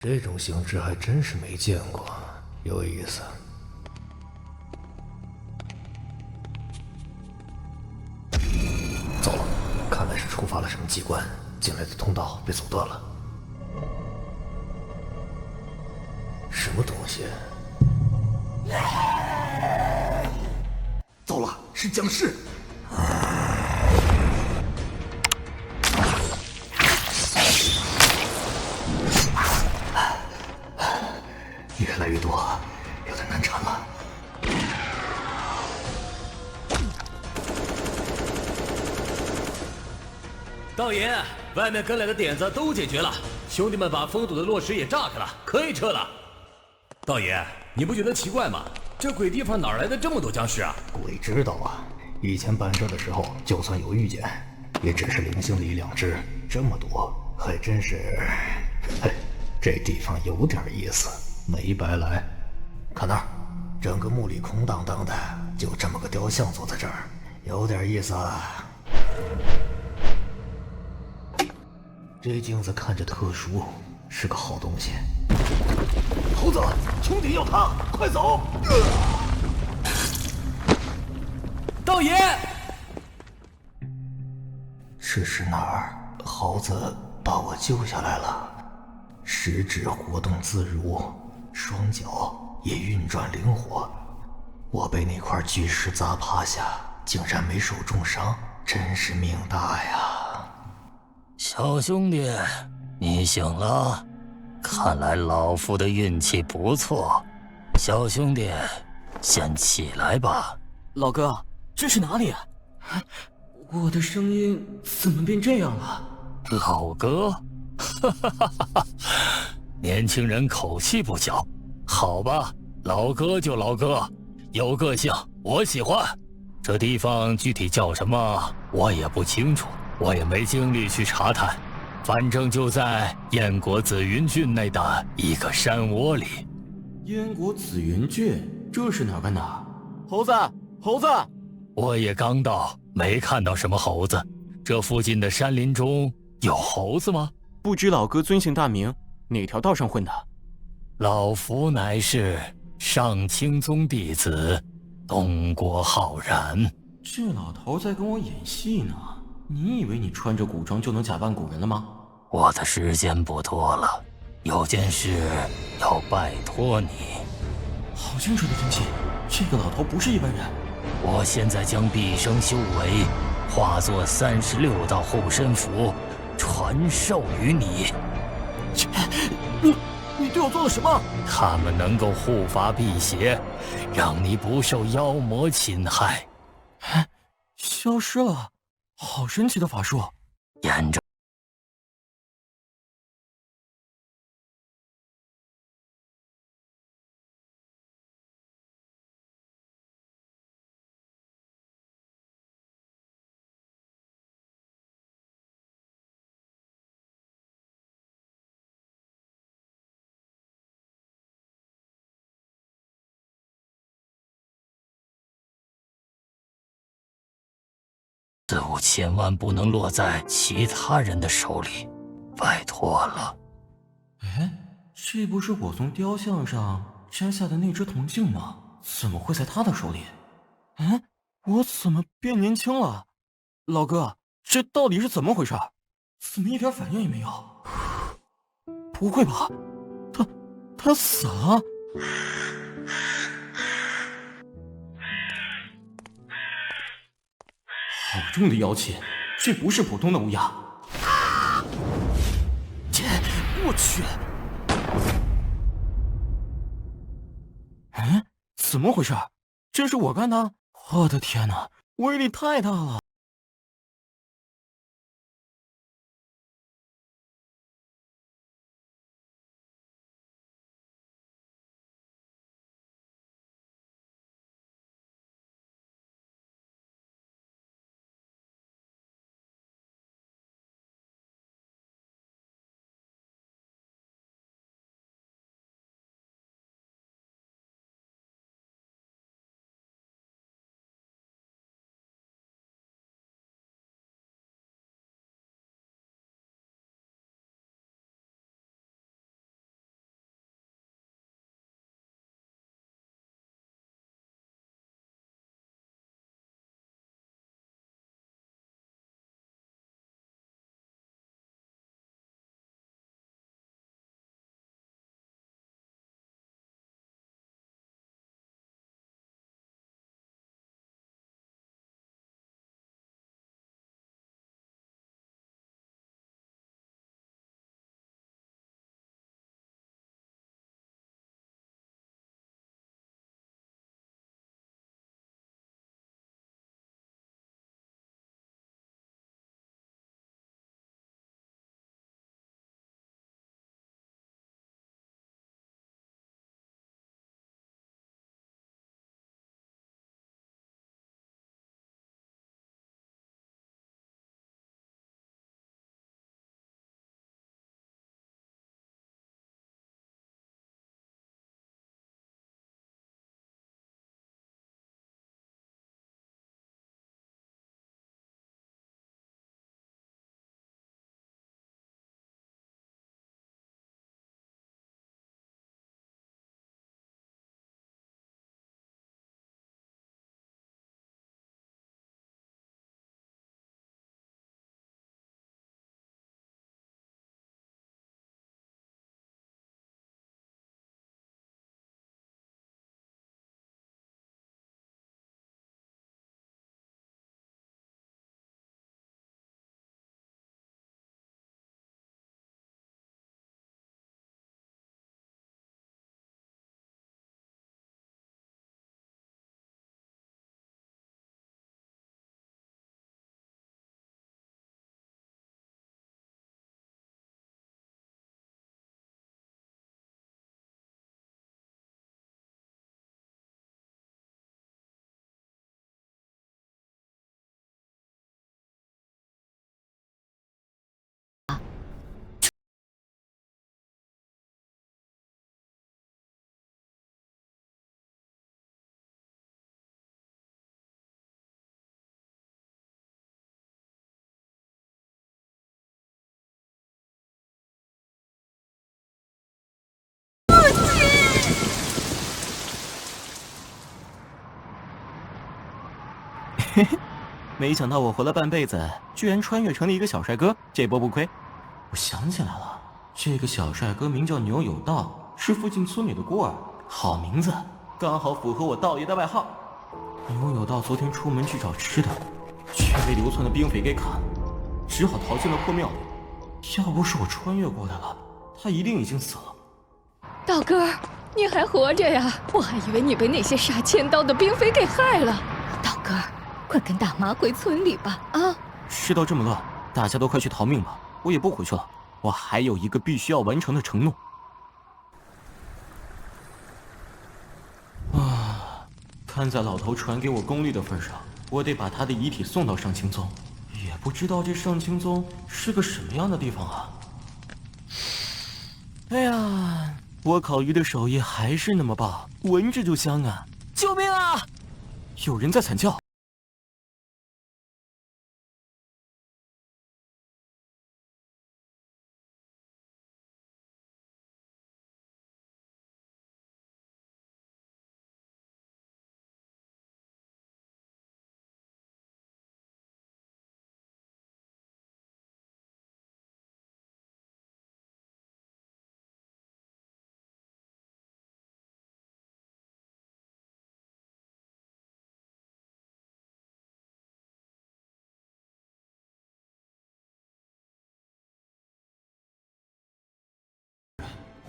这种形制还真是没见过，有意思。糟了，看来是触发了什么机关，进来的通道被阻断了。什么东西？糟了，是僵尸！越来越多，有点难缠了。道爷，外面跟来的点子都解决了，兄弟们把封堵的落石也炸开了，可以撤了。道爷，你不觉得奇怪吗？这鬼地方哪来的这么多僵尸啊？鬼知道啊！以前办这的时候，就算有遇见，也只是零星的1-2只，这么多，还真是……嘿，这地方有点意思，没白来。看那儿，整个墓里空荡荡的，就这么个雕像坐在这儿，有点意思啊。这镜子看着特殊，是个好东西。猴子，穹顶要塌，快走！道爷，这是哪儿？猴子把我救下来了，食指活动自如，双脚也运转灵活。我被那块巨石砸趴下，竟然没受重伤，真是命大呀！小兄弟，你醒了，看来老夫的运气不错。小兄弟，先起来吧。老哥，这是哪里啊？我的声音怎么变这样了？老哥，哈哈哈哈！年轻人口气不小，好吧，老哥就老哥，有个性，我喜欢。这地方具体叫什么，我也不清楚，我也没精力去查探。反正就在燕国紫云郡内的一个山窝里。燕国紫云郡，这是哪儿跟哪儿？猴子，猴子！我也刚到，没看到什么猴子。这附近的山林中有猴子吗？不知老哥尊姓大名，哪条道上混的？老夫乃是上清宗弟子，东郭浩然。这老头在跟我演戏呢。你以为你穿着古装就能假扮古人了吗？我的时间不多了，有件事要拜托你。好清楚的天气，这个老头不是一般人。我现在将毕生修为化作36道护身符，传授于你。你对我做了什么？他们能够护法辟邪，让你不受妖魔侵害。消失了，好神奇的法术。沿着此物千万不能落在其他人的手里，拜托了。哎，这不是我从雕像上摘下的那只铜镜吗？怎么会在他的手里？哎，我怎么变年轻了？老哥，这到底是怎么回事？怎么一点反应也没有？不会吧，他死了？好重的妖气，这不是普通的乌鸦。切，我去！哎，怎么回事？这是我干的？我的天哪，威力太大了！嘿嘿，没想到我活了半辈子，居然穿越成了一个小帅哥，这波不亏。我想起来了，这个小帅哥名叫牛有道，是附近村里的孤儿，好名字，刚好符合我道爷的外号。牛有道昨天出门去找吃的，却被流窜的兵匪给砍了，只好逃进了破庙里。要不是我穿越过来了，他一定已经死了。道哥，你还活着呀？我还以为你被那些杀千刀的兵匪给害了。道哥，快跟大妈回村里吧！啊！世道这么乱，大家都快去逃命吧！我也不回去了，我还有一个必须要完成的承诺。啊，看在老头传给我功力的份上，我得把他的遗体送到上清宗。也不知道这上清宗是个什么样的地方啊！哎呀，我烤鱼的手艺还是那么棒，闻着就香啊！救命啊！有人在惨叫。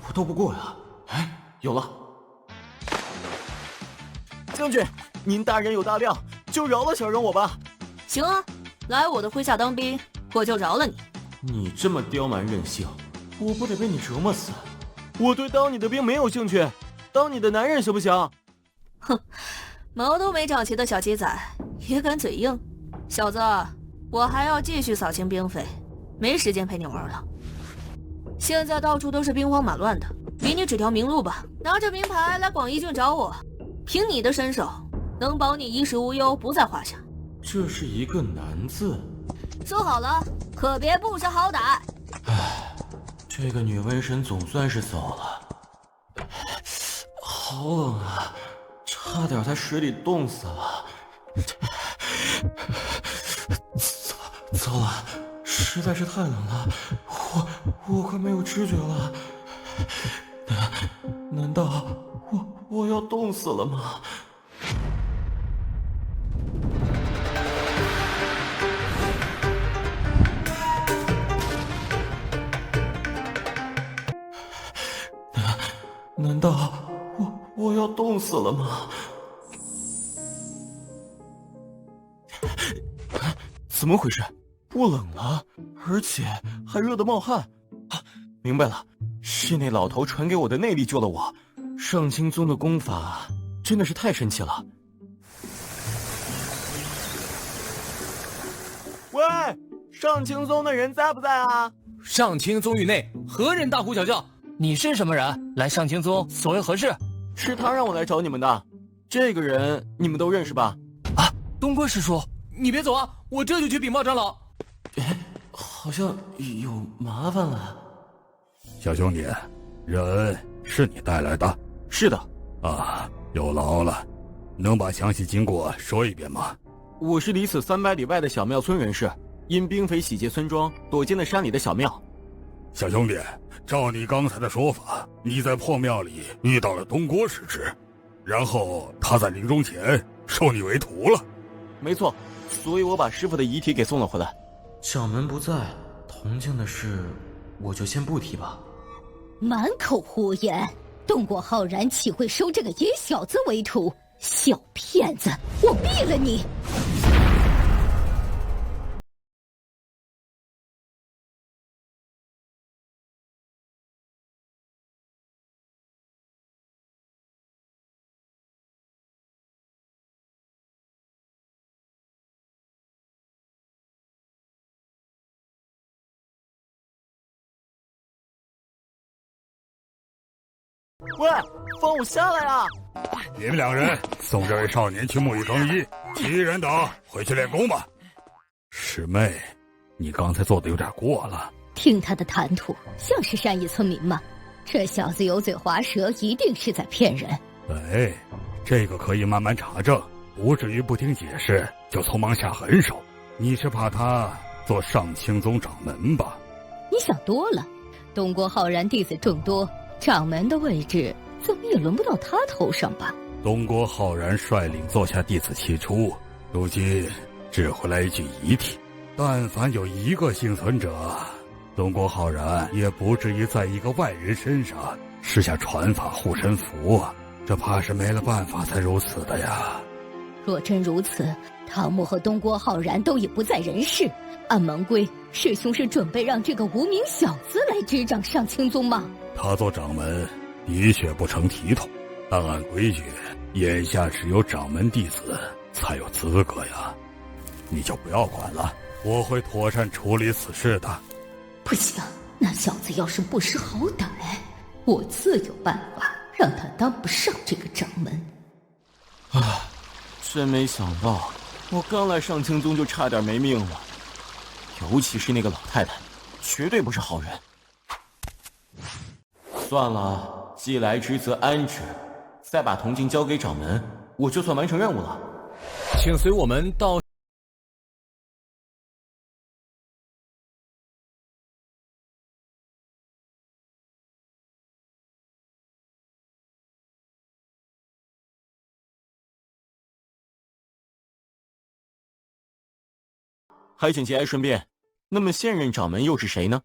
我斗不过呀！哎，有了！将军，您大人有大量，就饶了小人我吧。行啊，来我的麾下当兵，我就饶了你。你这么刁蛮任性，我不得被你折磨死？我对当你的兵没有兴趣，当你的男人行不行？哼，毛都没长齐的小鸡仔也敢嘴硬？小子，我还要继续扫清兵匪，没时间陪你玩了。现在到处都是兵荒马乱的，给你指条明路吧。拿着名牌来广义郡找我，凭你的身手，能保你衣食无忧不在话下。这是一个难字。说好了，可别不识好歹。唉，这个女瘟神总算是走了。好冷啊，差点在水里冻死了。糟了，实在是太冷了，我快没有知觉了。难道我要冻死了吗？难道我要冻死了吗？怎么回事？不冷了，而且还热得冒汗。啊，明白了，是那老头传给我的内力救了我。上清宗的功法真的是太神奇了。喂，上清宗的人在不在啊？上清宗域内何人大呼小叫？你是什么人？来上清宗所为何事？是他让我来找你们的。这个人你们都认识吧？啊，东郭师叔，你别走啊，我这就去禀报长老。哎，好像有麻烦了。小兄弟，人是你带来的？是的。啊，有劳了。能把详细经过说一遍吗？我是离此300里外的小庙村人士，因兵匪洗劫村庄，躲进了山里的小庙。小兄弟，照你刚才的说法，你在破庙里遇到了东郭师侄，然后他在临终前收你为徒了。没错，所以我把师傅的遗体给送了回来。掌门不在，铜镜的事我就先不提吧。满口胡言，东郭浩然岂会收这个野小子为徒？小骗子，我毙了你！喂，放我下来啊！你们两人送这位少年去沐浴更衣，其余人等回去练功吧。师妹，你刚才做的有点过了。听他的谈吐，像是善意村民吗？这小子油嘴滑舌，一定是在骗人。哎，这个可以慢慢查证，不至于不听解释就匆忙下狠手。你是怕他做上清宗掌门吧？你想多了，东郭浩然弟子众多，掌门的位置怎么也轮不到他头上吧？东郭浩然率领座下弟子起出，如今只回来一具遗体。但凡有一个幸存者，东郭浩然也不至于在一个外人身上施下传法护身符啊！这怕是没了办法才如此的呀。若真如此，唐木和东郭浩然都已不在人世。按盟规，师兄是准备让这个无名小子来执掌上清宗吗？他做掌门的确不成体统，但按规矩，眼下只有掌门弟子才有资格呀。你就不要管了，我会妥善处理此事的。不行，那小子要是不识好歹，我自有办法让他当不上这个掌门。真没想到，我刚来上清宗就差点没命了。尤其是那个老太太，绝对不是好人。算了，既来之则安之，再把铜镜交给掌门，我就算完成任务了。请随我们到。还请节哀顺变，那么现任掌门又是谁呢？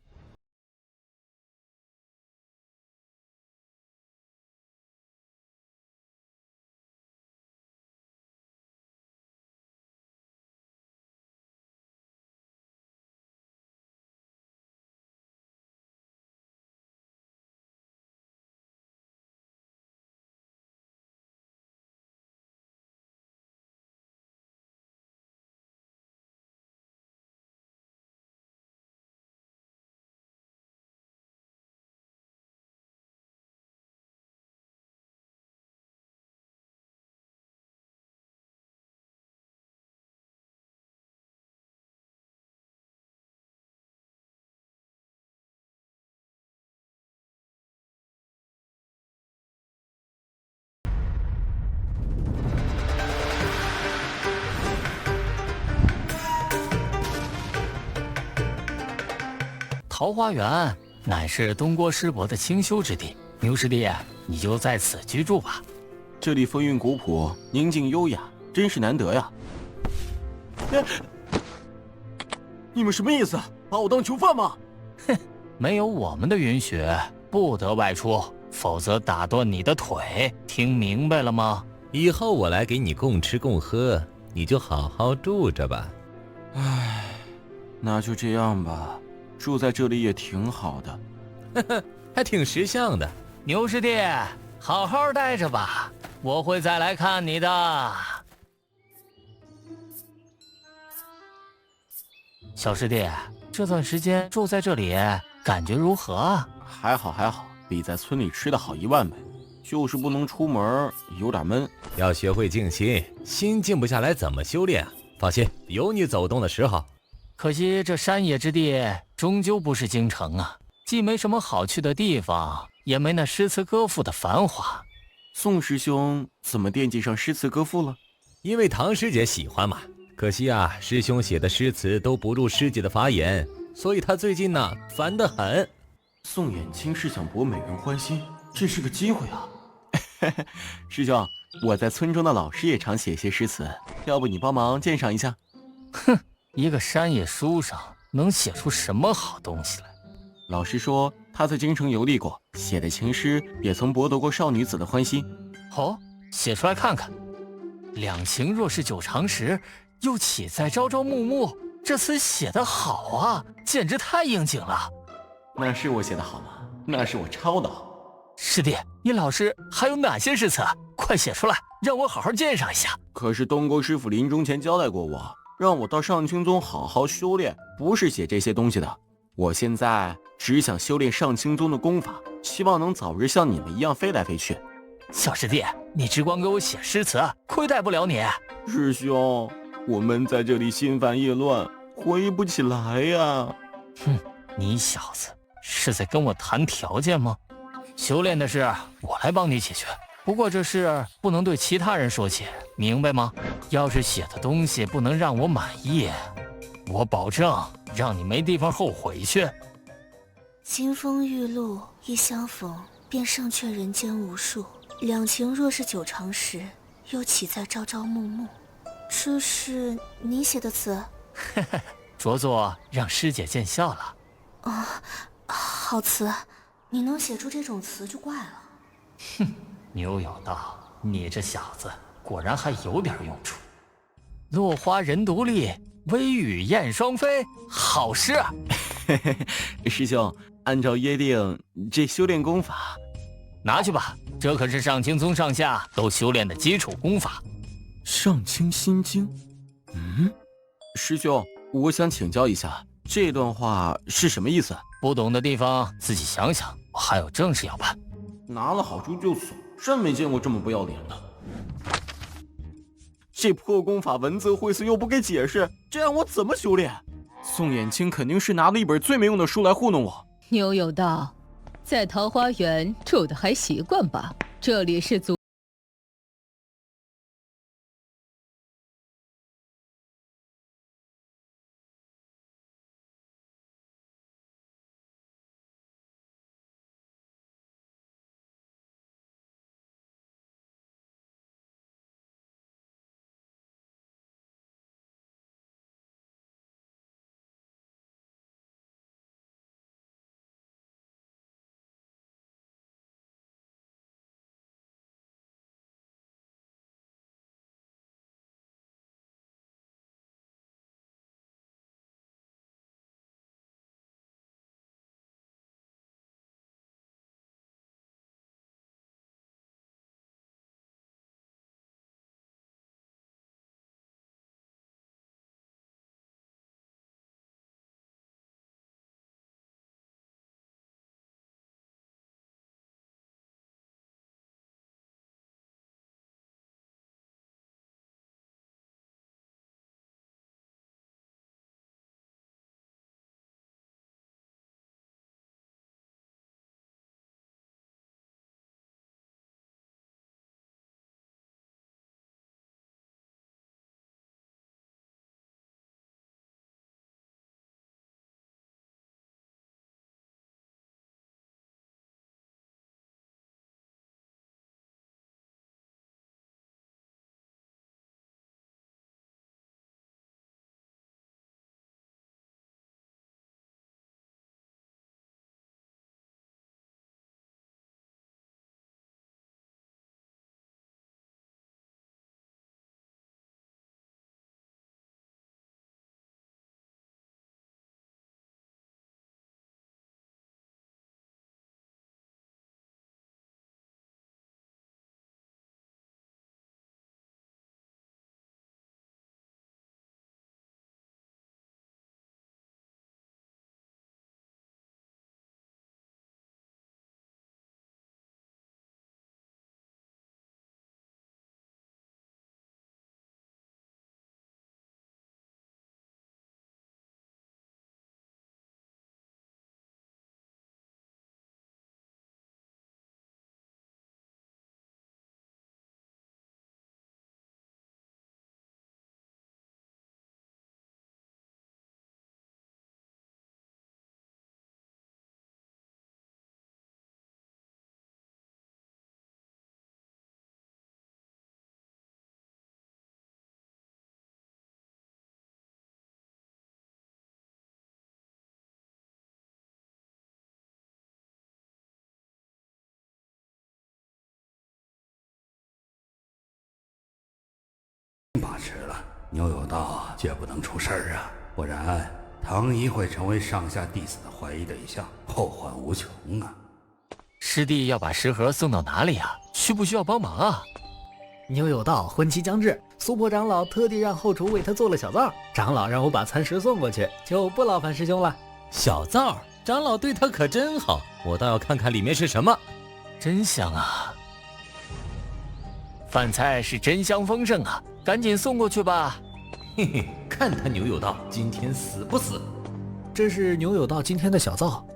桃花源乃是东郭师伯的清修之地，牛师弟，你就在此居住吧。这里风韵古朴，宁静优雅，真是难得呀。你们什么意思？把我当囚犯吗？哼，没有我们的允许，不得外出，否则打断你的腿。听明白了吗？以后我来给你供吃供喝，你就好好住着吧。唉，那就这样吧。住在这里也挺好的，呵呵，还挺识相的。牛师弟，好好待着吧，我会再来看你的。小师弟，这段时间住在这里，感觉如何啊？还好还好，比在村里吃的好10000倍，就是不能出门，有点闷。要学会静心，心静不下来怎么修炼啊？放心，有你走动的时候。可惜这山野之地终究不是京城啊，既没什么好去的地方，也没那诗词歌赋的繁华。宋师兄怎么惦记上诗词歌赋了？因为唐师姐喜欢嘛。可惜啊，师兄写的诗词都不入师姐的法眼，所以他最近呢烦得很。宋衍卿是想博美人欢心，这是个机会啊！师兄，我在村中的老师也常写些诗词，要不你帮忙鉴赏一下？哼，一个山野书生能写出什么好东西来？老师说他在京城游历过，写的情诗也曾博得过少女子的欢心。哦，写出来看看。两情若是久长时，又岂在朝朝暮暮？这词写得好啊，简直太应景了。那是我写的好吗？那是我抄的。师弟，你老师还有哪些诗词？快写出来，让我好好鉴赏一下。可是东郭师傅临终前交代过我，让我到上清宗好好修炼，不是写这些东西的。我现在只想修炼上清宗的功法，希望能早日像你们一样飞来飞去。小师弟，你只管给我写诗词，亏待不了你。师兄，我闷在这里心烦意乱，回不起来呀。哼，你小子是在跟我谈条件吗？修炼的事我来帮你解决，不过这事不能对其他人说起，明白吗？要是写的东西不能让我满意，我保证让你没地方后悔去。金风玉露一相逢，便胜却人间无数。两情若是久长时，又岂在朝朝暮暮。这是你写的词？着作让师姐见笑了。哦，好词，你能写出这种词就怪了。哼，牛有道，你这小子果然还有点用处。落花人独立，微雨燕双飞，好诗。师兄，按照约定，这修炼功法拿去吧，这可是上清宗上下都修炼的基础功法。上清心经。师兄，我想请教一下，这段话是什么意思？不懂的地方自己想想，我还有正事要办。拿了好处就走，真没见过这么不要脸的。这破功法文字晦涩又不给解释，这样我怎么修炼？宋衍清肯定是拿了一本最没用的书来糊弄我。牛有道，在桃花源住的还习惯吧？这里是族。把持了，牛有道绝不能出事儿啊，不然唐一会成为上下弟子的怀疑对象，后患无穷啊。师弟要把食盒送到哪里啊？需不需要帮忙啊？牛有道婚期将至，苏破长老特地让后厨为他做了小灶，长老让我把餐食送过去，就不劳烦师兄了。小灶，长老对他可真好，我倒要看看里面是什么。真香啊！饭菜是真香丰盛啊，赶紧送过去吧。嘿嘿，看他牛有道今天死不死。这是牛有道今天的小灶。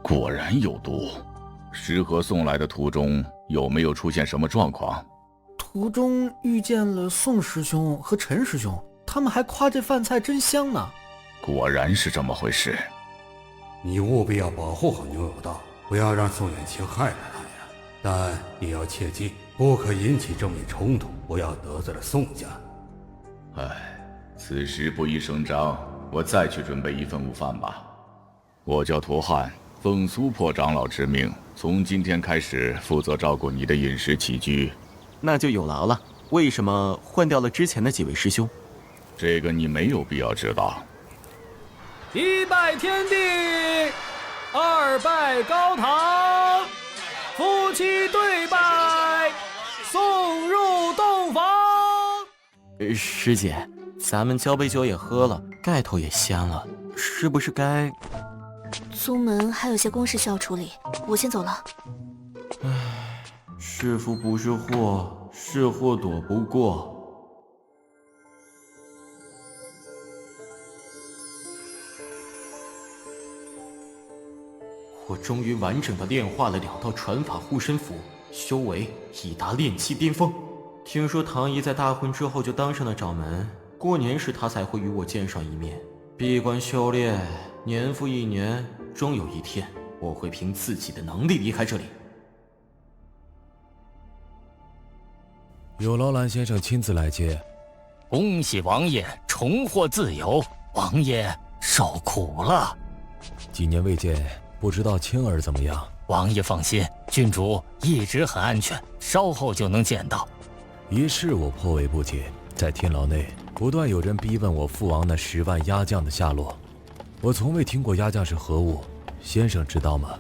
果然有毒，石河送来的途中有没有出现什么状况？途中遇见了宋师兄和陈师兄，他们还夸这饭菜真香呢。果然是这么回事。你务必要保护好牛有道，不要让宋远清害了他呀。但你要切记，不可引起正面冲突，不要得罪了宋家。此时不宜声张，我再去准备一份午饭吧。我叫驼汉，奉苏破长老之命，从今天开始负责照顾你的饮食起居。那就有劳了。为什么换掉了之前的几位师兄？这个你没有必要知道。一拜天地，二拜高堂，夫妻对拜，送入洞房。师姐，咱们交杯酒也喝了，盖头也掀了，是不是该……宗门还有些公事需要处理，我先走了。是福不是祸，是祸躲不过。我终于完整的炼化了2道传法护身符，修为已达炼气巅峰。听说唐姨在大婚之后就当上了掌门，过年时她才会与我见上一面。闭关修炼，年复一年，终有一天我会凭自己的能力离开这里。有劳蓝先生亲自来接。恭喜王爷重获自由，王爷受苦了。几年未见，不知道青儿怎么样？王爷放心，郡主一直很安全，稍后就能见到。一事我颇为不解，在天牢内不断有人逼问我父王那10万压将的下落，我从未听过压将是何物，先生知道吗？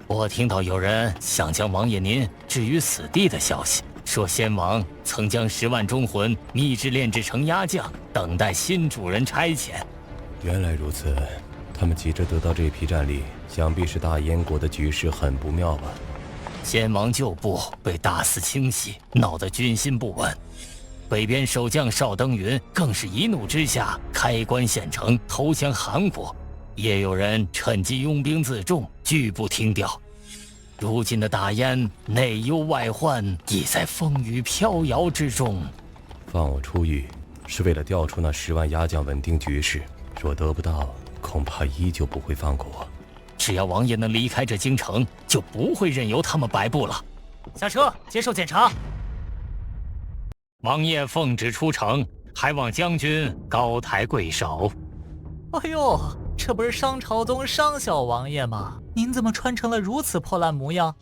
我听到有人想将王爷您置于死地的消息，说先王曾将10万忠魂秘制炼制成压将，等待新主人差遣。原来如此，他们急着得到这批战力，想必是大燕国的局势很不妙吧？先王旧部被大肆清洗，闹得军心不稳。北边守将邵登云更是一怒之下开关县城，投降韩国。也有人趁机拥兵自重，拒不听调。如今的大燕内忧外患，已在风雨飘摇之中。放我出狱，是为了调出那10万压将，稳定局势。若得不到，恐怕依旧不会放过我。只要王爷能离开这京城，就不会任由他们摆布了。下车接受检查。王爷奉旨出城，还望将军高抬贵手。哎呦，这不是商朝宗商小王爷吗？您怎么穿成了如此破烂模样？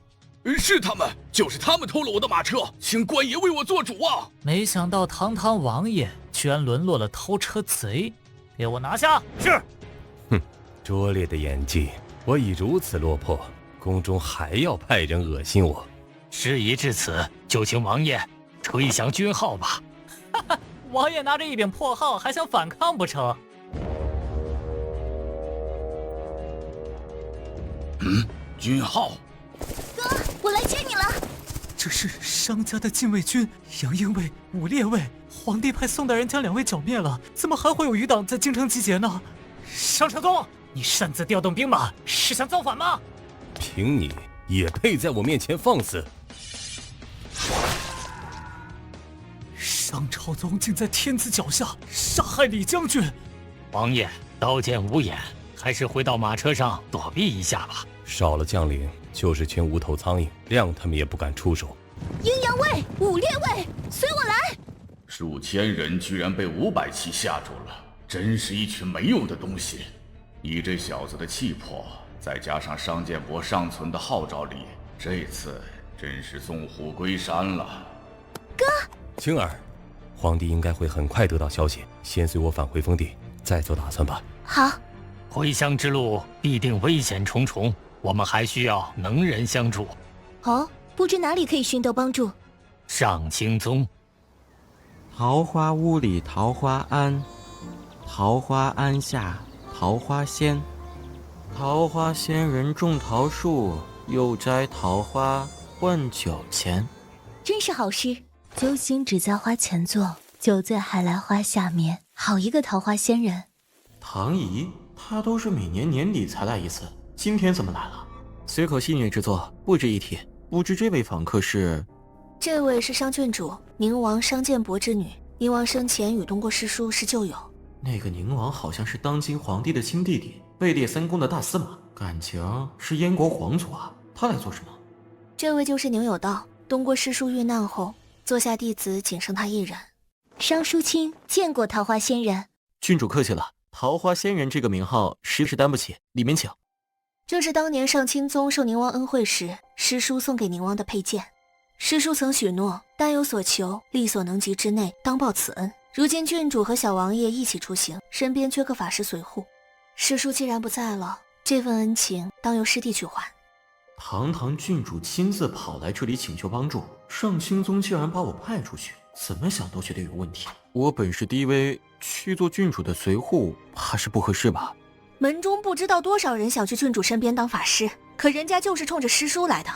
是他们，就是他们偷了我的马车，请官爷为我做主啊！没想到堂堂王爷居然沦落了偷车贼，给我拿下！是。哼，拙劣的演技，我已如此落魄，宫中还要派人恶心我。事已至此，就请王爷吹响军号吧。哈哈，王爷拿着一柄破号还想反抗不成？军号。哥，我来接你了。这是商家的禁卫军，杨英卫、武烈卫，皇帝派宋大人将2位剿灭了，怎么还会有余党在京城集结呢？商朝宗，你擅自调动兵马，是想造反吗？凭你也配在我面前放肆？商朝宗竟在天子脚下杀害李将军！王爷刀剑无眼，还是回到马车上躲避一下吧。少了将领，就是群无头苍蝇，谅他们也不敢出手。阴阳卫、武烈卫，随我来！数千人居然被500骑吓住了，真是一群没用的东西。以这小子的气魄，再加上商建国尚存的号召力，这次真是纵虎归山了。哥，青儿，皇帝应该会很快得到消息，先随我返回封地，再做打算吧。好。回乡之路必定危险重重，我们还需要能人相助。哦，不知哪里可以寻得帮助？上清宗。桃花坞里桃花庵，桃花庵下桃花仙。桃花仙人种桃树，又摘桃花换酒钱。真是好诗。揪心只在花前坐，酒醉还来花下眠。好一个桃花仙人！唐姨，她都是每年年底才来一次，今天怎么来了？随口戏谑之作，不值一提。不知这位访客是？这位是商郡主宁王商建伯之女。宁王生前与东郭师叔是旧友。那个宁王好像是当今皇帝的亲弟弟，位列三公的大司马，感情是燕国皇族啊。他来做什么？这位就是宁有道，东郭师叔遇难后，座下弟子仅剩他一人。商叔卿见过桃花仙人。郡主客气了，桃花仙人这个名号实是担不起，里面请。这是当年上清宗受宁王恩惠时，师叔送给宁王的佩剑。师叔曾许诺，但有所求，力所能及之内，当报此恩。如今郡主和小王爷一起出行，身边缺个法师随护。师叔既然不在了，这份恩情当由师弟去还。堂堂郡主亲自跑来这里请求帮助，上清宗竟然把我派出去，怎么想都觉得有问题。我本是低微，去做郡主的随护，怕是不合适吧？门中不知道多少人想去郡主身边当法师，可人家就是冲着师叔来的。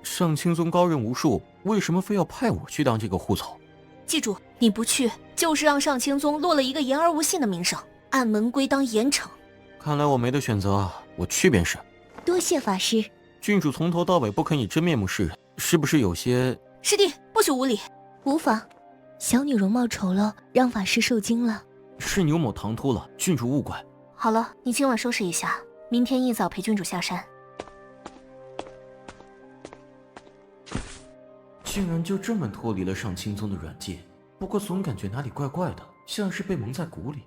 上清宗高人无数，为什么非要派我去当这个护从？记住，你不去，就是让上清宗落了一个言而无信的名声，按门规当严惩。看来我没得选择，我去便是。多谢法师。郡主从头到尾不肯以真面目示人，是不是有些……师弟，不许无礼。无妨，小女容貌丑陋，让法师受惊了。是牛某唐突了，郡主勿怪。好了，你今晚收拾一下，明天一早陪郡主下山。竟然就这么脱离了上清宗的软戒，不过总感觉哪里怪怪的，像是被蒙在鼓里。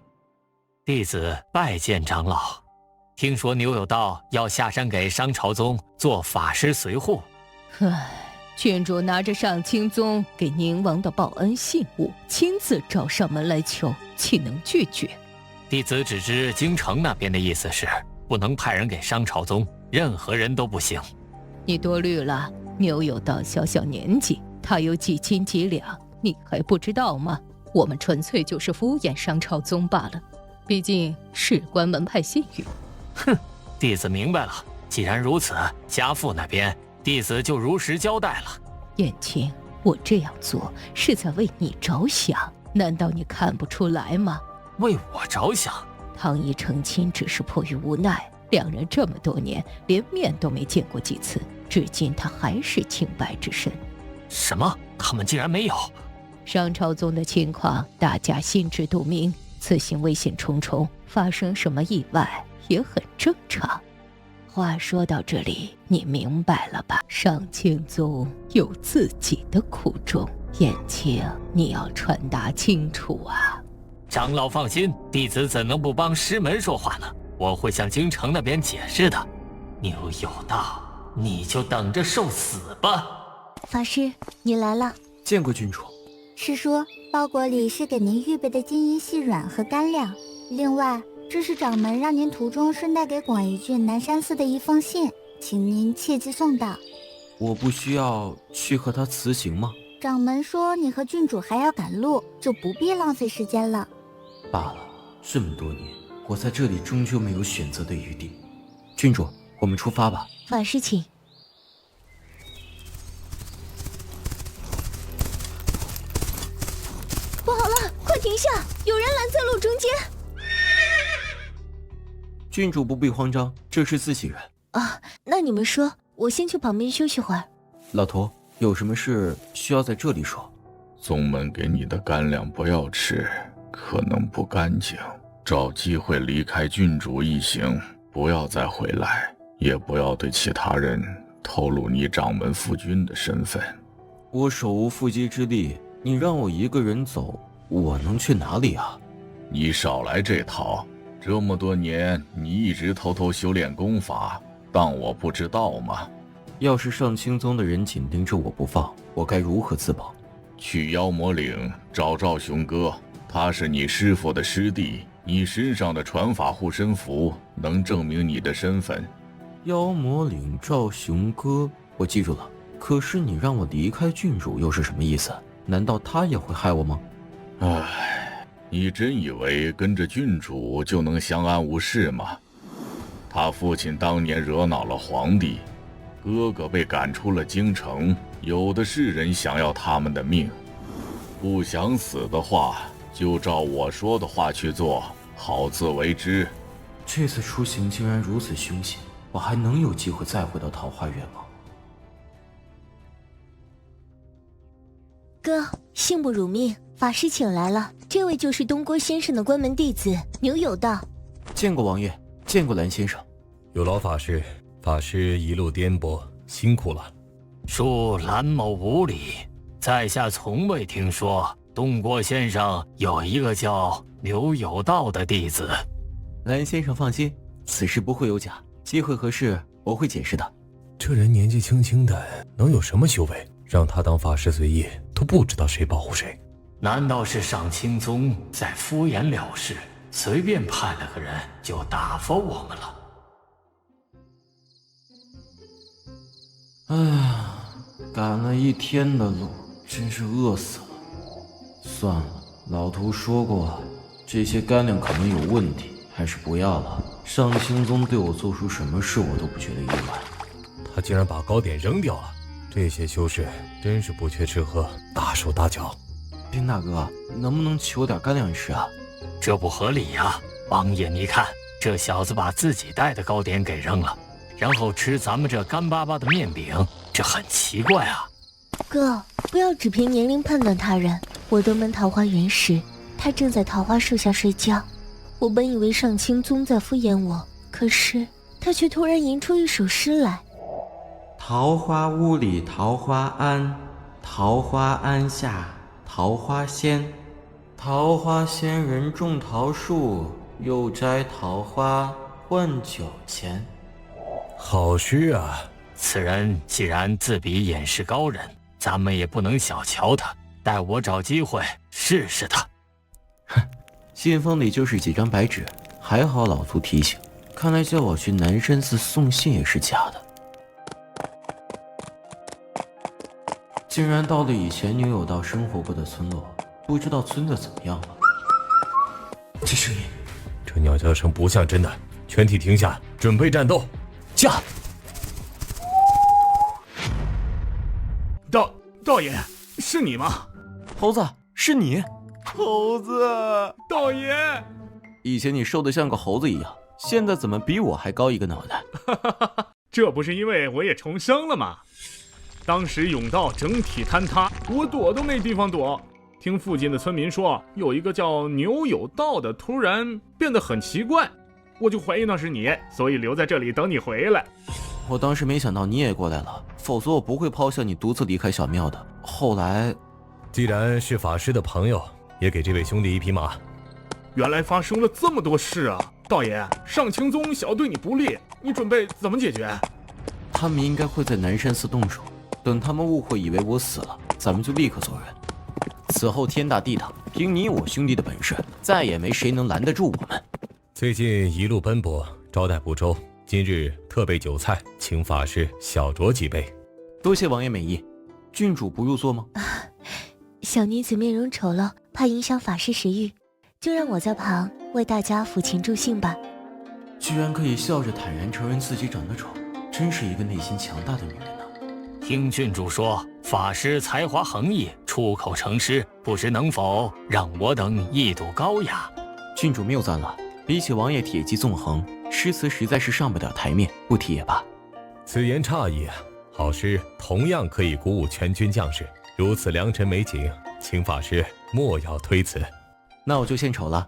弟子拜见长老。听说牛有道要下山给商朝宗做法师随护。唉，郡主拿着上清宗给宁王的报恩信物，亲自找上门来求，岂能拒绝？弟子只知京城那边的意思是不能派人给商朝宗，任何人都不行。你多虑了，牛有道小小年纪，他有几斤几两，你还不知道吗？我们纯粹就是敷衍商朝宗罢了，毕竟事关门派信誉。哼，弟子明白了。既然如此，家父那边弟子就如实交代了。燕青，我这样做是在为你着想，难道你看不出来吗？为我着想？唐毅成亲只是迫于无奈，两人这么多年连面都没见过几次，至今他还是清白之身。什么？他们竟然没有？商朝宗的情况大家心知肚明，此行危险重重，发生什么意外也很正常。话说到这里，你明白了吧？上清宗有自己的苦衷，燕青，你要传达清楚啊！长老放心，弟子怎能不帮师门说话呢？我会向京城那边解释的。牛有道，你就等着受死吧！法师，你来了。见过郡主。师叔，包裹里是给您预备的金银细软和干粮，另外这是掌门让您途中顺带给广义郡南山寺的一封信，请您切记送到。我不需要去和他辞行吗？掌门说你和郡主还要赶路，就不必浪费时间了。罢了，这么多年，我在这里终究没有选择的余地。郡主，我们出发吧。法师请。不好了，快停下！有人拦在路中间。郡主不必慌张，这是自己人啊。那你们说，我先去旁边休息会儿。老头，有什么事需要在这里说？宗门给你的干粮不要吃，可能不干净。找机会离开郡主一行，不要再回来，也不要对其他人透露你掌门夫君的身份。我手无缚鸡之力，你让我一个人走，我能去哪里啊？你少来这套！这么多年，你一直偷偷修炼功法，当我不知道吗？要是上清宗的人紧盯着我不放，我该如何自保？去妖魔岭找赵雄哥，他是你师父的师弟，你身上的传法护身符能证明你的身份。妖魔岭赵雄哥，我记住了。可是你让我离开郡主又是什么意思？难道他也会害我吗？唉，你真以为跟着郡主就能相安无事吗？他父亲当年惹恼了皇帝，哥哥被赶出了京城，有的是人想要他们的命。不想死的话，就照我说的话去做，好自为之。这次出行竟然如此凶险，我还能有机会再回到桃花源吗？哥，幸不辱命，法师请来了。这位就是东郭先生的关门弟子牛有道。见过王爷，见过蓝先生。有劳法师，法师一路颠簸，辛苦了。恕蓝某无礼，在下从未听说东郭先生有一个叫牛有道的弟子。蓝先生放心，此事不会有假，机会合适我会解释的。这人年纪轻轻的，能有什么修为？让他当法师随意，都不知道谁保护谁。难道是上清宗在敷衍了事，随便派了个人就打发我们了？哎呀，赶了一天的路，真是饿死了。算了，老图说过，这些干粮可能有问题，还是不要了。上清宗对我做出什么事，我都不觉得意外。他竟然把糕点扔掉了，这些修士真是不缺吃喝，大手大脚。丁大哥，能不能求点干粮吃啊？这不合理呀！王爷，你看，这小子把自己带的糕点给扔了，然后吃咱们这干巴巴的面饼，这很奇怪啊。哥，不要只凭年龄判断他人。我登门桃花源时，他正在桃花树下睡觉。我本以为上清宗在敷衍我，可是他却突然吟出一首诗来：桃花坞里桃花庵，桃花庵下桃花仙，桃花仙人种桃树，又摘桃花换酒钱。好诗啊！此人既然自比掩饰高人，咱们也不能小瞧他，待我找机会试试他。哼，信封里就是几张白纸，还好老图提醒，看来叫我去南山寺送信也是假的。竟然到了以前牛有道生活过的村落，不知道村子怎么样了。这声音，这鸟叫声不像真的，全体停下，准备战斗，驾！道爷，是你吗？猴子，是你。猴子，道爷，以前你瘦得像个猴子一样，现在怎么比我还高一个脑袋？这不是因为我也重生了吗？当时甬道整体坍塌，我躲都没地方躲。听附近的村民说，有一个叫牛有道的突然变得很奇怪，我就怀疑那是你，所以留在这里等你回来。我当时没想到你也过来了，否则我不会抛下你独自离开小庙的。后来，既然是法师的朋友，也给这位兄弟一匹马。原来发生了这么多事啊！道爷，上清宗想要对你不利，你准备怎么解决？他们应该会在南山寺动手，等他们误会以为我死了，咱们就立刻走人。此后天大地大，凭你我兄弟的本事，再也没谁能拦得住我们。最近一路奔波，招待不周，今日特备酒菜，请法师小酌几杯。多谢王爷美意。郡主不入座吗？小女子面容丑陋，怕影响法师食欲，就让我在旁为大家抚琴助兴吧。居然可以笑着坦然承认自己长得丑，真是一个内心强大的女人呢。听郡主说，法师才华横溢，出口成诗，不知能否让我等一睹高雅？郡主谬赞了，比起王爷铁骑纵横，诗词实在是上不了台面，不提也罢。此言差矣啊！好诗同样可以鼓舞全军将士，如此良辰美景，请法师莫要推辞。那我就献丑了。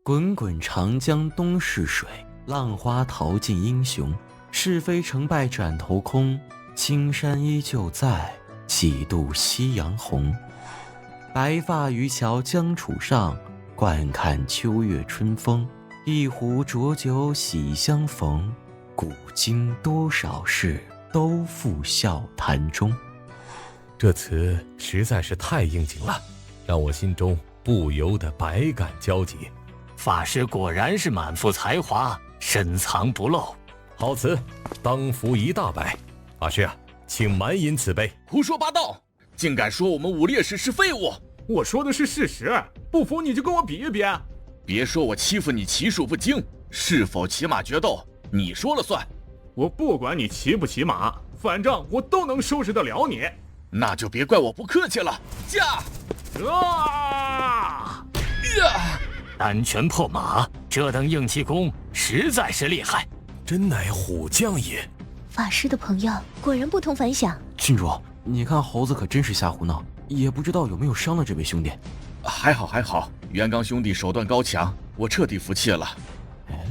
滚滚长江东逝水，浪花淘尽英雄。是非成败斩头空，青山依旧在，几度夕阳红。白发渔樵江楚上，惯看秋月春风。一壶浊酒喜相逢，古今多少事，都付笑谈中。这词实在是太应景了，让我心中不由得百感交集。法师果然是满腹才华，深藏不露。好词，当服一大百。法师啊，请满饮此杯。胡说八道，竟敢说我们武烈士是废物！我说的是事实，不服你就跟我比一比。别说我欺负你骑术不精，是否骑马决斗，你说了算。我不管你骑不骑马，反正我都能收拾得了你。那就别怪我不客气了。驾！单拳破马，这等硬气功实在是厉害。真乃虎将也。法师的朋友果然不同凡响。郡主，你看猴子可真是瞎胡闹，也不知道有没有伤了这位兄弟。还好，元刚兄弟手段高强，我彻底服气了。哎，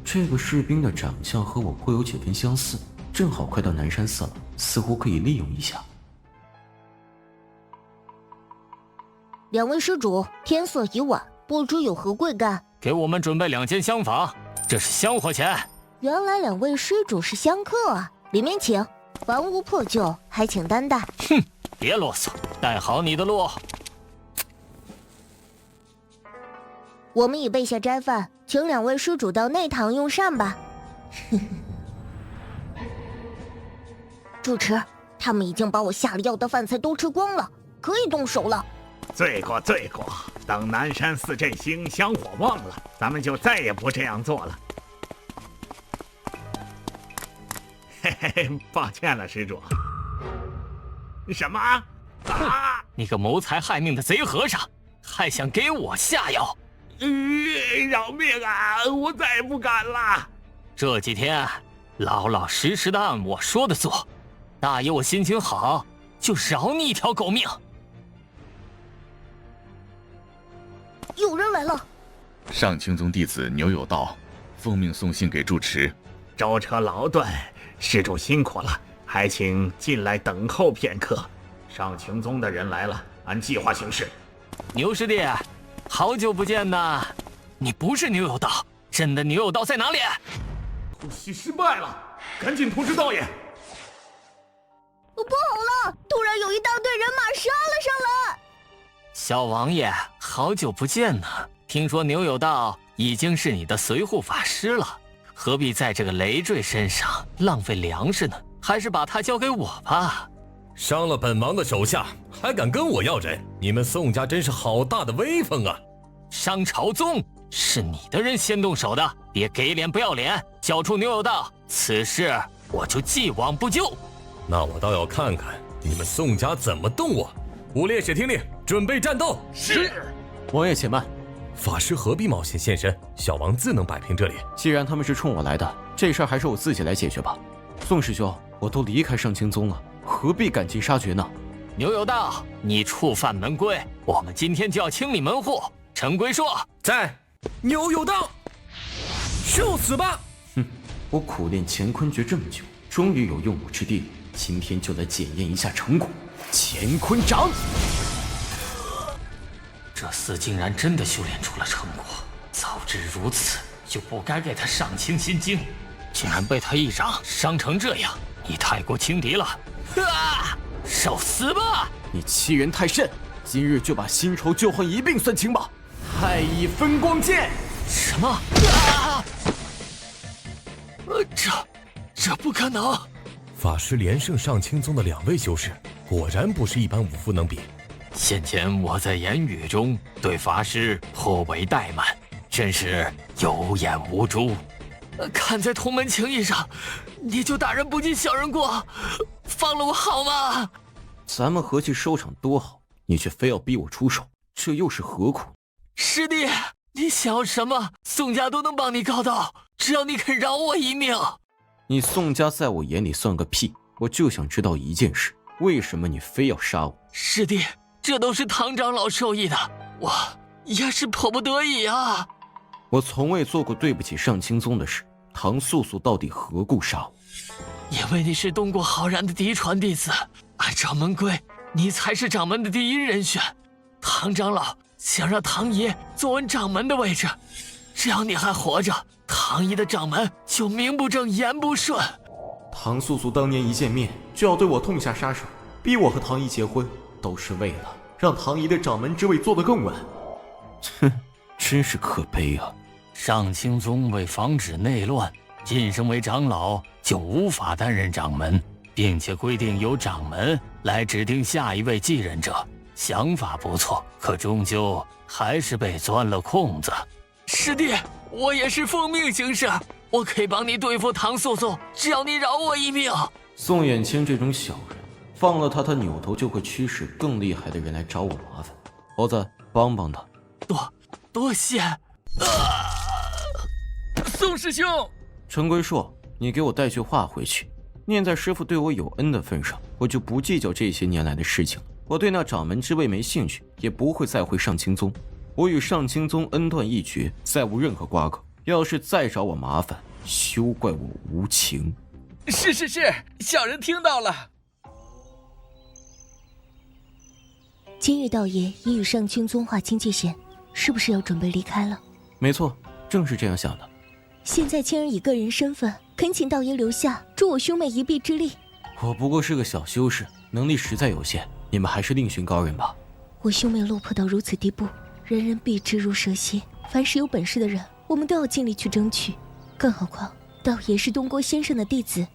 这个士兵的长相和我颇有几分相似，正好快到南山寺了，似乎可以利用一下。两位施主，天色已晚，不知有何贵干？给我们准备2间厢房，这是香火钱。原来两位施主是香客啊，里面请。房屋破旧，还请担待。哼，别啰嗦，带好你的路。我们已备下斋饭，请两位施主到内堂用膳吧。主持，他们已经把我下了药的饭菜都吃光了，可以动手了。罪过，等南山寺振兴，香火旺了，咱们就再也不这样做了。嘿嘿，抱歉了，施主。什么？啊！你个谋财害命的贼和尚，还想给我下药？饶命啊！我再也不敢了。这几天老老实实的按我说的做，大爷我心情好，就饶你一条狗命。有人来了。上清宗弟子牛有道，奉命送信给住持。舟车劳顿，施主辛苦了，还请进来等候片刻。上清宗的人来了，按计划行事。牛师弟，好久不见呐！你不是牛有道，真的牛有道在哪里？突袭失败了，赶紧通知道爷。不好了，突然有一大队人马杀了上来。小王爷，好久不见呐！听说牛有道已经是你的随护法师了，何必在这个累赘身上浪费粮食呢？还是把他交给我吧。伤了本王的手下，还敢跟我要人？你们宋家真是好大的威风啊！商朝宗是你的人先动手的，别给脸不要脸，交出牛有道，此事我就既往不咎。那我倒要看看你们宋家怎么动我。五烈士听令，准备战斗。是。王爷且慢，法师何必冒险现身？小王自能摆平这里。既然他们是冲我来的，这事儿还是我自己来解决吧。宋师兄，我都离开上清宗了，何必赶尽杀绝呢？牛有道，你触犯门规，我们今天就要清理门户。陈龟说在。牛有道，受死吧！哼，我苦练乾坤诀这么久，终于有用武之地，今天就来检验一下成果。乾坤掌！这厮竟然真的修炼出了成果，早知如此，就不该给他上清心经，竟然被他一掌伤成这样，你太过轻敌了！啊！受死吧！你欺人太甚，今日就把新仇旧恨一并算清吧！太乙分光剑！什么？啊！这不可能！法师连胜上清宗的2位修士，果然不是一般武夫能比。先前我在言语中对法师颇为怠慢，真是有眼无珠。看在同门情谊上，你就大人不计小人过，放了我好吗？咱们和气收场多好，你却非要逼我出手，这又是何苦？师弟，你想要什么，宋家都能帮你搞到，只要你肯饶我一命。你宋家在我眼里算个屁，我就想知道一件事，为什么你非要杀我？师弟，这都是唐长老授意的，我也是迫不得已啊。我从未做过对不起上清宗的事，唐素素到底何故杀我？因为你是东国浩然的嫡传弟子，按照门规，你才是掌门的第一人选。唐长老想让唐爷坐稳掌门的位置，只要你还活着，唐姨的掌门就名不正言不顺。唐素素当年一见面就要对我痛下杀手，逼我和唐姨结婚，都是为了让唐姨的掌门之位坐得更稳。哼，真是可悲啊！上清宗为防止内乱，晋升为长老就无法担任掌门，并且规定由掌门来指定下一位继任者。想法不错，可终究还是被钻了空子。师弟，我也是奉命行事，我可以帮你对付唐素素，只要你饶我一命。宋远清这种小人，放了他，他扭头就会驱使更厉害的人来找我麻烦。猴子，帮帮他。多谢。宋师兄，陈龟硕，你给我带句话回去，念在师傅对我有恩的份上，我就不计较这些年来的事情了。我对那掌门之位没兴趣，也不会再回上清宗。我与上清宗恩断义绝，再无任何瓜葛。要是再找我麻烦，休怪我无情。是，小人听到了。今日道爷已与上清宗划清界限，是不是要准备离开了？没错，正是这样想的。现在青儿以个人身份恳请道爷留下，助我兄妹一臂之力。我不过是个小修士，能力实在有限，你们还是另寻高人吧。我兄妹落魄到如此地步，人人避之如蛇蝎。凡是有本事的人，我们都要尽力去争取。更何况道爷是东郭先生的弟子，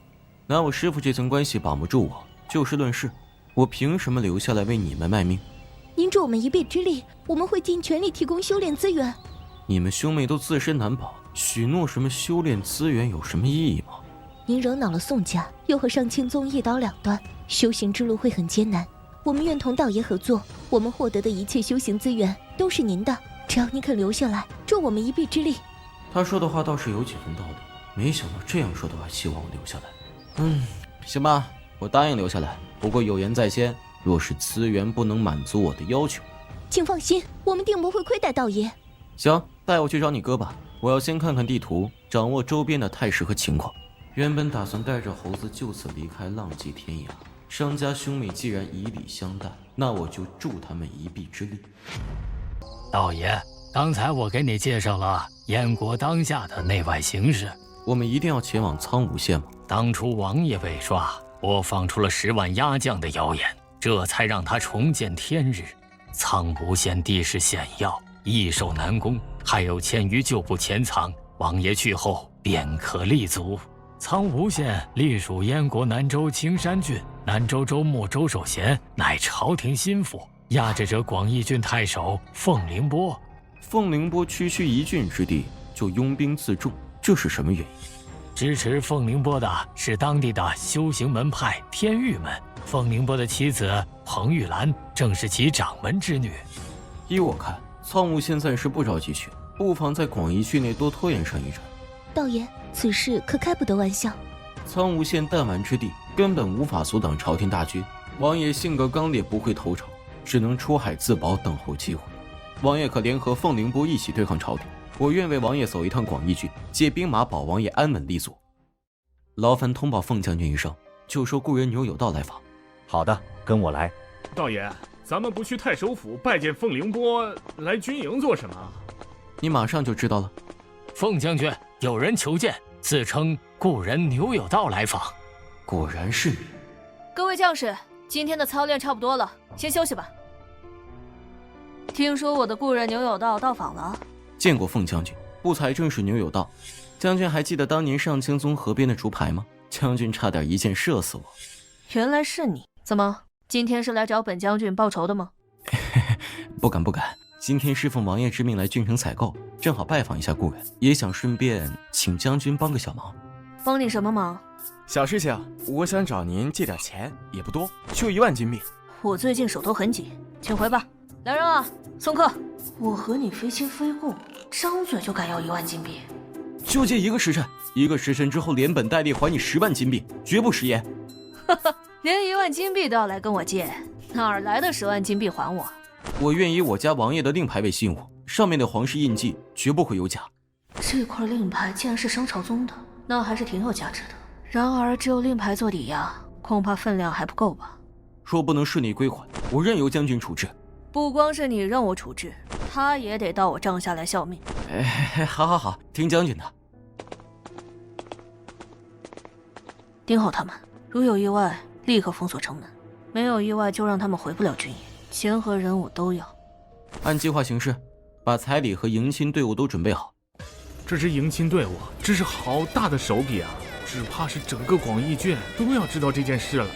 拿我师父这层关系绑不住我，就事论事，我凭什么留下来为你们卖命？您助我们一臂之力，我们会尽全力提供修炼资源。你们兄妹都自身难保，许诺什么修炼资源有什么意义吗？您惹恼了宋家，又和上清宗一刀两断，修行之路会很艰难。我们愿同道爷合作，我们获得的一切修行资源都是您的，只要您肯留下来，助我们一臂之力。他说的话倒是有几分道理，没想到这样说的话希望我留下来。行吧，我答应留下来，不过有言在先，若是资源不能满足我的要求，请放心，我们定不会亏待道爷。行，带我去找你哥吧，我要先看看地图，掌握周边的态势和情况。原本打算带着猴子就此离开，浪迹天涯。商家兄妹既然以礼相待，那我就助他们一臂之力。道爷，刚才我给你介绍了燕国当下的内外形势。我们一定要前往苍梧县吗？当初王爷被抓，播放出了10万压将的谣言，这才让他重见天日。苍梧县地势险要，易守难攻，还有千余旧部潜藏，王爷去后便可立足。苍梧县隶属燕国南州青山郡，南州州牧周守贤乃朝廷心腹，压制者广义郡太守凤凌波。凤凌波区区一郡之地就拥兵自重，这是什么原因？支持凤凌波的是当地的修行门派天玉门，凤凌波的妻子彭玉兰正是其掌门之女。依我看，苍梧县暂时不着急去，不妨在广义郡内多拖延上一阵。道爷，此事可开不得玩笑。苍梧县弹丸之地，根本无法阻挡朝廷大军。王爷性格刚烈，不会投诚，只能出海自保，等候机会。王爷可联合凤凌波一起对抗朝廷。我愿为王爷走一趟广义郡，借兵马保王爷安稳立足。劳烦通报凤将军一声，就说故人牛有道来访。好的，跟我来。道爷，咱们不去太守府拜见凤凌波，来军营做什么？你马上就知道了。凤将军，有人求见，自称故人牛有道来访。果然是你。各位将士，今天的操练差不多了，先休息吧。听说我的故人牛有道到访了。见过凤将军，不才正是牛有道。将军还记得当年上清宗河边的竹排吗？将军差点一箭射死我。原来是你，怎么今天是来找本将军报仇的吗？不敢不敢，今天是奉王爷之命来郡城采购，正好拜访一下故人，也想顺便请将军帮个小忙。帮你什么忙？小事情，我想找您借点钱，也不多，就1万金币。我最近手头很紧，请回吧。来人啊，送客！我和你非亲非故，张嘴就敢要1万金币？就借1个时辰，1个时辰之后连本带利还你10万金币，绝不食言。哈哈，连1万金币都要来跟我借，哪儿来的10万金币还我？我愿以我家王爷的令牌为信物，上面的皇室印记绝不会有假。这块令牌既然是商朝宗的，那还是挺有价值的。然而只有令牌做抵押，恐怕分量还不够吧？若不能顺利归还，我任由将军处置。不光是你让我处置，他也得到我帐下来效命。好，听将军的。盯好他们，如有意外，立刻封锁城门；没有意外，就让他们回不了军营。钱和人我都要。按计划行事，把彩礼和迎亲队伍都准备好。这支迎亲队伍，这是好大的手笔啊！只怕是整个广义郡都要知道这件事了。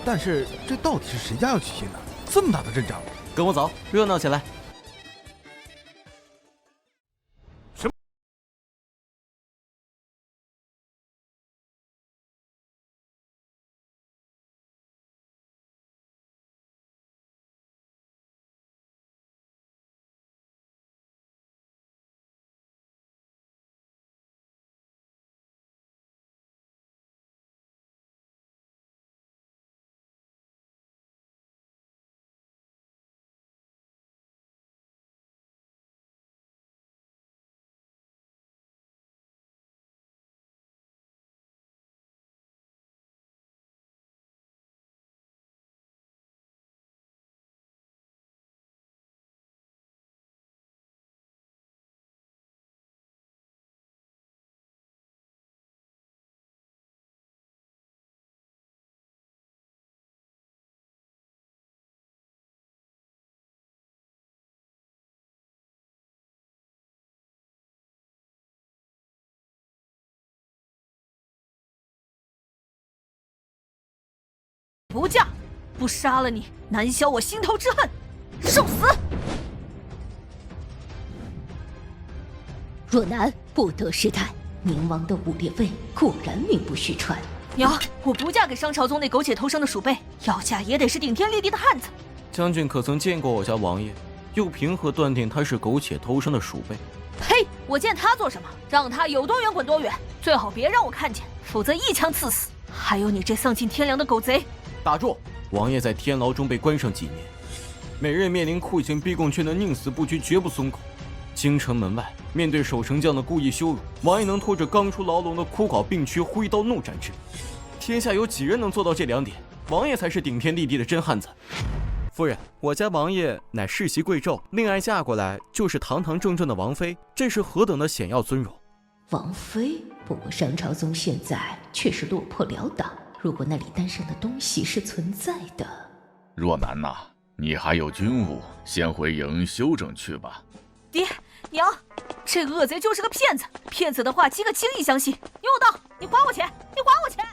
但是这到底是谁家要娶亲呢？这么大的阵仗，跟我走，热闹起来！不嫁，不杀了你，难消我心头之恨，受死！若男不得失态，宁王的武烈卫果然名不虚传。娘，我不嫁给商朝宗那苟且偷生的鼠辈，要嫁也得是顶天立地的汉子。将军可曾见过我家王爷？又凭何断定他是苟且偷生的鼠辈？呸！我见他做什么，让他有多远滚多远，最好别让我看见，否则一枪刺死。还有你这丧尽天良的狗贼！打住！王爷在天牢中被关上几年，每日面临酷刑逼供，却能宁死不屈，绝不松口。京城门外，面对守城将的故意羞辱，王爷能拖着刚出牢笼的枯槁病躯挥刀怒斩之。天下有几人能做到这2点？王爷才是顶天立地的真汉子。夫人，我家王爷乃世袭贵胄，令爱嫁过来就是堂堂正正的王妃，这是何等的显要尊荣！王妃，不过商朝宗现在确实落魄潦倒，如果那李丹上的东西是存在的，若男呐，你还有军务，先回营休整去吧。爹娘，这个恶贼就是个骗子，骗子的话岂可轻易相信？牛有道，你还我钱，你还我钱！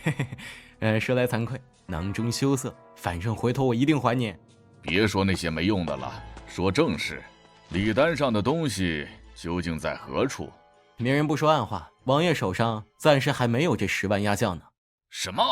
嘿嘿，说来惭愧，囊中羞涩，反正回头我一定还你。别说那些没用的了，说正事。礼单上的东西究竟在何处？明人不说暗话，王爷手上暂时还没有这10万压将呢。什么？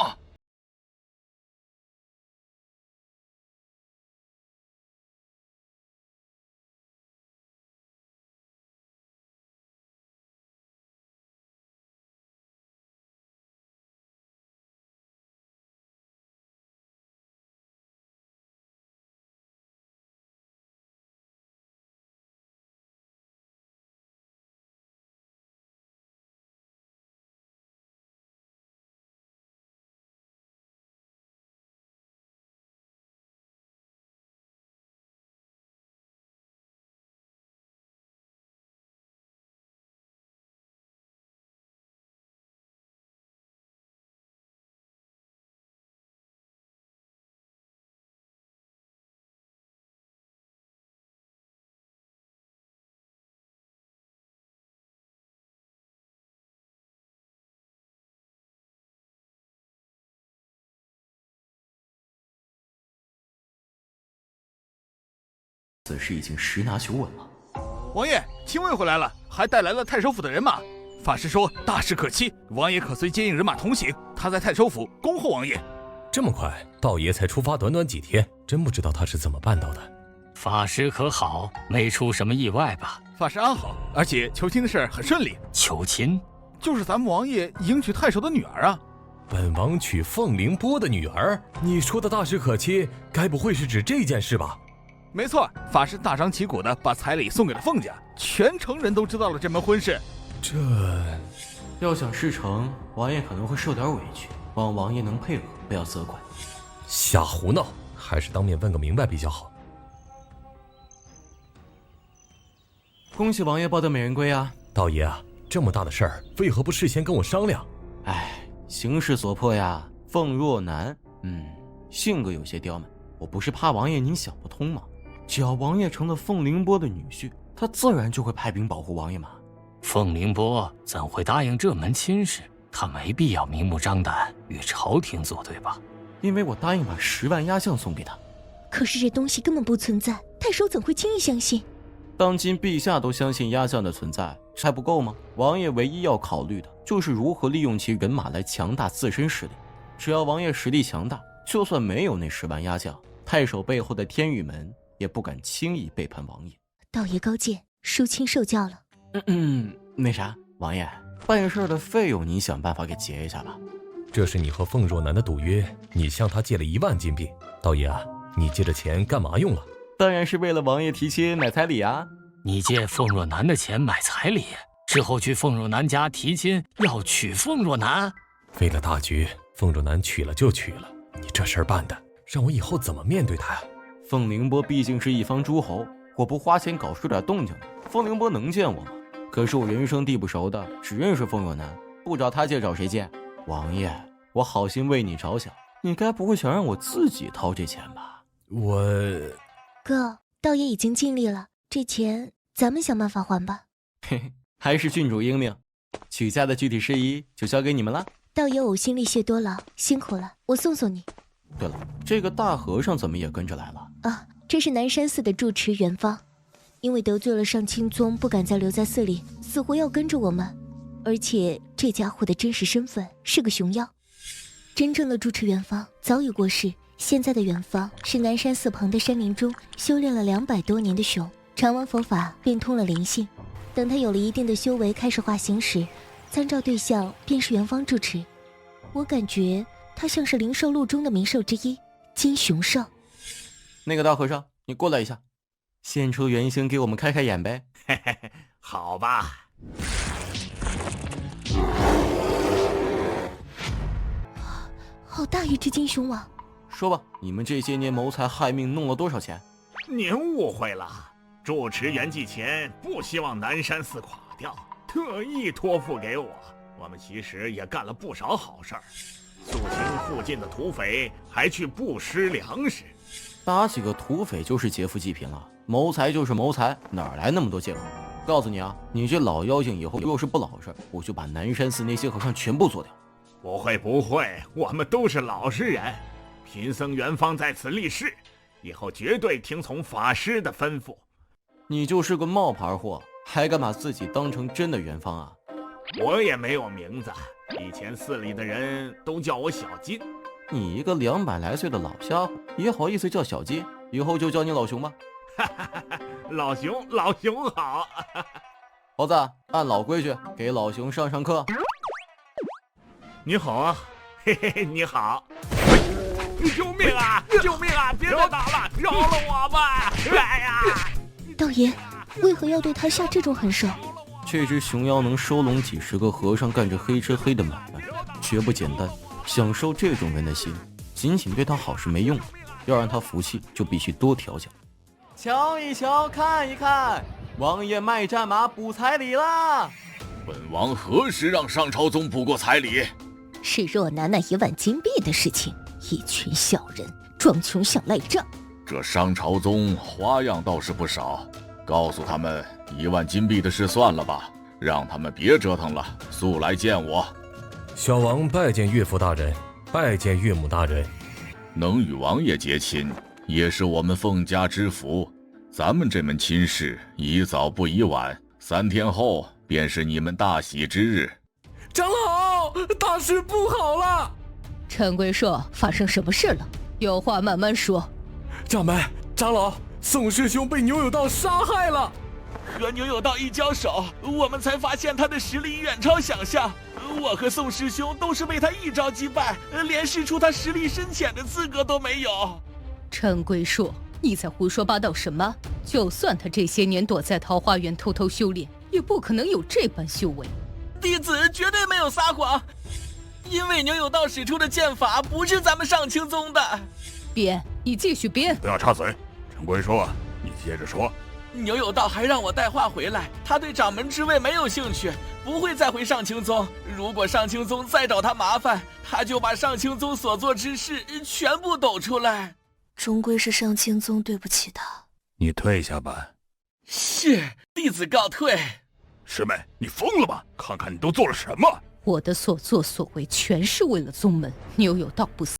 此事已经十拿9稳了。王爷，亲卫回来了，还带来了太守府的人马。法师说大事可期，王爷可随接应人马同行。他在太守府恭候王爷。这么快，道爷才出发短短几天，真不知道他是怎么办到的。法师可好？没出什么意外吧？法师安好，而且求亲的事很顺利。求亲？就是咱们王爷迎娶太守的女儿啊。本王娶凤凌波的女儿？你说的大事可期，该不会是指这件事吧？没错，法师大张旗鼓的把彩礼送给了凤家，全城人都知道了这门婚事。这要想事成，王爷可能会受点委屈，望王爷能配合，不要责怪。瞎胡闹，还是当面问个明白比较好。恭喜王爷抱得美人归啊！道爷啊，这么大的事儿，为何不事先跟我商量？形势所迫呀。凤若楠，性格有些刁蛮，我不是怕王爷您想不通吗？只要王爷成了凤凌波的女婿，他自然就会派兵保护王爷嘛。凤凌波怎会答应这门亲事？他没必要明目张胆与朝廷作对吧？因为我答应把10万压将送给他。可是这东西根本不存在，太守怎会轻易相信？当今陛下都相信压将的存在，还不够吗？王爷唯一要考虑的就是如何利用其人马来强大自身实力。只要王爷实力强大，就算没有那10万压将，太守背后的天宇门也不敢轻易背叛王爷。道爷高见，淑卿受教了。那啥，王爷，办事的费用你想办法给结一下吧。这是你和凤若楠的赌约，你向他借了1万金币。道爷啊，你借这钱干嘛用了？当然是为了王爷提亲买彩礼啊。你借凤若楠的钱买彩礼，之后去凤若楠家提亲，要娶凤若楠？为了大局，凤若楠娶了就娶了，你这事儿办的，让我以后怎么面对他呀？凤凌波毕竟是一方诸侯，我不花钱搞出点动静来，凤凌波能见我吗？可是我人生地不熟的，只认识凤若楠，不找他借找谁借？王爷，我好心为你着想，你该不会想让我自己掏这钱吧？哥，道爷已经尽力了，这钱咱们想办法还吧。嘿嘿，还是郡主英明，娶嫁的具体事宜就交给你们了。道爷呕心沥血多劳，辛苦了，我送送你。对了，这个大和尚怎么也跟着来了？啊，这是南山寺的住持元方，因为得罪了上清宗，不敢再留在寺里，死活要跟着我们。而且这家伙的真实身份是个熊妖，真正的住持元方早已过世。现在的元方是南山寺旁的山林中修炼了200多年的熊，常闻佛法，变通了灵性。等他有了一定的修为，开始化形时，参照对象便是元方住持。我感觉他像是灵兽录中的名兽之一金熊兽。那个大和尚，你过来一下，现出原形给我们开开眼呗。嘿嘿嘿，好吧。好大一只金熊王！说吧，你们这些年谋财害命弄了多少钱？您误会了，住持圆寂前不希望南山寺垮掉，特意托付给我。我们其实也干了不少好事儿，肃清附近的土匪，还去布施粮食。打几个土匪就是劫富济贫了，谋财就是谋财，哪来那么多借口？告诉你啊，你这老妖精以后若是不老实，我就把南山寺那些和尚全部做掉。不会不会，我们都是老实人。贫僧元方在此立誓，以后绝对听从法师的吩咐。你就是个冒牌货，还敢把自己当成真的元方啊？我也没有名字，以前寺里的人都叫我小金。你一个200来岁的老家伙，也好意思叫小金？以后就叫你老熊吧。老熊，老熊好。猴子，按老规矩给老熊上上课。你好啊，嘿嘿，你好。救命啊！救命啊！别再打了，饶了我吧！哎呀！道爷，为何要对他下这种狠手？这只熊妖能收拢几10个和尚干着黑吃黑的买卖，绝不简单。想收这种人的心，仅仅对他好是没用的，要让他服气，就必须多调教。瞧一瞧，看一看，王爷卖战马补彩礼啦！本王何时让上朝宗补过彩礼？是若拿那1万金币的事情。一群小人装穷想赖账，这商朝宗花样倒是不少。告诉他们1万金币的事算了吧，让他们别折腾了，速来见我。小王拜见岳父大人，拜见岳母大人。能与王爷结亲，也是我们凤家之福。咱们这门亲事宜早不宜晚，3天后便是你们大喜之日。长老，大事不好了！陈贵硕，发生什么事了？有话慢慢说。掌门、长老，宋师兄被牛有道杀害了。和牛有道一交手，我们才发现他的实力远超想象。我和宋师兄都是被他一招击败，连试出他实力深浅的资格都没有。陈贵硕，你在胡说八道什么？就算他这些年躲在桃花源偷偷修炼，也不可能有这般修为。弟子绝对没有撒谎。因为牛有道使出的剑法不是咱们上清宗的。编，你继续编。不要插嘴，陈贵硕，你接着说。牛有道还让我带话回来，他对掌门之位没有兴趣，不会再回上清宗。如果上清宗再找他麻烦，他就把上清宗所做之事全部抖出来。终归是上清宗对不起他。你退下吧。是，弟子告退。师妹，你疯了吧？看看你都做了什么！我的所作所为全是为了宗门，牛有道不死。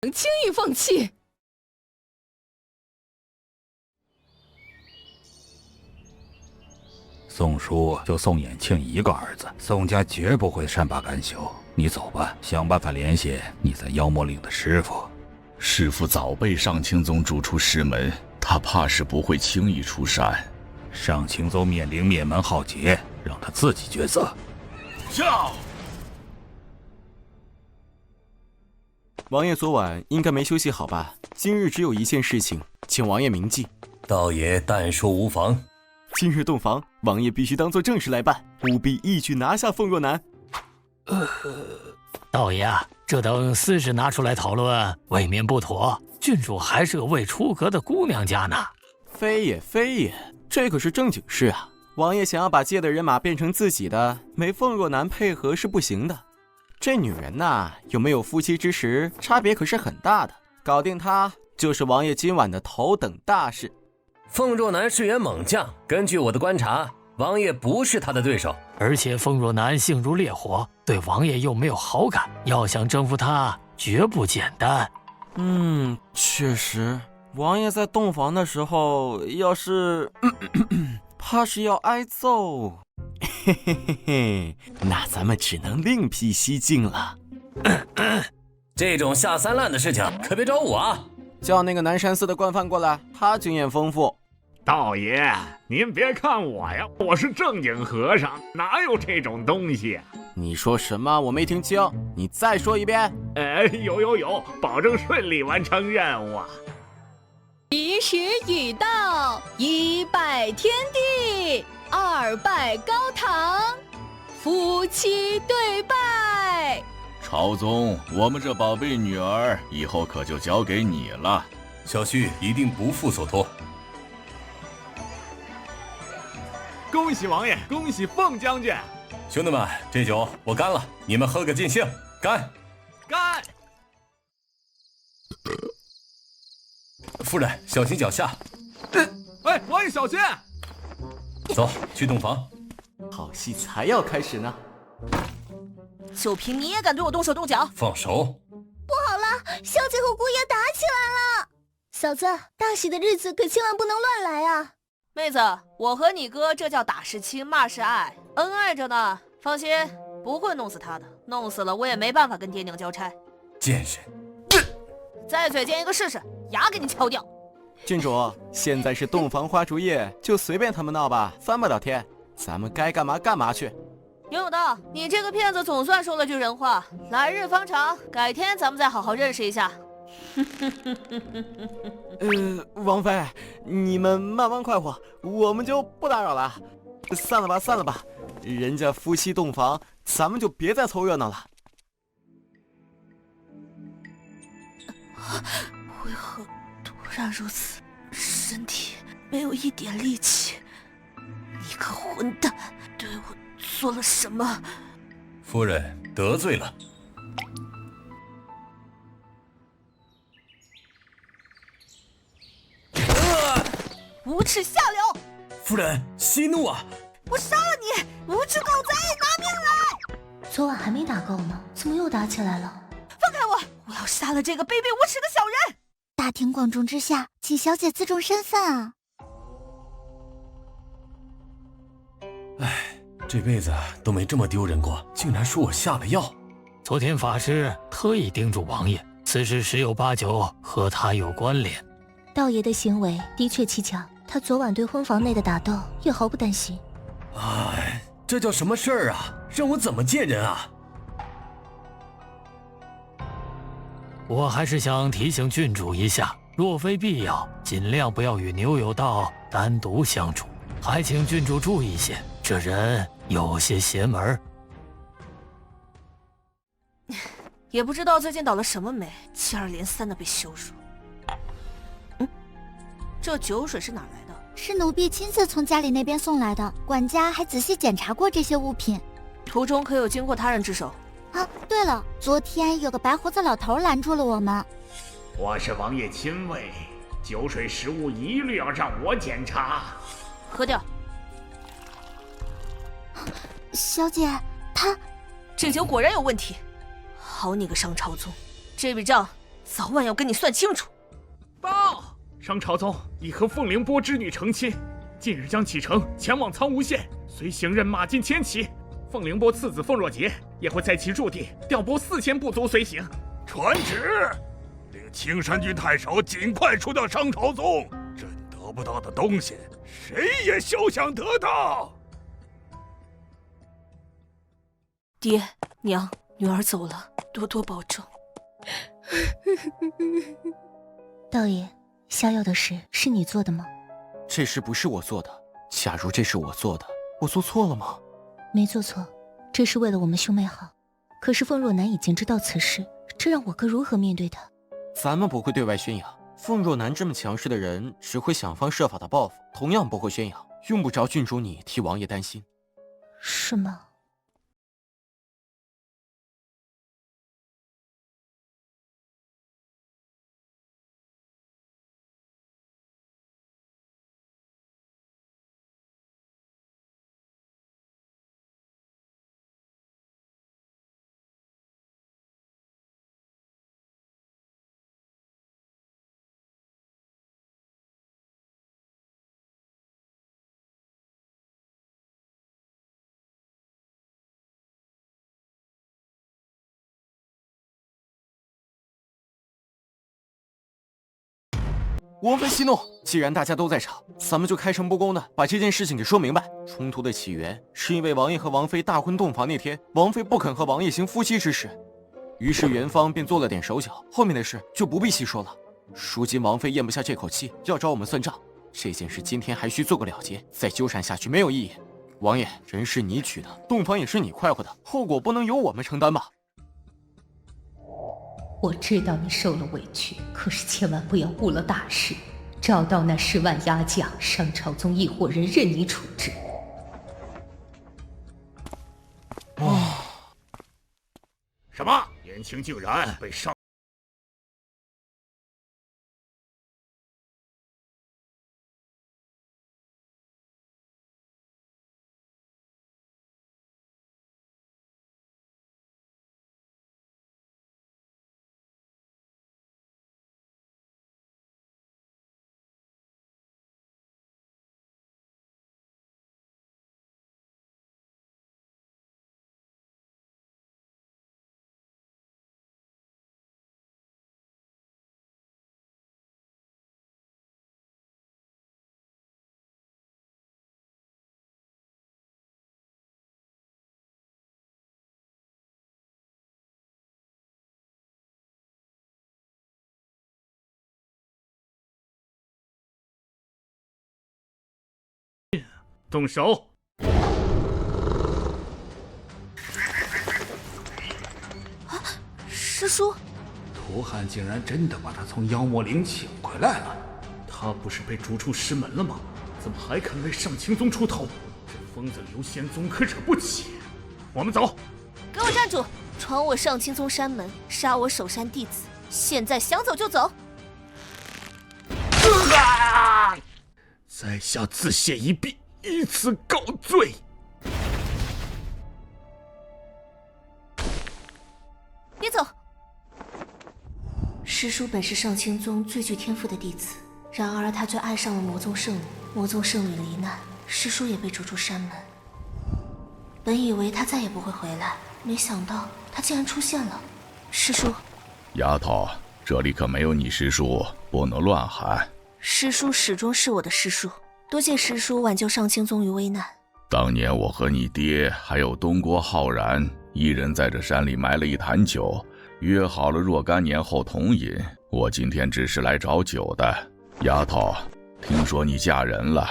能轻易放弃？宋叔就宋衍庆一个儿子，宋家绝不会善罢甘休。你走吧，想办法联系你在妖魔岭的师傅。师傅早被上清宗逐出师门，他怕是不会轻易出山。上清宗面临灭门浩劫，让他自己抉择。叫！王爷昨晚应该没休息好吧？今日只有一件事情，请王爷铭记。道爷但说无妨。今日洞房，王爷必须当做正事来办，务必一举拿下凤若南。道爷，这等私事拿出来讨论，未免不妥。郡主还是个未出阁的姑娘家呢。非也非也，这可是正经事啊！王爷想要把借的人马变成自己的，没凤若楠配合是不行的。这女人呐，有没有夫妻之实，差别可是很大的。搞定她，就是王爷今晚的头等大事。凤若楠是员猛将，根据我的观察，王爷不是他的对手。而且凤若楠性如烈火，对王爷又没有好感，要想征服她，绝不简单。确实，王爷在洞房的时候，要是怕是要挨揍。嘿嘿嘿嘿，那咱们只能另辟蹊径了。这种下三滥的事情可别找我啊！叫那个南山寺的惯犯过来，他经验丰富。道爷，您别看我呀，我是正经和尚，哪有这种东西？你说什么？我没听清，你再说一遍。有，保证顺利完成任务啊！吉时已到，一拜天地，二拜高堂，夫妻对拜。朝宗，我们这宝贝女儿以后可就交给你了，小婿一定不负所托。恭喜王爷，恭喜凤将军！兄弟们，这酒我干了，你们喝个尽兴，干！干！夫人，小心脚下。王爷小心！走，去洞房。好戏才要开始呢。就凭你也敢对我动手动脚？放手！不好了，小姐和姑爷打起来了！嫂子，大喜的日子可千万不能乱来啊！妹子，我和你哥这叫打是亲，骂是爱，恩爱着呢。放心，不会弄死他的，弄死了我也没办法跟爹娘交差。贱人！再嘴贱一个试试，牙给你敲掉！郡主，现在是洞房花烛夜，就随便他们闹吧，翻不了天。咱们该干嘛干嘛去。杨有道，你这个骗子总算说了句人话，来日方长，改天咱们再好好认识一下。王妃，你们慢慢快活，我们就不打扰了。散了吧，人家夫妻洞房，咱们就别再凑热闹了。为何突然如此，身体没有一点力气？你个混蛋，对我做了什么？夫人得罪了。无耻下流！夫人息怒啊！我杀了你，无耻狗贼，拿命来！昨晚还没打够呢，怎么又打起来了？放开我！我要杀了这个卑鄙无耻的小人！大庭广众之下，请小姐自重身份啊！这辈子都没这么丢人过，竟然说我下了药。昨天法师特意叮嘱王爷，此事十有八九和他有关联。道爷的行为的确蹊跷，他昨晚对婚房内的打斗也毫不担心。这叫什么事儿啊？让我怎么见人啊？我还是想提醒郡主一下，若非必要，尽量不要与牛有道单独相处。还请郡主注意些，这人有些邪门。也不知道最近倒了什么霉，接二连三的被羞辱。这酒水是哪来的？是奴婢亲自从家里那边送来的，管家还仔细检查过这些物品。途中可有经过他人之手？啊，对了，昨天有个白胡子老头拦住了我们。我是王爷亲卫，酒水食物一律要让我检查。喝掉。小姐，他这酒果然有问题。好你个商朝宗，这笔账早晚要跟你算清楚。报！商朝宗已和凤凌波之女成亲，近日将启程前往苍梧县，随行人马近千骑。凤凌波次子凤若杰也会在其驻地调拨4000部族随行。传旨，令青山郡太守尽快除掉商朝宗，朕得不到的东西，谁也休想得到。爹娘，女儿走了，多多保重。道爷，下药的事是你做的吗？这事不是我做的。假如这是我做的，我做错了吗？没做错，这是为了我们兄妹好。可是凤若楠已经知道此事，这让我哥如何面对他？咱们不会对外宣扬。凤若楠这么强势的人，只会想方设法的报复，同样不会宣扬。用不着郡主你替王爷担心。是吗？王妃息怒，既然大家都在场，咱们就开诚布公的把这件事情给说明白。冲突的起源是因为王爷和王妃大婚洞房那天，王妃不肯和王爷行夫妻之事，于是元芳便做了点手脚，后面的事就不必细说了。如今王妃咽不下这口气，要找我们算账，这件事今天还需做个了结，再纠缠下去没有意义。王爷，人是你娶的，洞房也是你快活的，后果不能由我们承担吧？我知道你受了委屈，可是千万不要误了大事。找到那10万押将，上朝宗一伙人任你处置。什么？年轻竟然被上。动手！啊，师叔！涂汉竟然真的把他从妖魔岭请回来了。他不是被逐出师门了吗？怎么还肯为上清宗出头？这疯子刘仙宗可惹不起！我们走！给我站住！闯我上清宗山门，杀我守山弟子，现在想走就走！在下自谢一臂，以此告罪。别走！师叔本是上清宗最具天赋的弟子，然而他却爱上了魔宗圣女，魔宗圣女罹难，师叔也被逐出山门。本以为他再也不会回来，没想到他竟然出现了。师叔，丫头，这里可没有你师叔，不能乱喊。师叔始终是我的师叔，多谢师叔挽救上清宗于危难。当年我和你爹还有东郭浩然一人在这山里埋了一坛酒，约好了若干年后同饮。我今天只是来找酒的。丫头，听说你嫁人了，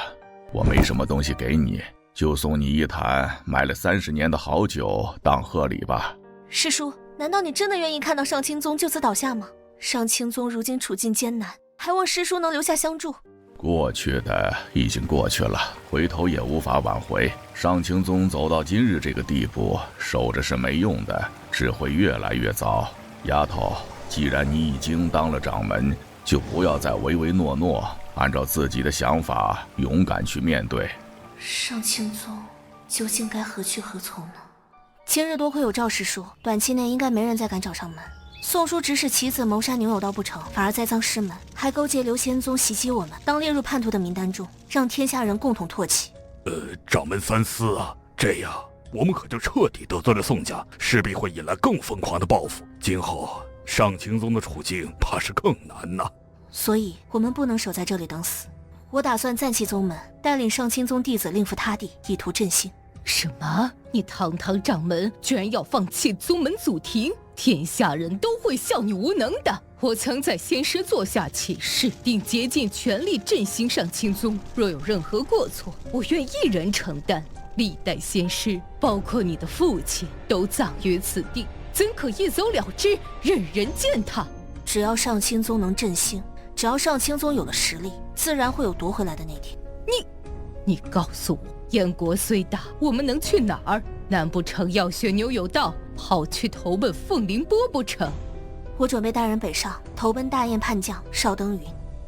我没什么东西给你，就送你一坛埋了30年的好酒当贺礼吧。师叔，难道你真的愿意看到上清宗就此倒下吗？上清宗如今处境艰难，还望师叔能留下相助。过去的已经过去了，回头也无法挽回。上清宗走到今日这个地步，守着是没用的，只会越来越糟。丫头，既然你已经当了掌门，就不要再唯唯诺诺，按照自己的想法勇敢去面对。上清宗究竟该何去何从呢？今日多亏有赵师叔，短期内应该没人再敢找上门。宋叔指使棋子谋杀牛有道不成，反而栽赃师门，还勾结刘仙宗袭击我们，当列入叛徒的名单中，让天下人共同唾弃。掌门三思啊！这样我们可就彻底得罪了宋家，势必会引来更疯狂的报复。今后上清宗的处境怕是更难呐。所以我们不能守在这里等死。我打算暂弃宗门，带领上清宗弟子另赴他地，以图振兴。什么？你堂堂掌门居然要放弃宗门祖庭？天下人都会笑你无能的。我曾在仙师座下起誓，定竭尽全力振兴上清宗。若有任何过错，我愿一人承担。历代仙师，包括你的父亲，都葬于此地，怎可一走了之，任人践踏？只要上清宗能振兴，只要上清宗有了实力，自然会有夺回来的那天。你告诉我，燕国虽大，我们能去哪儿？难不成要学牛有道，跑去投奔凤翎波不成？我准备带人北上，投奔大雁叛将邵登云。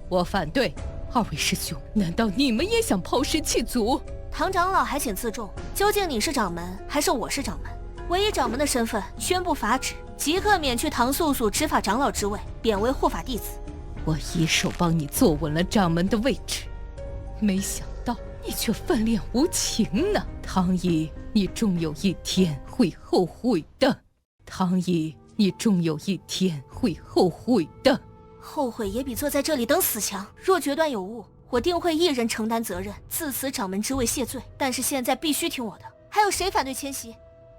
我反对。二位师兄，难道你们也想抛尸弃族？唐长老还请自重，究竟你是掌门还是我是掌门？我以掌门的身份宣布法旨，即刻免去唐素素执法长老之位，贬为护法弟子。我一手帮你坐稳了掌门的位置，没想到你却翻脸无情呢。唐姨，你终有一天会后悔的。唐姨，你终有一天会后悔的。后悔也比坐在这里等死强。若决断有误，我定会一人承担责任，自此掌门之位谢罪。但是现在必须听我的。还有谁反对迁徙？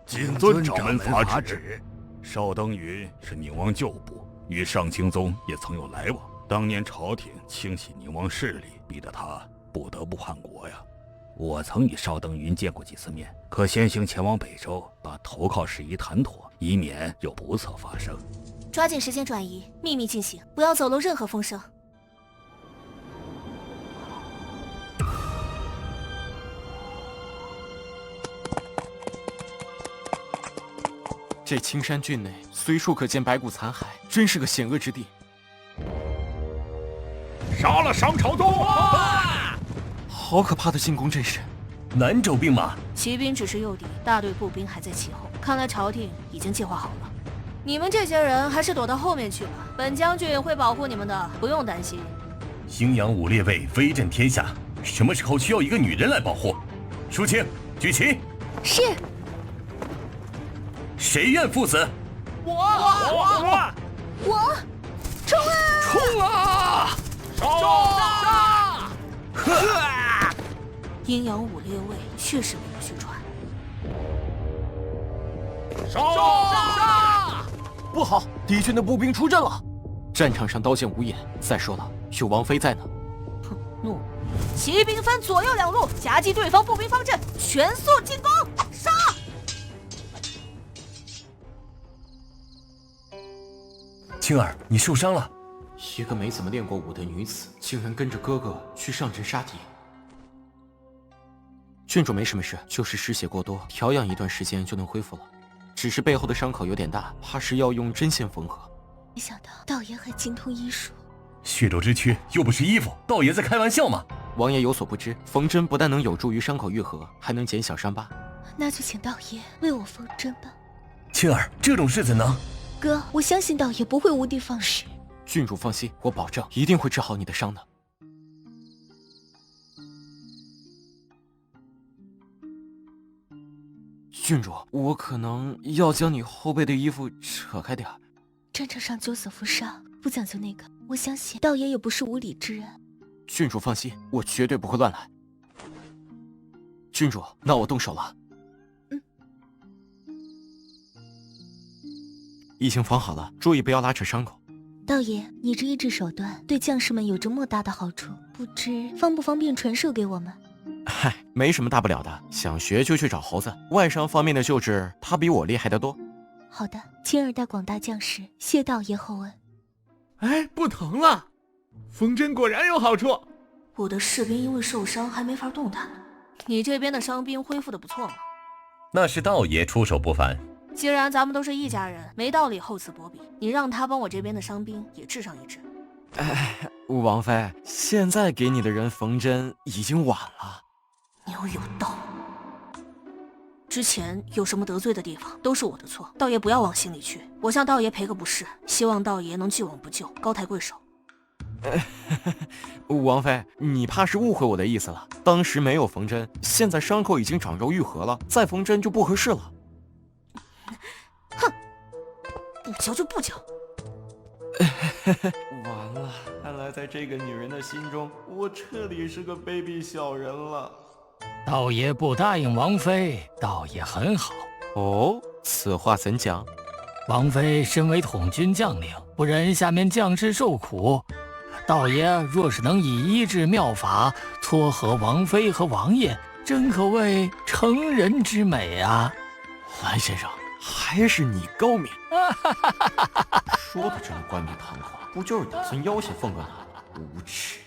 谨遵掌门法旨。邵登云是宁王旧部，与上清宗也曾有来往。当年朝廷清洗宁王势力，逼得他不得不叛国呀。我曾与邵登云见过几次面，可先行前往北周，把投靠事宜谈妥，以免有不测发生。抓紧时间转移，秘密进行，不要走漏任何风声。这青山郡内随处可见白骨残骸，真是个险恶之地。杀了商朝宗！好可怕的进攻阵势！南州兵马，骑兵只是诱敌，大队步兵还在其后。看来朝廷已经计划好了。你们这些人还是躲到后面去吧，本将军会保护你们的，不用担心。荥阳5列卫威震天下，什么时候需要一个女人来保护？淑清，举旗。是。谁愿赴死？我，冲啊！冲啊！杀！阴阳5列卫确实名不虚传。杀！不好，敌军的步兵出阵了，战场上刀剑无眼。再说了，有王妃在呢。哼，怒！骑兵分左右2路，夹击对方步兵方阵，全速进攻！杀！青儿，你受伤了。一个没怎么练过武的女子，竟然跟着哥哥去上阵杀敌。郡主没什么事，就是失血过多，调养一段时间就能恢复了。只是背后的伤口有点大，怕是要用针线缝合。没想到道爷还精通医术。血肉之躯又不是衣服，道爷在开玩笑吗？王爷有所不知，缝针不但能有助于伤口愈合，还能减小伤疤。那就请道爷为我缝针吧。青儿，这种事怎能？哥，我相信道爷不会无的放矢。郡主放心，我保证一定会治好你的伤的。郡主，我可能要将你后背的衣服扯开点。战场上救死扶伤，不讲究那个。我相信道爷也不是无理之人。郡主放心，我绝对不会乱来。郡主，那我动手了。已经缝好了，注意不要拉扯伤口。道爷，你这医治手段对将士们有着莫大的好处，不知方不方便传授给我们？嗨，没什么大不了的，想学就去找猴子。外伤方面的救治，他比我厉害得多。好的，青儿带广大将士谢道爷厚恩。哎，不疼了，缝针果然有好处。我的士兵因为受伤还没法动弹呢，你这边的伤兵恢复的不错嘛？那是道爷出手不凡。既然咱们都是一家人，没道理厚此薄彼。你让他帮我这边的伤兵也治上一治。王妃，现在给你的人缝针已经晚了。牛有道，之前有什么得罪的地方都是我的错，道爷不要往心里去。我向道爷赔个不是，希望道爷能既往不咎，高抬贵手。王妃，你怕是误会我的意思了。当时没有缝针，现在伤口已经长肉愈合了，再缝针就不合适了。哼，不教就不教。完了，看来在这个女人的心中，我彻底是个卑鄙小人了。道爷不答应王妃，倒也很好。哦，此话怎讲？王妃身为统军将领，不忍下面将士受苦。道爷若是能以医治妙法撮合王妃和王爷，真可谓成人之美啊！蓝先生，还是你高明。说的这么冠冕堂皇，不就是打算要挟凤哥他？无耻！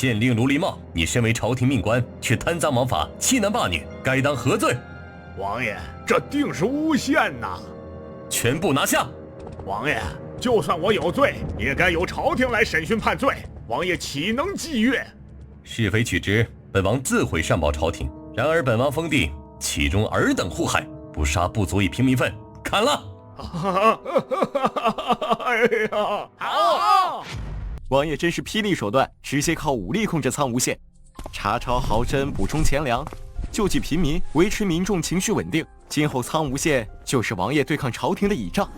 县令卢狸茂，你身为朝廷命官，却贪赃枉法、欺男霸女，该当何罪？王爷，这定是诬陷呐！全部拿下！王爷，就算我有罪，也该由朝廷来审讯判罪，王爷岂能僭越？是非曲直，本王自会上报朝廷。然而本王封地，其中尔等互害，不杀不足以平民愤，砍了！哎呀，好！王爷真是霹雳手段，直接靠武力控制苍梧县，查抄豪绅，补充钱粮，救济平民，维持民众情绪稳定。今后苍梧县就是王爷对抗朝廷的倚仗。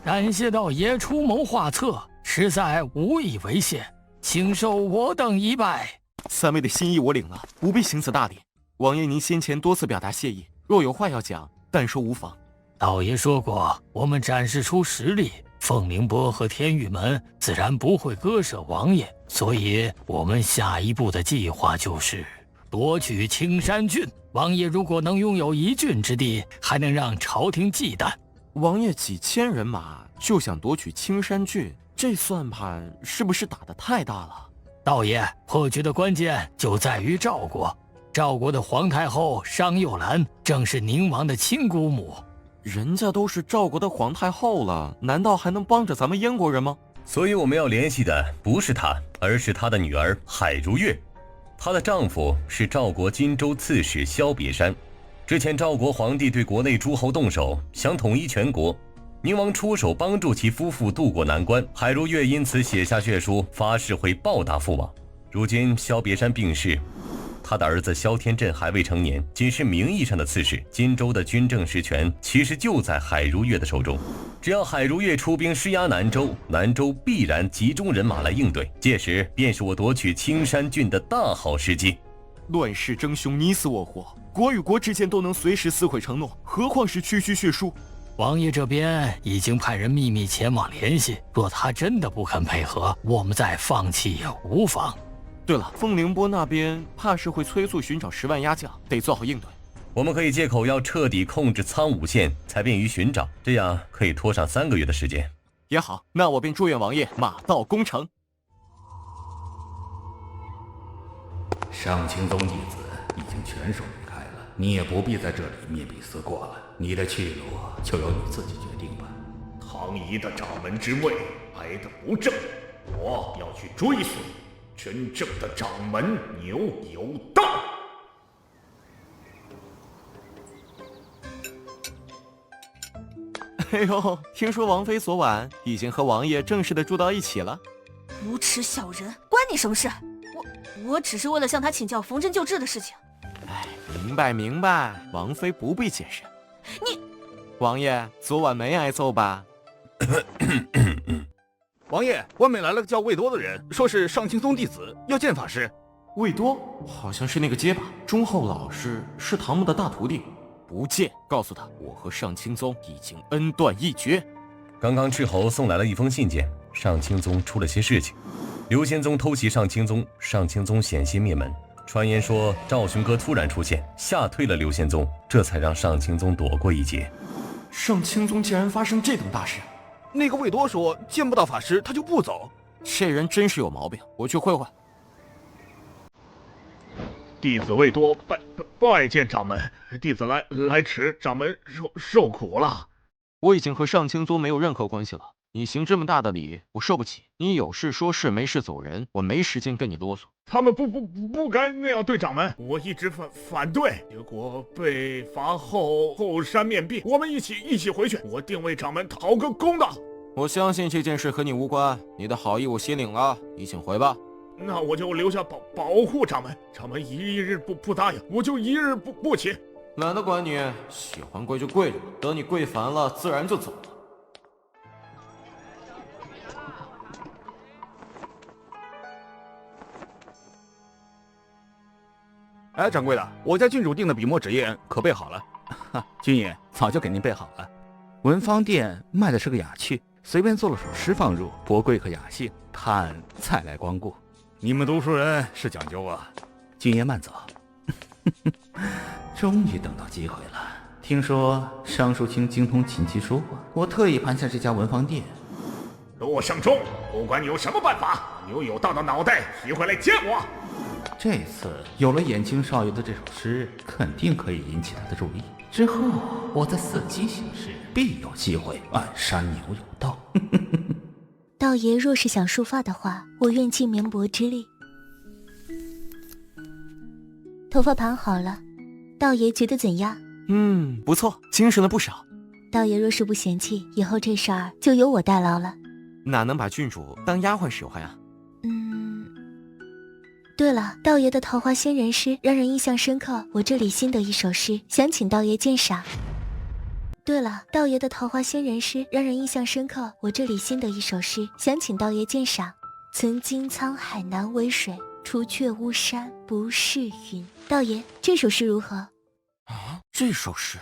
感谢道爷出谋划策，实在无以为谢，请受我等一拜。三位的心意我领了，不必行此大礼。王爷您先前多次表达谢意，若有话要讲，但说无妨。道爷说过，我们展示出实力，凤凌波和天玉门自然不会割舍王爷，所以我们下一步的计划就是夺取青山郡。王爷如果能拥有一郡之地，还能让朝廷忌惮。王爷几千人马就想夺取青山郡，这算盘是不是打得太大了？道爷，破局的关键就在于赵国。赵国的皇太后商幼兰正是宁王的亲姑母。人家都是赵国的皇太后了，难道还能帮着咱们燕国人吗？所以我们要联系的不是她，而是她的女儿海如月。她的丈夫是赵国荆州刺史萧别山。之前赵国皇帝对国内诸侯动手，想统一全国，宁王出手帮助其夫妇渡过难关，海如月因此写下血书，发誓会报答父王。如今萧别山病逝，他的儿子萧天震还未成年，仅是名义上的刺史，荆州的军政实权其实就在海如月的手中。只要海如月出兵施压南州，南州必然集中人马来应对，届时便是我夺取青山郡的大好时机。乱世争雄，你死我活，国与国之间都能随时撕毁承诺，何况是区区血书？王爷这边已经派人秘密前往联系，若他真的不肯配合，我们再放弃也无妨。对了，凤凌波那边怕是会催促寻找10万押将，得做好应对。我们可以借口要彻底控制苍梧县，才便于寻找，这样可以拖上3个月的时间。也好，那我便祝愿王爷马到功成。上清宗弟子已经全数离开了，你也不必在这里面壁思过了，你的去路就由你自己决定吧。唐仪的掌门之位来得不正，我要去追随真正的掌门牛有道。哎呦，听说王妃昨晚已经和王爷正式的住到一起了。无耻小人，关你什么事？我只是为了向他请教缝针救治的事情。哎，明白，王妃不必解释。你，王爷昨晚没挨揍吧？王爷，外面来了个叫魏多的人，说是上清宗弟子，要见法师。魏多好像是那个结巴忠厚老实，是唐牧的大徒弟。不见，告诉他我和上清宗已经恩断义绝。刚刚斥候送来了一封信件，上清宗出了些事情。刘仙宗偷袭上清宗，上清宗险些灭门。传言说赵雄哥突然出现，吓退了刘仙宗，这才让上清宗躲过一劫。上清宗竟然发生这等大事！那个魏多说见不到法师他就不走，这人真是有毛病，我去会会。弟子魏多拜见掌门，弟子来迟，掌门受苦了。我已经和上清宗没有任何关系了，你行这么大的礼，我受不起。你有事说事，没事走人，我没时间跟你啰嗦。他们不该那样对掌门，我一直反对，结果被罚后山面壁，我们一起回去，我定为掌门讨个公道。我相信这件事和你无关，你的好意我心领了，你请回吧。那我就留下保护掌门，掌门一日不答应，我就一日不起。懒得管你，喜欢跪就跪着，等你跪烦了，自然就走了。哎，掌柜的，我家郡主订的笔墨纸砚可备好了。哈，军爷早就给您备好了。文芳殿卖的是个雅趣，随便做了首诗放入，博贵和雅兴，盼再来光顾。你们读书人是讲究啊。军爷慢走。终于等到机会了。听说商叔卿精通琴棋书画，我特意盘下这家文芳殿。陆胜忠，不管你有什么办法，牛有道的脑袋提回来见我。这次有了眼青少爷的这首诗，肯定可以引起他的注意。之后我再伺机行事，必有机会暗杀牛有道。道爷若是想束发的话，我愿尽绵薄之力。头发盘好了，道爷觉得怎样？不错，精神了不少。道爷若是不嫌弃，以后这事儿就由我代劳了。哪能把郡主当丫鬟使唤呀？对了，道爷的桃花仙人诗让人印象深刻，我这里新得一首诗，想请道爷鉴赏。对了，道爷的桃花仙人诗让人印象深刻，我这里新得一首诗，想请道爷鉴赏。曾经沧海难为水，除却巫山不是云。道爷，这首诗如何？啊，这首诗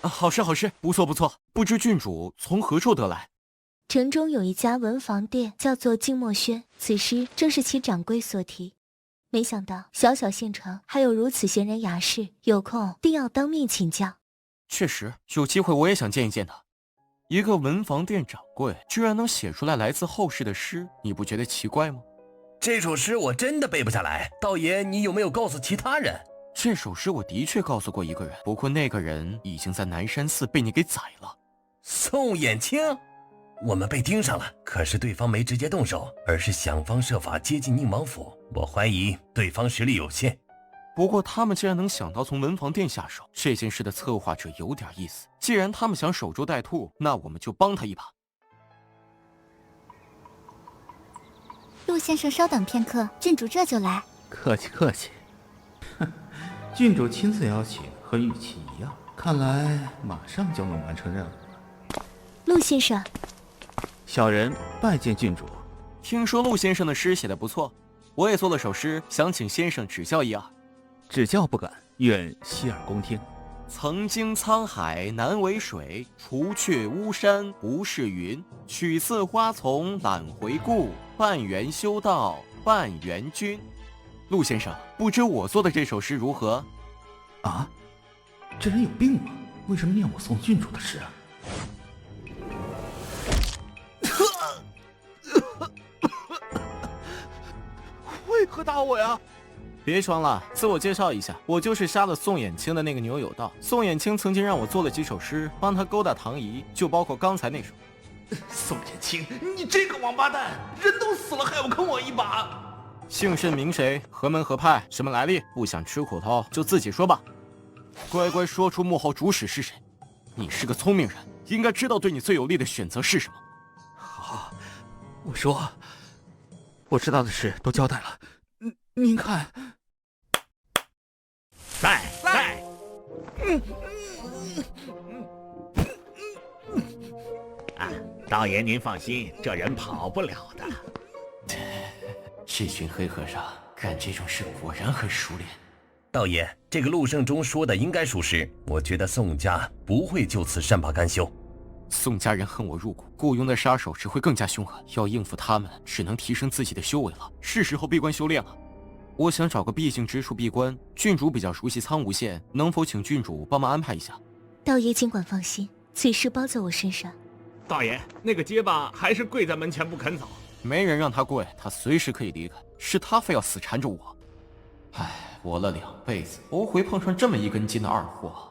好诗好诗，不错不错。不知郡主从何处得来？城中有一家文房店，叫做静默轩，此诗正是其掌柜所题。没想到小小县城还有如此闲人雅士，有空定要当面请教。确实，有机会我也想见一见他。一个文房店掌柜居然能写出来来自后世的诗，你不觉得奇怪吗？这首诗我真的背不下来，道爷你有没有告诉其他人？这首诗我的确告诉过一个人，不过那个人已经在南山寺被你给宰了。宋衍清，我们被盯上了，可是对方没直接动手，而是想方设法接近宁王府。我怀疑对方实力有限。不过他们既然能想到从文房店下手，这件事的策划者有点意思。既然他们想守株待兔，那我们就帮他一把。陆先生稍等片刻，郡主这就来。客气客气。郡主亲自邀请，和预期一样，看来马上就能完成任务了。陆先生，小人拜见郡主。听说陆先生的诗写得不错，我也做了首诗，想请先生指教一二。指教不敢，愿洗耳恭听。曾经沧海难为水，除却巫山不是云。取次花丛懒回顾，半缘修道半缘君。陆先生，不知我做的这首诗如何？啊，这人有病吗？为什么念我送郡主的诗啊？为何打我呀？别装了，自我介绍一下，我就是杀了宋衍清的那个牛有道。宋衍清曾经让我做了几首诗，帮他勾搭唐姨，就包括刚才那首。宋衍清，你这个王八蛋，人都死了还要坑我一把！姓甚名谁？何门何派？什么来历？不想吃苦头就自己说吧。乖乖说出幕后主使是谁。你是个聪明人，应该知道对你最有利的选择是什么。好，我说，我知道的事都交代了。您看，在。道爷您放心，这人跑不了的。这群黑和尚干这种事果然很熟练。道爷，这个陆胜忠说的应该属实，我觉得宋家不会就此善罢甘休。宋家人恨我入骨，雇佣的杀手只会更加凶狠。要应付他们，只能提升自己的修为了。是时候闭关修炼了。我想找个僻静之处闭关，郡主比较熟悉苍梧县，能否请郡主帮忙安排一下？道爷尽管放心，此事包在我身上。道爷，那个结巴还是跪在门前不肯走。没人让他跪，他随时可以离开，是他非要死缠着我。唉，活了2辈子，头回碰上这么一根筋的二货。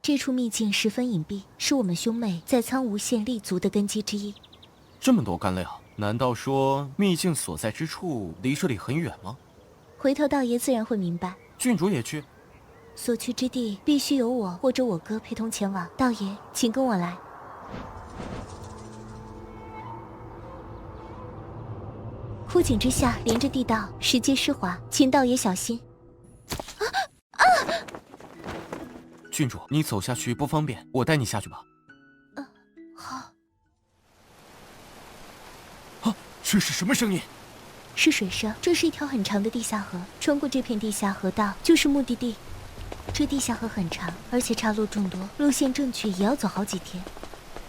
这处秘境十分隐蔽，是我们兄妹在苍梧县立足的根基之一。这么多干料，难道说秘境所在之处离这里很远吗？回头道爷自然会明白。郡主也去？所去之地必须由我或者我哥陪同前往。道爷，请跟我来。枯井之下连着地道，石阶湿滑，请道爷小心。郡主，你走下去不方便，我带你下去吧。好。啊，这是什么声音？是水声。这是一条很长的地下河，穿过这片地下河道就是目的地。这地下河很长，而且岔路众多，路线正确也要走好几天。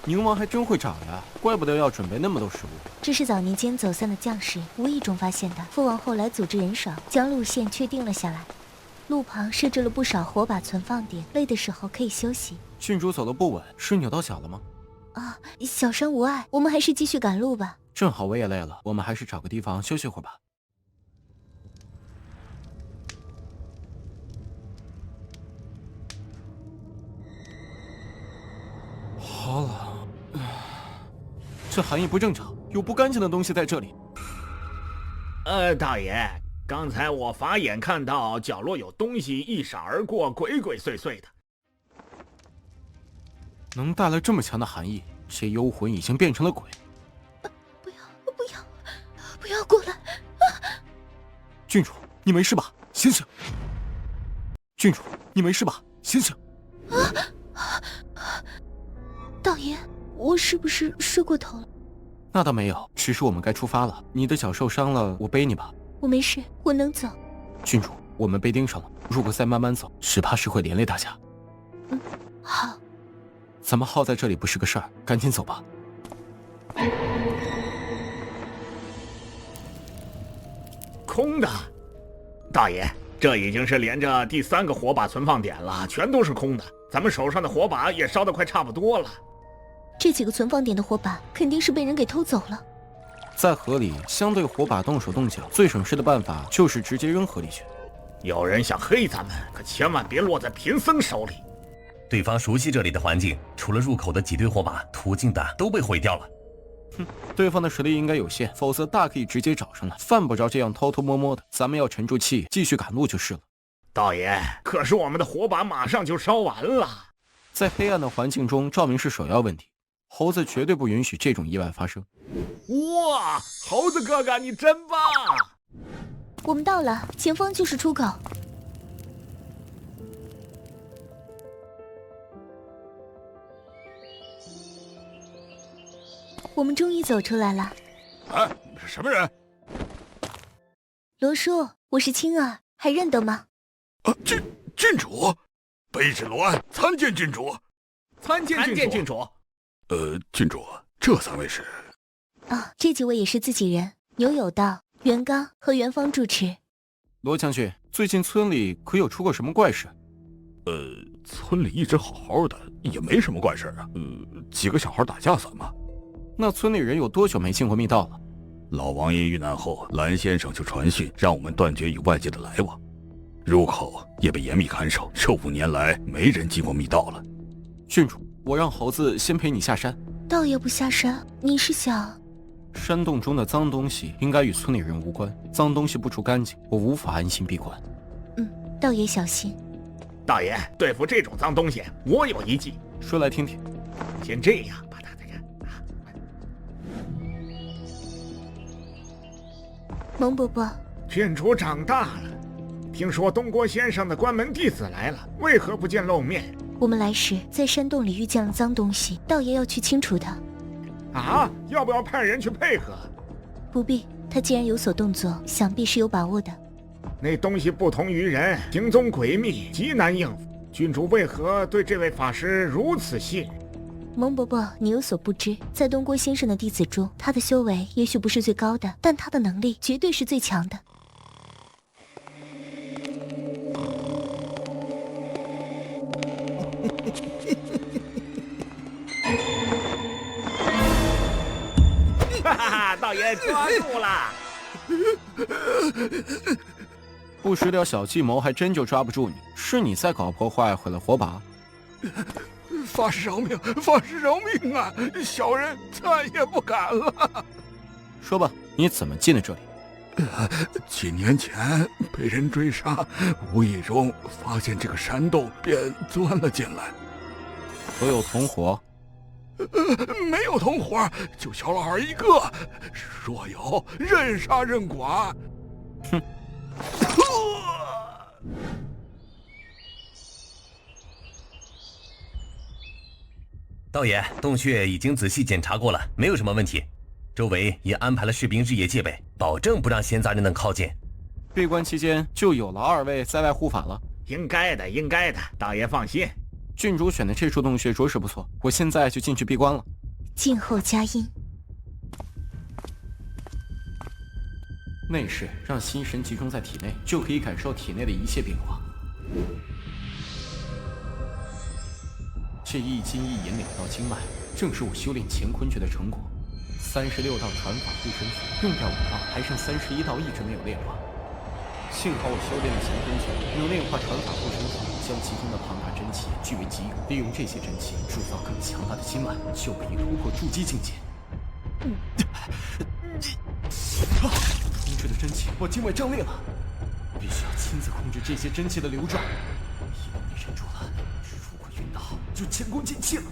宁王还真会找呀，怪不得要准备那么多食物。这是早年间走散的将士无意中发现的，父王后来组织人手，将路线确定了下来。路旁设置了不少火把存放点，累的时候可以休息。郡主走得不稳，是扭到脚了吗？啊，小伤无碍，我们还是继续赶路吧。正好我也累了，我们还是找个地方休息会儿吧。好了，这寒意不正常，有不干净的东西在这里。大爷，刚才我法眼看到角落有东西一闪而过，鬼鬼祟祟的。能带来这么强的寒意，这幽魂已经变成了鬼。不要过来！郡主，你没事吧？醒醒！郡主，你没事吧？醒醒！道爷，我是不是睡过头了？那倒没有，只是我们该出发了。你的脚受伤了，我背你吧。我没事，我能走。郡主，我们被盯上了，如果再慢慢走，只怕是会连累大家。好。咱们耗在这里不是个事儿，赶紧走吧。空的，大爷，这已经是连着第3个火把存放点了，全都是空的。咱们手上的火把也烧得快差不多了。这几个存放点的火把肯定是被人给偷走了。在河里，相对火把动手动脚，最省事的办法就是直接扔河里去。有人想黑咱们，可千万别落在贫僧手里。对方熟悉这里的环境，除了入口的几堆火把，途径的都被毁掉了。哼，对方的实力应该有限，否则大可以直接找上来，犯不着这样偷偷摸摸的。咱们要沉住气，继续赶路就是了。道爷，可是我们的火把马上就烧完了。在黑暗的环境中，照明是首要问题。猴子绝对不允许这种意外发生。哇，猴子哥哥，你真棒！我们到了，前方就是出口。我们终于走出来了。什么人？罗叔，我是青儿，还认得吗？郡主，卑职罗安参见郡主。参见郡主。郡主，这3位是？这几位也是自己人，牛有道、袁刚和元芳住持。罗将军，最近村里可有出过什么怪事？村里一直好好的，也没什么怪事啊。几个小孩打架算吗？那村里人有多久没进过密道了？老王爷遇难后，蓝先生就传讯让我们断绝与外界的来往，入口也被严密看守，这5年来没人进过密道了。郡主，我让猴子先陪你下山。道爷不下山，你是想？山洞中的脏东西应该与村里人无关，脏东西不除干净，我无法安心闭关。道爷小心。大爷，对付这种脏东西，我有一计。说来听听。先这样，把它这个。蒙伯伯，郡主长大了，听说东郭先生的关门弟子来了，为何不见露面？我们来时在山洞里遇见了脏东西，道爷要去清除它。要不要派人去配合？不必，他既然有所动作，想必是有把握的。那东西不同于人，行踪诡秘，极难应付。郡主为何对这位法师如此信任？蒙伯伯，你有所不知，在东郭先生的弟子中，他的修为也许不是最高的，但他的能力绝对是最强的。哈哈，道爷抓住了！不使点小计谋，还真就抓不住你。是你在搞破坏，毁了火把。法师饶命！法师饶命啊！小人再也不敢了。说吧，你怎么进了这里？几年前被人追杀，无意中发现这个山洞，便钻了进来。可有同伙？没有同伙，就小老二一个。若有，任杀任剐。哼！道爷，洞穴已经仔细检查过了，没有什么问题。周围也安排了士兵日夜戒备，保证不让闲杂人等靠近。闭关期间就有了2位在外护法了。应该的，应该的，道爷放心。郡主选的这处洞穴着实不错，我现在就进去闭关了。静候佳音。内视让心神集中在体内，就可以感受体内的一切变化。这一筋一引2道经脉，正是我修炼乾坤诀的成果。36道传法护身符，用掉5道，还剩31道一直没有炼化。幸好我修炼了乾坤诀，能炼化传法护身符，将其中的庞大真长期据为己有，利用这些真气铸造更强大的经脉，就可以突破筑基境界。充斥的真气把经脉张裂了，必须要亲自控制这些真气的流转。一旦被忍住了，如果晕倒，就前功尽弃了。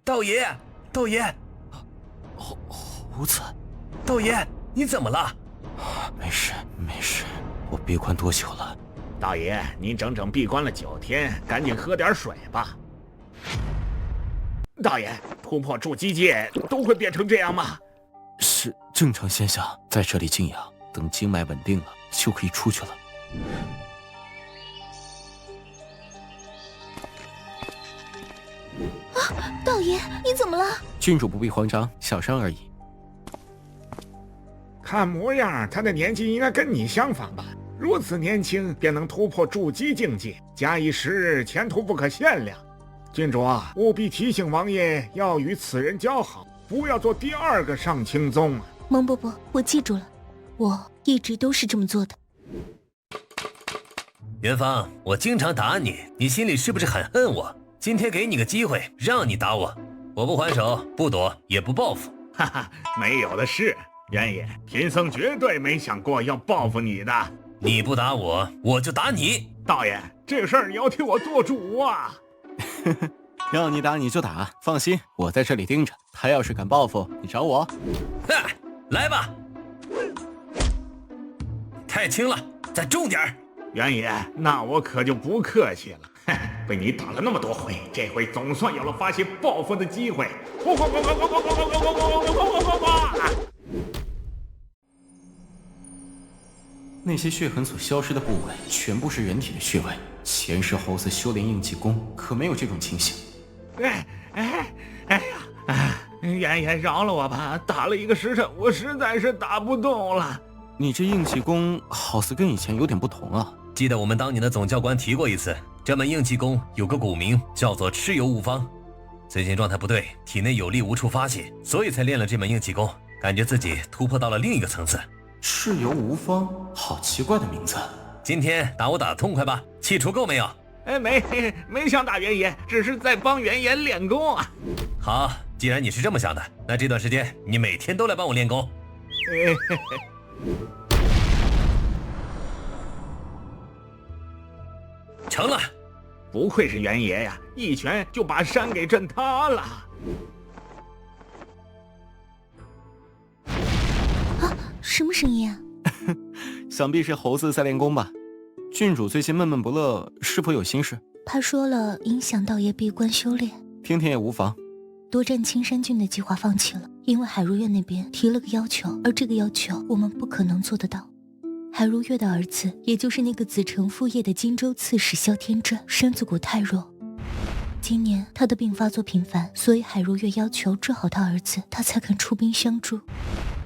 道爷，道爷，猴子，道爷，你怎么了？没事，没事，我闭关多久了？道爷，您整整闭关了9天，赶紧喝点水吧。道爷，突破筑基界都会变成这样吗？是正常现象，在这里静养，等经脉稳定了，就可以出去了。啊，道爷，你怎么了？郡主不必慌张，小伤而已。看模样，他的年纪应该跟你相仿吧？如此年轻便能突破筑基境界，假以时日，前途不可限量。郡主啊，务必提醒王爷要与此人交好，不要做第2个上清宗啊！蒙伯伯，我记住了，我一直都是这么做的。元芳，我经常打你，你心里是不是很恨我？今天给你个机会，让你打我，我不还手，不躲，也不报复。哈哈，没有的事，元爷，贫僧绝对没想过要报复你的。你不打我，我就打你。道爷，这事儿你要替我做主啊！让你打你就打，放心，我在这里盯着。他要是敢报复，你找我。来吧！太轻了，再重点儿。元爷，那我可就不客气了。被你打了那么多回，这回总算有了发泄报复的机会。那些血痕所消失的部位，全部是人体的穴位。前世猴子修炼应气功，可没有这种情形。元爷饶了我吧，打了1个时辰，我实在是打不动了。你这应气功好似跟以前有点不同啊。记得我们当年的总教官提过一次，这门应气功有个古名叫做蚩尤无方。最近状态不对，体内有力无处发泄，所以才练了这门应气功，感觉自己突破到了另一个层次。蚩尤无方，好奇怪的名字。今天打我打得痛快吧？气出够没有？没想打元爷，只是在帮元爷练功啊。好，既然你是这么想的，那这段时间你每天都来帮我练功。成了，不愧是元爷呀，一拳就把山给震塌了。啊，什么声音啊？想必是猴子在练功吧。郡主最近闷闷不乐，是否有心事？他说了，影响道爷闭关修炼。听听也无妨。夺占青山郡的计划放弃了，因为海如月那边提了个要求，而这个要求我们不可能做得到。海如月的儿子，也就是那个子承父业的荆州刺史萧天正，身子骨太弱。今年他的病发作频繁，所以海如月要求治好他儿子，他才肯出兵相助。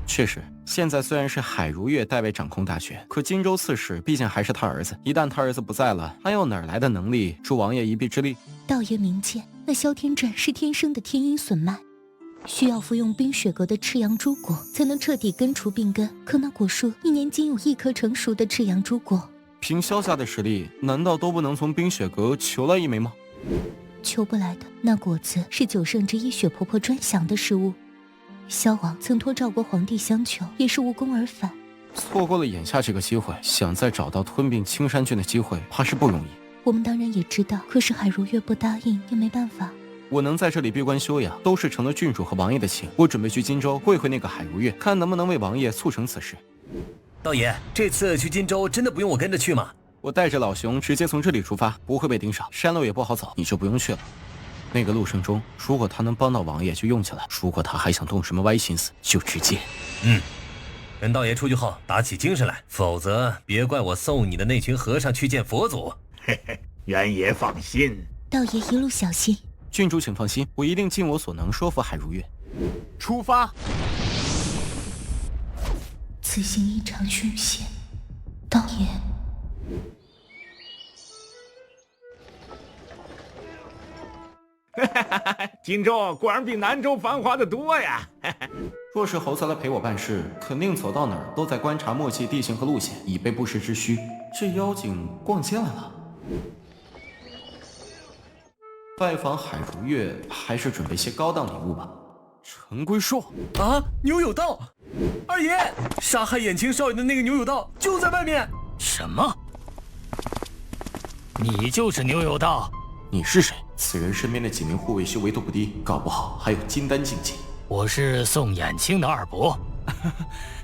确实，现在虽然是海如月代为掌控大权，可荆州刺史毕竟还是他儿子。一旦他儿子不在了，还有哪来的能力助王爷一臂之力？道爷明鉴，那萧天正是天生的天阴损脉，需要服用冰雪阁的赤阳珠果才能彻底根除病根。可那果树1年仅有1颗成熟的赤阳珠果，凭萧家的实力，难道都不能从冰雪阁求来1枚吗？求不来的。那果子是9圣之一雪婆婆专享的食物。萧王曾托赵国皇帝相求，也是无功而返。错过了眼下这个机会，想再找到吞并青山郡的机会，怕是不容易。我们当然也知道，可是海如月不答应，也没办法。我能在这里闭关休养，都是承了郡主和王爷的情。我准备去荆州会会那个海如月，看能不能为王爷促成此事。道爷，这次去荆州真的不用我跟着去吗？我带着老熊直接从这里出发，不会被盯上，山路也不好走，你就不用去了。那个陆胜忠，如果他能帮到王爷就用起来，如果他还想动什么歪心思，就直接……等道爷出去后打起精神来，否则别怪我送你的那群和尚去见佛祖。元爷放心，道爷一路小心。郡主请放心，我一定尽我所能说服海如月。出发。此行异常凶险，道爷。荆州果然比南州繁华的多呀！若是猴子来陪我办事，肯定走到哪儿都在观察默契地形和路线，以备不时之需。这妖精逛街来了。拜访海如月，还是准备些高档礼物吧。陈龟硕啊，牛有道！二爷，杀害眼前少爷的那个牛有道就在外面。什么？你就是牛有道？你是谁？此人身边的几名护卫修为都不低，搞不好还有金丹境界。我是宋衍青的二伯。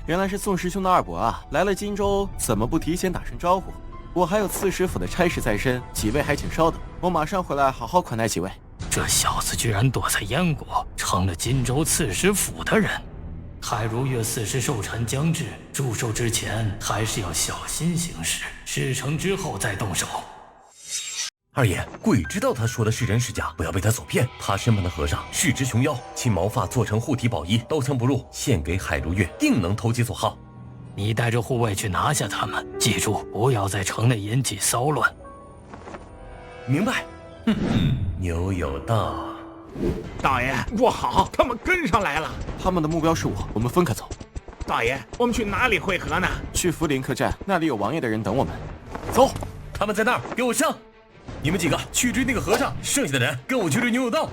原来是宋师兄的二伯啊！来了荆州，怎么不提前打声招呼？我还有刺史府的差事在身，几位还请稍等，我马上回来好好款待几位。这小子居然躲在燕国，成了荆州刺史府的人。海如月4时寿辰将至，祝寿之前还是要小心行事，事成之后再动手。二爷，鬼知道他说的是真是假，不要被他所骗。他身旁的和尚是只熊妖，其毛发做成护体宝衣，刀枪不入，献给海如月，定能投其所好。你带着护卫去拿下他们，记住不要在城内引起骚乱。明白。牛有道。大爷，不好，他们跟上来了。他们的目标是我们分开走。大爷，我们去哪里会合呢？去福林客栈，那里有王爷的人等我们。走，他们在那儿，给我上！你们几个去追那个和尚，剩下的人跟我去追牛有道。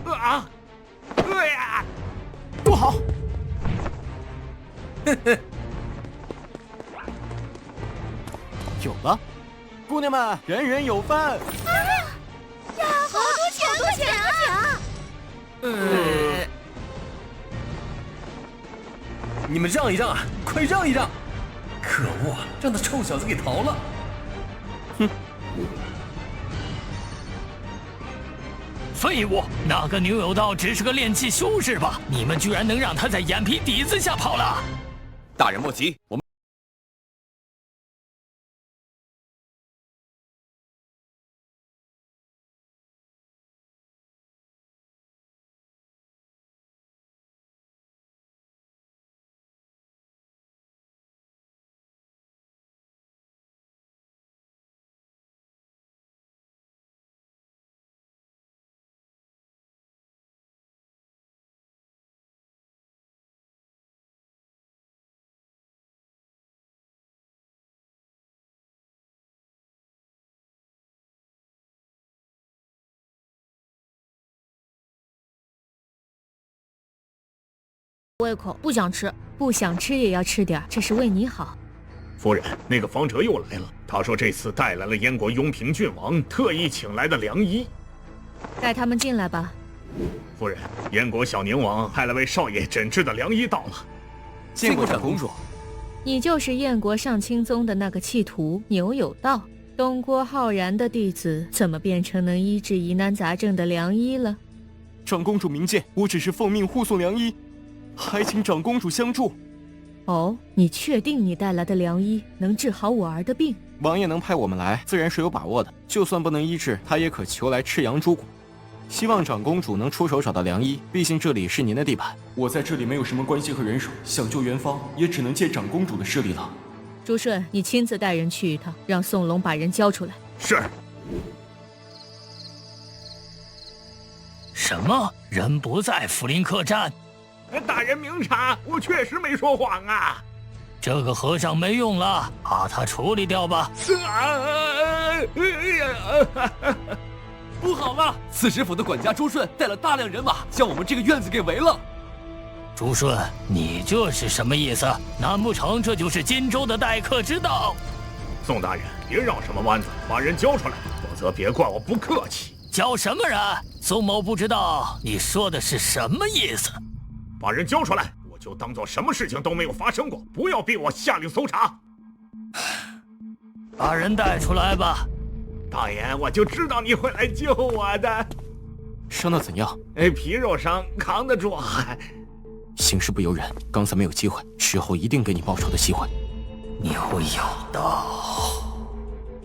呀，不好！有了，姑娘们，人人有份。呀，好多钱，好多钱啊！你们让一让啊，快让一让！可恶，让那臭小子给逃了。哼！废物！那个牛有道只是个炼器修士吧？你们居然能让他在眼皮底子下跑了！大人莫急，我们。胃口不想吃，不想吃也要吃点，这是为你好。夫人，那个方哲又来了，他说这次带来了燕国雍平郡王特意请来的良医，带他们进来吧。夫人，燕国小宁王派了为少爷诊治的良医到了。见过长公主。你就是燕国上清宗的那个弃徒牛有道，东郭浩然的弟子，怎么变成能医治疑难杂症的良医了？长公主明鉴，我只是奉命护送良医，还请长公主相助。哦，你确定你带来的良医能治好我儿的病？王爷能派我们来，自然是有把握的。就算不能医治，他也可求来赤阳朱果。希望长公主能出手找到良医，毕竟这里是您的地盘。我在这里没有什么关系和人手，想救元芳，也只能借长公主的势力了。朱顺，你亲自带人去一趟，让宋龙把人交出来。是。什么？人不在福林客栈？大人明察，我确实没说谎啊。这个和尚没用了，把他处理掉吧。不好了！刺史府的管家朱顺带了大量人马，将我们这个院子给围了。朱顺，你这是什么意思？难不成这就是荆州的待客之道？宋大人，别绕什么弯子，把人交出来，否则别怪我不客气。交什么人？宋某不知道你说的是什么意思。把人交出来，我就当做什么事情都没有发生过，不要逼我下令搜查。把人带出来吧。大爷，我就知道你会来救我的。伤得怎样？皮肉伤，扛得住。行事不由人，刚才没有机会，事后一定给你报仇的机会。牛有道，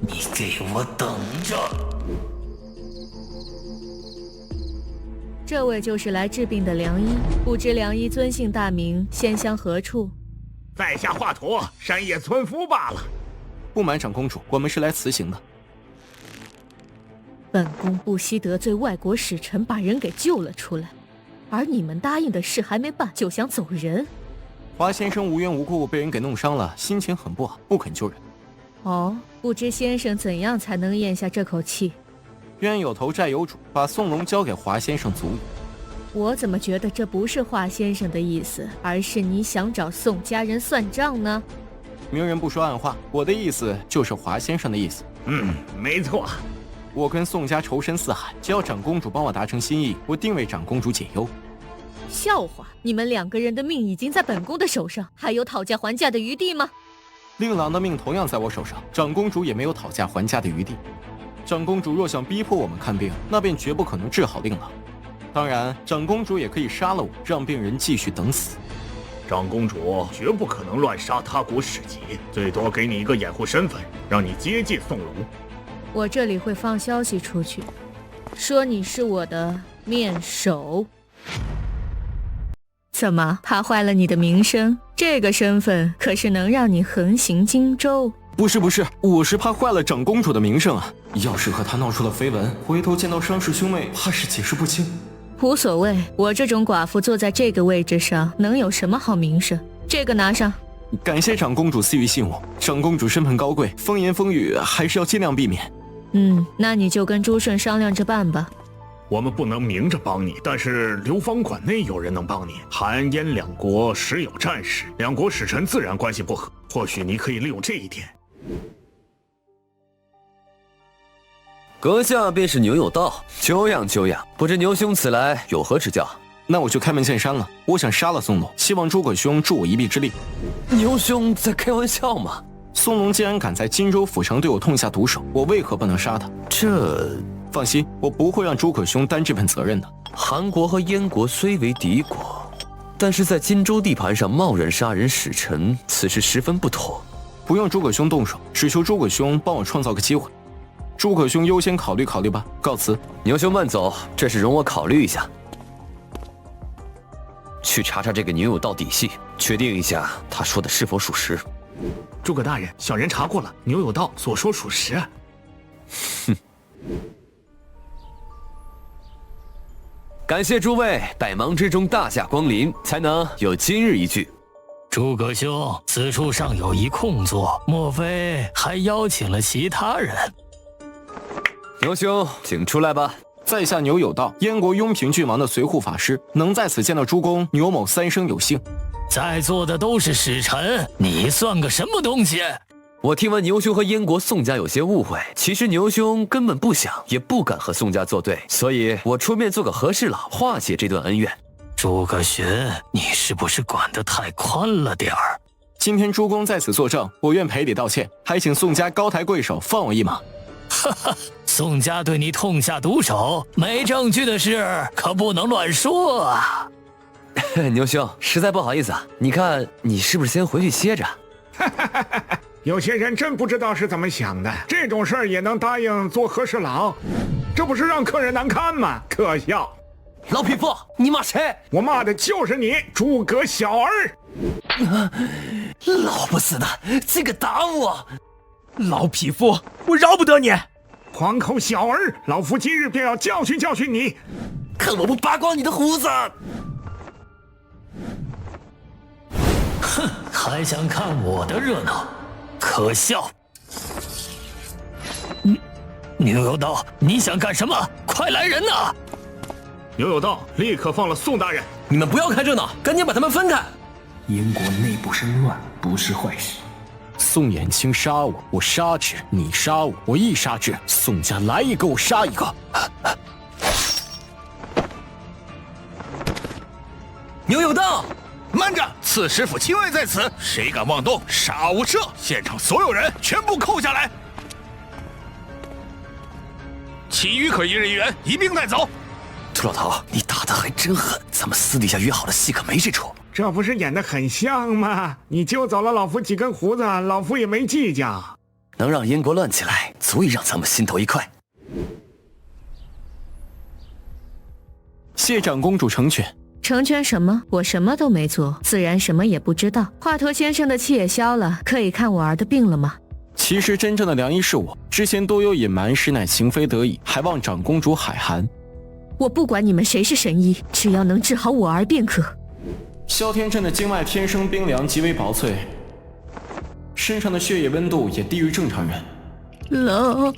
你给我等着！这位就是来治病的良医，不知良医尊姓大名，仙乡何处？在下华佗，山野村夫罢了。不瞒长公主，我们是来辞行的。本宫不惜得罪外国使臣，把人给救了出来，而你们答应的事还没办，就想走人。华先生无缘无故被人给弄伤了，心情很不好，不肯救人。哦，不知先生怎样才能咽下这口气？冤有头债有主，把宋龙交给华先生足矣。我怎么觉得这不是华先生的意思，而是你想找宋家人算账呢？明人不说暗话，我的意思就是华先生的意思。没错。我跟宋家仇深似海，只要长公主帮我达成心意，我定为长公主解忧。笑话！你们2个人的命已经在本宫的手上，还有讨价还价的余地吗？令郎的命同样在我手上，长公主也没有讨价还价的余地。长公主若想逼迫我们看病，那便绝不可能治好令郎。当然，长公主也可以杀了我，让病人继续等死。长公主绝不可能乱杀他国使节，最多给你一个掩护身份，让你接近宋龙。我这里会放消息出去，说你是我的面首。怎么，怕坏了你的名声？这个身份可是能让你横行荆州。不是，我是怕坏了长公主的名声啊！要是和她闹出了绯闻，回头见到伤氏兄妹，怕是解释不清。无所谓，我这种寡妇坐在这个位置上，能有什么好名声？这个拿上。感谢长公主赐予信物，长公主身份高贵，风言风语还是要尽量避免。那你就跟朱顺商量着办吧。我们不能明着帮你，但是流芳馆内有人能帮你。韩燕两国时有战事，两国使臣自然关系不和，或许你可以利用这一点。阁下便是牛有道，久仰久仰。不知牛兄此来有何指教？那我就开门见山了，我想杀了宋龙，希望诸葛兄助我一臂之力。牛兄在开玩笑吗？宋龙既然敢在荆州府上对我痛下毒手，我为何不能杀他？这……放心，我不会让诸葛兄担这份责任的。韩国和燕国虽为敌国，但是在荆州地盘上贸然杀人使臣，此事十分不妥。不用诸葛兄动手，只求诸葛兄帮我创造个机会。诸葛兄优先考虑考虑吧。告辞。牛兄慢走，这事容我考虑一下。去查查这个牛有道底细，确定一下他说的是否属实。诸葛大人，小人查过了，牛有道所说属实。哼。感谢诸位百忙之中大驾光临，才能有今日一聚。诸葛兄，此处尚有一空座，莫非还邀请了其他人？牛兄，请出来吧。在下牛有道，燕国雍平郡王的随护法师，能在此见到诸公，牛某三生有幸。在座的都是使臣，你算个什么东西？我听闻牛兄和燕国宋家有些误会，其实牛兄根本不想也不敢和宋家作对，所以我出面做个和事佬，化解这段恩怨。诸葛寻，你是不是管得太宽了点儿？今天诸公在此作证，我愿赔礼道歉，还请宋家高抬贵手，放我一马。哈哈，宋家对你痛下毒手，没证据的事可不能乱说啊！牛兄，实在不好意思啊，你看你是不是先回去歇着？有些人真不知道是怎么想的，这种事儿也能答应做和事佬，这不是让客人难堪吗？可笑！老匹夫，你骂谁？我骂的就是你，诸葛小儿！老不死的，竟敢打我！老匹夫，我饶不得你！狂口小儿，老夫今日便要教训教训你！看我不拔光你的胡子！哼，还想看我的热闹？可笑！牛有道，你想干什么？快来人呐！牛有道，立刻放了宋大人！你们不要看热闹，赶紧把他们分开！燕国内部生乱不是坏事。宋衍卿杀我，我杀之；你杀我，我亦杀之。宋家来一个，我杀一个。牛有道，慢着！刺史府亲卫在此，谁敢妄动，杀无赦！现场所有人全部扣下来，其余可疑人员一并带走。兔老头，你打得还真狠，咱们私底下约好的戏可没这出。这不是演得很像吗？你揪走了老夫几根胡子，老夫也没计较。能让燕国乱起来，足以让咱们心头一快。谢长公主成全。成全什么？我什么都没做，自然什么也不知道。华佗先生的气也消了，可以看我儿的病了吗？其实真正的良医是我，之前多有隐瞒，实乃情非得已，还望长公主海涵。我不管你们谁是神医，只要能治好我儿便可。萧天真的经脉天生冰凉，极为薄脆，身上的血液温度也低于正常人。冷。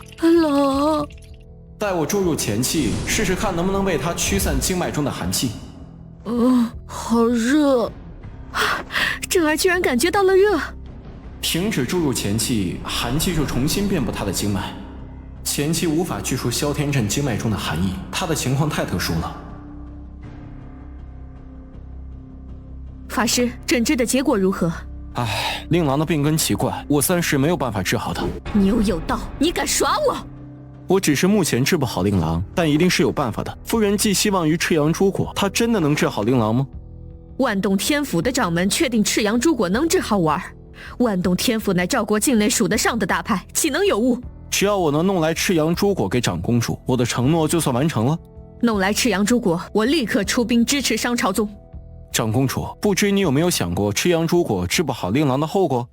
待我注入前气，试试看能不能为他驱散经脉中的寒气。好热，振儿居然感觉到了热。停止注入前气，寒气就重新遍布他的经脉。前期无法去除萧天震经脉中的寒意，他的情况太特殊了。法师，诊治的结果如何？唉，令郎的病根奇怪，我暂时没有办法治好他。牛有道，你敢耍我？我只是目前治不好令郎，但一定是有办法的。夫人寄希望于赤阳朱果，他真的能治好令郎吗？万洞天府的掌门确定赤阳朱果能治好我儿。万洞天府乃赵国境内数得上的大派，岂能有误？只要我能弄来赤阳朱果给长公主，我的承诺就算完成了。弄来赤阳朱果，我立刻出兵支持商朝宗。长公主，不知你有没有想过赤阳朱果治不好令郎的后果？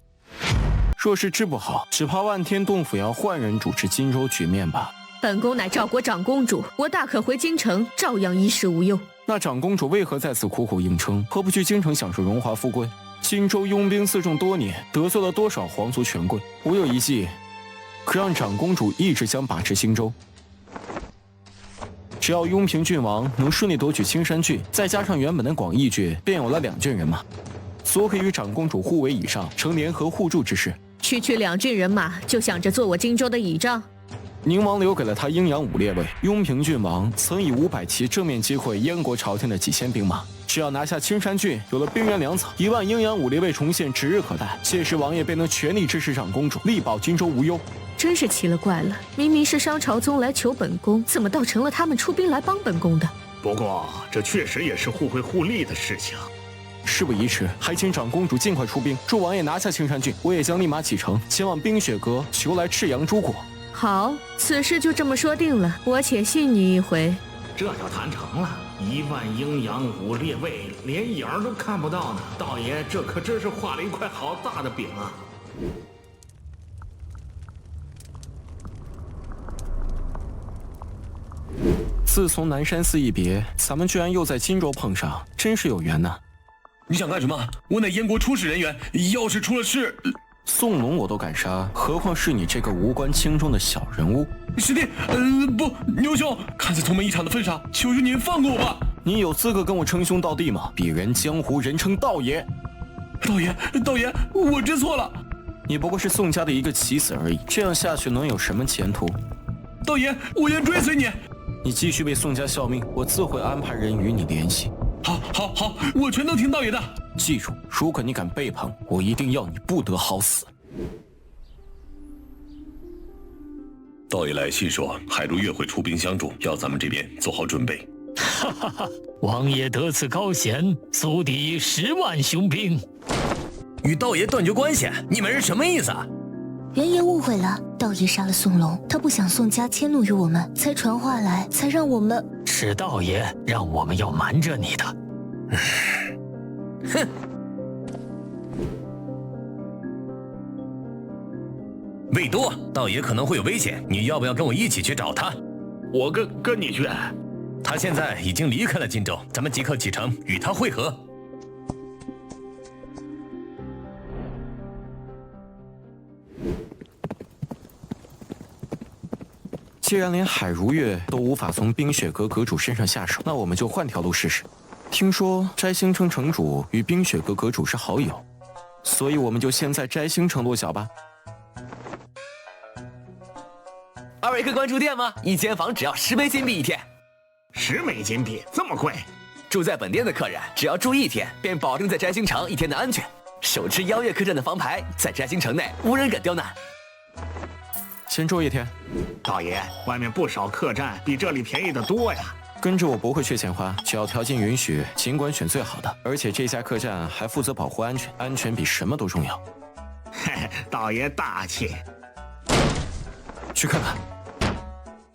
若是治不好，只怕万天洞府要换人主持荆州局面吧。本宫乃赵国长公主，我大可回京城，照样衣食无忧。那长公主为何在此苦苦硬撑？何不去京城享受荣华富贵？荆州拥兵自重多年，得罪了多少皇族权贵？我有一计，可让长公主一直想把持荆州。只要雍平郡王能顺利夺取青山郡，再加上原本的广义郡，便有了2郡人马，足可以与长公主互为倚仗，成联合互助之势。区区2郡人马，就想着做我荆州的倚仗？宁王留给了他阴阳5列位，雍平郡王曾以500骑正面击溃燕国朝廷的几千兵马。只要拿下青山郡，有了兵源粮草，1万阴阳5列位重现指日可待。届时王爷便能全力支持长公主，力保荆州无忧。真是奇了怪了，明明是商朝宗来求本宫，怎么倒成了他们出兵来帮本宫的？不过这确实也是互惠互利的事情。事不宜迟，还请长公主尽快出兵，助王爷拿下青山郡。我也将立马启程，前往冰雪阁求来赤阳朱果。好，此事就这么说定了，我且信你一回。这就谈成了，1万阴阳5列位，连影儿都看不到呢。道爷，这可真是画了一块好大的饼啊！自从南山寺一别，咱们居然又在荆州碰上，真是有缘呐！你想干什么？我乃燕国出使人员，要是出了事，宋龙我都敢杀，何况是你这个无关轻重的小人物？师弟，不，牛兄，看在同门一场的份上，求求您放过我吧！你有资格跟我称兄道弟吗？鄙人江湖人称道爷。道爷，我知错了。你不过是宋家的一个棋子而已，这样下去能有什么前途？道爷，我愿追随你。你继续为宋家效命，我自会安排人与你联系。好，我全都听道爷的。记住，如果你敢背叛我，一定要你不得好死。道爷来信说，海如月会出兵相助，要咱们这边做好准备。王爷得此高贤，足抵10万雄兵。与道爷断绝关系，你们是什么意思啊？元爷误会了，道爷杀了宋龙，他不想宋家迁怒于我们，才传话来，才让我们。是道爷让我们要瞒着你的。哼！魏多，道爷可能会有危险，你要不要跟我一起去找他？我跟你去。他现在已经离开了荆州，咱们即刻启程与他会合。既然连海如月都无法从冰雪阁阁主身上下手，那我们就换条路试试。听说摘星城城主与冰雪阁阁主是好友，所以我们就先在摘星城落脚吧。2位客官住店吗？一间房只要10枚金币1天。10枚金币这么贵？住在本店的客人只要住1天，便保证在摘星城1天的安全。手持邀月客栈的房牌，在摘星城内无人敢刁难。先住1天。道爷，外面不少客栈比这里便宜得多呀。跟着我不会缺钱花，只要条件允许，尽管选最好的。而且这家客栈还负责保护安全，安全比什么都重要。嘿嘿，道爷大气。去看看。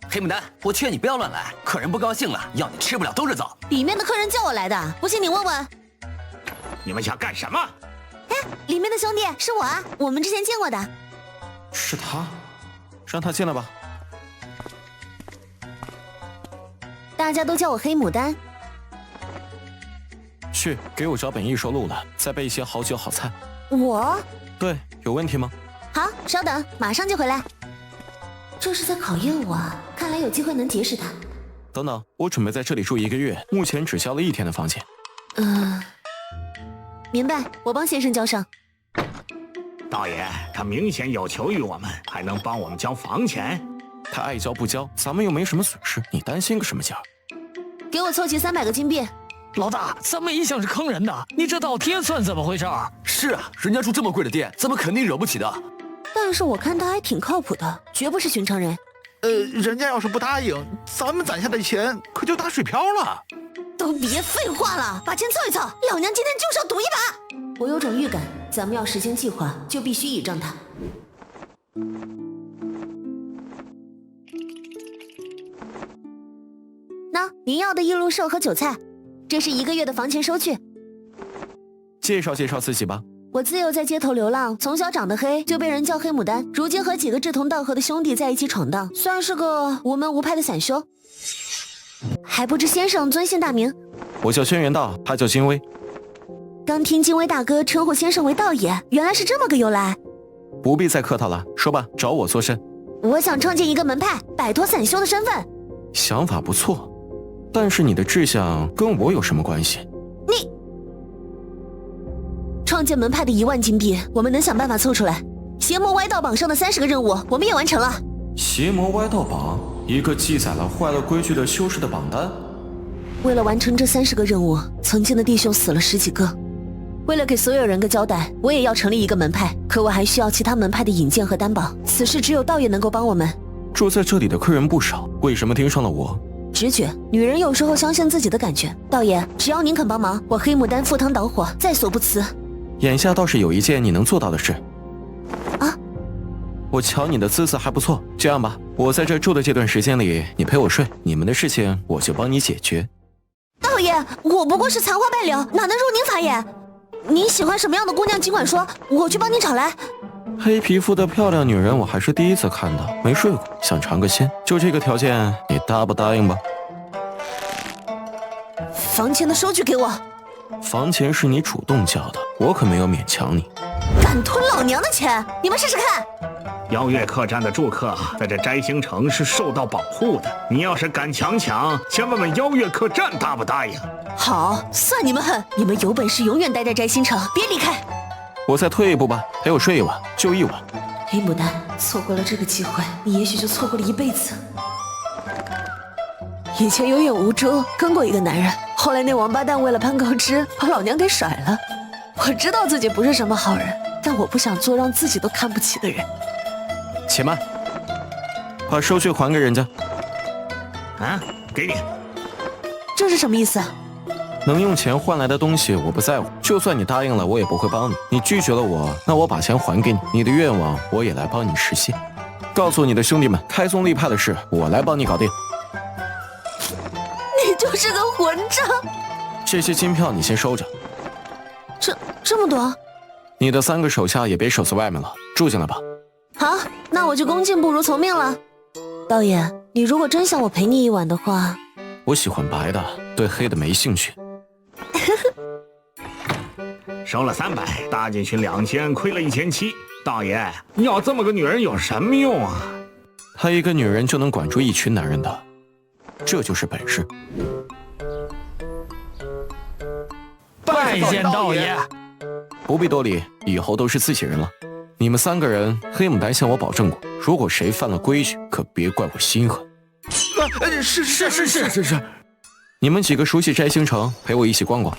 黑牡丹，我劝你不要乱来，客人不高兴了，要你吃不了兜着走。里面的客人叫我来的，不信你问问。你们想干什么？哎，里面的兄弟是我啊，我们之前见过的。是他，让他进来吧。大家都叫我黑牡丹。去给我找本易收录了，再备一些好酒好菜。我？对，有问题吗？好，稍等，马上就回来。这是在考验我啊！看看来有机会能结识他。等等，我准备在这里住1个月，目前只交了1天的房钱。明白，我帮先生交上。道爷，他明显有求于我们，还能帮我们交房钱？他爱交不交，咱们又没什么损失，你担心个什么劲儿？给我凑齐300个金币。老大，咱们一向是坑人的，你这倒贴算怎么回事？是啊，人家住这么贵的店，咱们肯定惹不起的。但是我看他还挺靠谱的，绝不是寻常人。人家要是不答应，咱们攒下的钱可就打水漂了。都别废话了，把钱凑一凑，老娘今天就是要赌一把。我有种预感，咱们要实现计划，就必须倚仗他。那您要的一路寿和韭菜，这是1个月的房钱收据。介绍介绍自己吧。我自幼在街头流浪，从小长得黑，就被人叫黑牡丹。如今和几个志同道合的兄弟在一起闯荡，算是个无门无派的散修。还不知先生尊姓大名？我叫轩辕道，他叫金威。刚听金威大哥称呼先生为道爷，原来是这么个由来。不必再客套了，说吧，找我做甚？我想创建一个门派，摆脱散修的身份。想法不错，但是你的志向跟我有什么关系？创建门派的1万金币，我们能想办法凑出来。邪魔歪道榜上的30个任务，我们也完成了。邪魔歪道榜，一个记载了坏了规矩的修士的榜单。为了完成这30个任务，曾经的弟兄死了10几个。为了给所有人个交代，我也要成立一个门派，可我还需要其他门派的引荐和担保。此事只有道爷能够帮我们。住在这里的客人不少，为什么盯上了我？直觉，女人有时候相信自己的感觉。道爷，只要您肯帮忙，我黑牡丹赴汤蹈火，在所不辞。眼下倒是有一件你能做到的事。啊？我瞧你的姿色还不错，这样吧，我在这住的这段时间里，你陪我睡，你们的事情我就帮你解决。道爷，我不过是残花败柳，哪能入您法眼？您喜欢什么样的姑娘尽管说，我去帮您找来。黑皮肤的漂亮女人我还是第一次看到，没睡过，想尝个鲜。就这个条件，你答不答应吧？房钱的收据给我。房钱是你主动交的，我可没有勉强你。敢吞老娘的钱，你们试试看。邀月客栈的住客在这摘星城是受到保护的，你要是敢强抢，先问问邀月客栈答不答应。好，算你们狠，你们有本事永远待在摘星城，别离开。我再退一步吧，陪我睡一晚，就1晚。黑牡丹，错过了这个机会，你也许就错过了一辈子。以前有眼无珠，跟过一个男人，后来那王八蛋为了攀高枝，把老娘给甩了。我知道自己不是什么好人，但我不想做让自己都看不起的人。且慢，把收据还给人家。啊，给你。这是什么意思？能用钱换来的东西我不在乎，就算你答应了，我也不会帮你。你拒绝了我，那我把钱还给你，你的愿望我也来帮你实现。告诉你的兄弟们，开宗立派的事我来帮你搞定。你就是个混账！这些金票你先收着。这么多？你的3个手下也别守在外面了，住进来吧。好，那我就恭敬不如从命了。道爷，你如果真想我陪你1晚的话，我喜欢白的，对黑的没兴趣。收了300，搭进去2000，亏了1700。道爷，要这么个女人有什么用啊？她一个女人就能管住一群男人的，这就是本事。拜见道爷。不必多礼，以后都是自己人了。你们3个人，黑牡丹向我保证过，如果谁犯了规矩，可别怪我心狠。是。你们几个熟悉摘星城，陪我一起逛逛。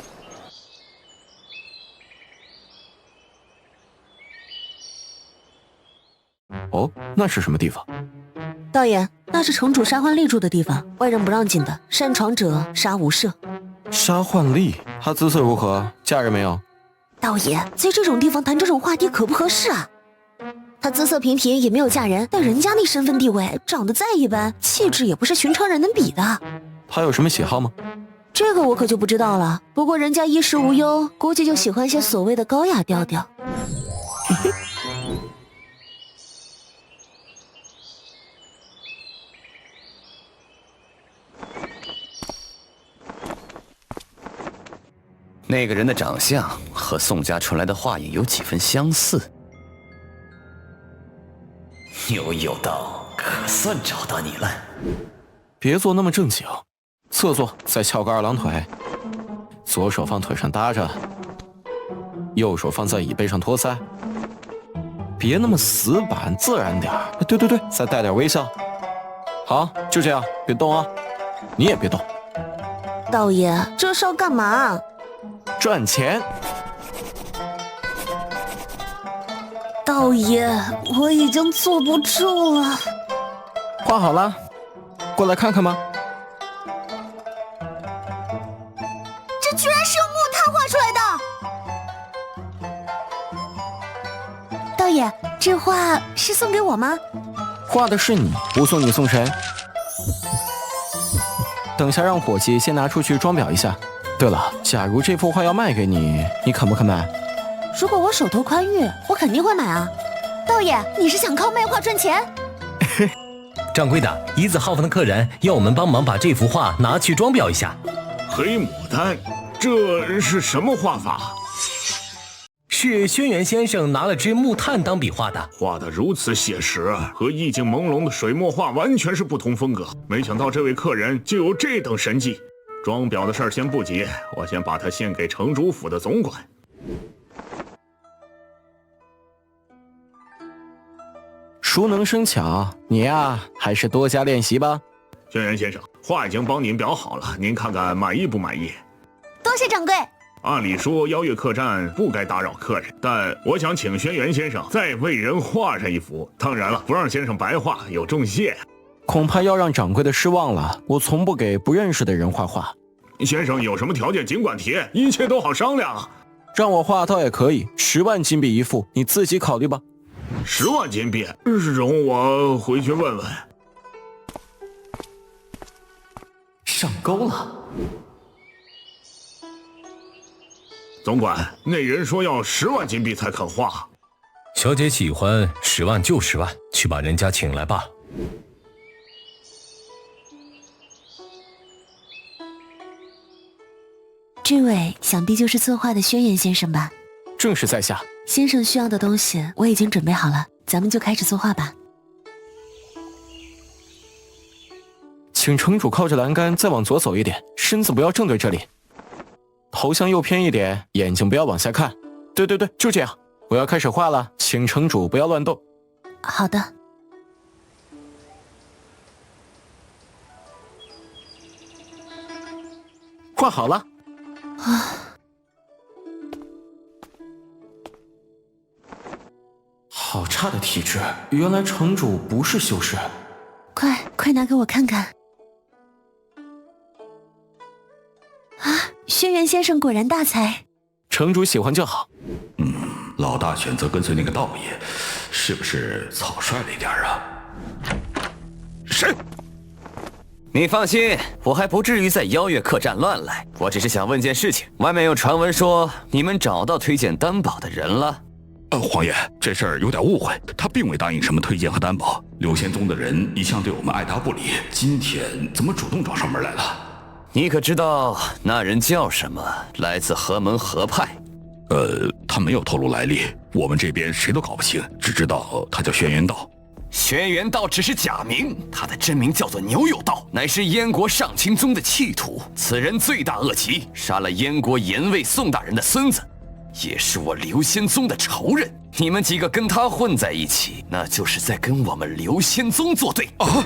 哦，那是什么地方？道爷，那是城主沙焕丽住的地方，外人不让进的，擅闯者杀无赦。沙焕丽，她姿色如何？嫁人没有？道爷，在这种地方谈这种话题可不合适啊。她姿色平平，也没有嫁人，但人家那身份地位，长得再一般，气质也不是寻常人能比的。她有什么喜好吗？这个我可就不知道了。不过人家衣食无忧，估计就喜欢些所谓的高雅调调。那个人的长相和宋家传来的画影有几分相似。牛有道，可算找到你了。别坐那么正经，侧坐，再翘个二郎腿，左手放腿上搭着，右手放在椅背上托腮。别那么死板，自然点儿。对对对，再带点微笑。好，就这样，别动啊，你也别动。道爷，这是要干嘛？赚钱。道爷，我已经坐不住了。画好了，过来看看吧。这居然是用木炭画出来的！道爷，这画是送给我吗？画的是你，不送你送谁？等下让伙计先拿出去装裱一下。对了，假如这幅画要卖给你，你肯不肯买？如果我手头宽裕，我肯定会买啊。道爷，你是想靠卖画赚钱？掌柜的，一字号房的客人要我们帮忙把这幅画拿去装裱一下。黑牡丹，这是什么画法？是轩辕先生拿了支木炭当笔画的，画得如此写实，和意境朦胧的水墨画完全是不同风格。没想到这位客人就有这等神技。装裱的事儿先不急，我先把它献给城主府的总管。熟能生巧，你呀还是多加练习吧。轩辕先生，画已经帮您裱好了，您看看满意不满意？多谢掌柜。按理说邀月客栈不该打扰客人，但我想请轩辕先生再为人画上一幅。当然了，不让先生白画，有重谢。恐怕要让掌柜的失望了，我从不给不认识的人画画。先生有什么条件尽管提，一切都好商量。让我画倒也可以，10万金币一幅，你自己考虑吧。10万金币，容我回去问问。上钩了。总管，那人说要10万金币才肯画。小姐喜欢10万就10万，去把人家请来吧。这位想必就是策划的轩辕先生吧？正是在下。先生需要的东西我已经准备好了，咱们就开始作画吧。请城主靠着栏杆再往左走一点，身子不要正对这里，头向右偏一点，眼睛不要往下看。对对对，就这样。我要开始画了，请城主不要乱动。好的。画好了。好差的体质，原来城主不是修士。快拿给我看看。啊，轩辕先生果然大才。城主喜欢就好。老大选择跟随那个道爷，是不是草率了一点啊？谁？你放心，我还不至于在邀月客栈乱来。我只是想问件事情，外面有传闻说你们找到推荐担保的人了。皇爷，这事儿有点误会，他并未答应什么推荐和担保。柳仙宗的人一向对我们爱答不理，今天怎么主动找上门来了？你可知道那人叫什么？来自何门何派？他没有透露来历，我们这边谁都搞不清，只知道他叫轩辕道。轩辕道只是假名，他的真名叫做牛有道，乃是燕国上清宗的弃徒。此人罪大恶极，杀了燕国延卫宋大人的孙子，也是我刘仙宗的仇人。你们几个跟他混在一起，那就是在跟我们刘仙宗作对啊！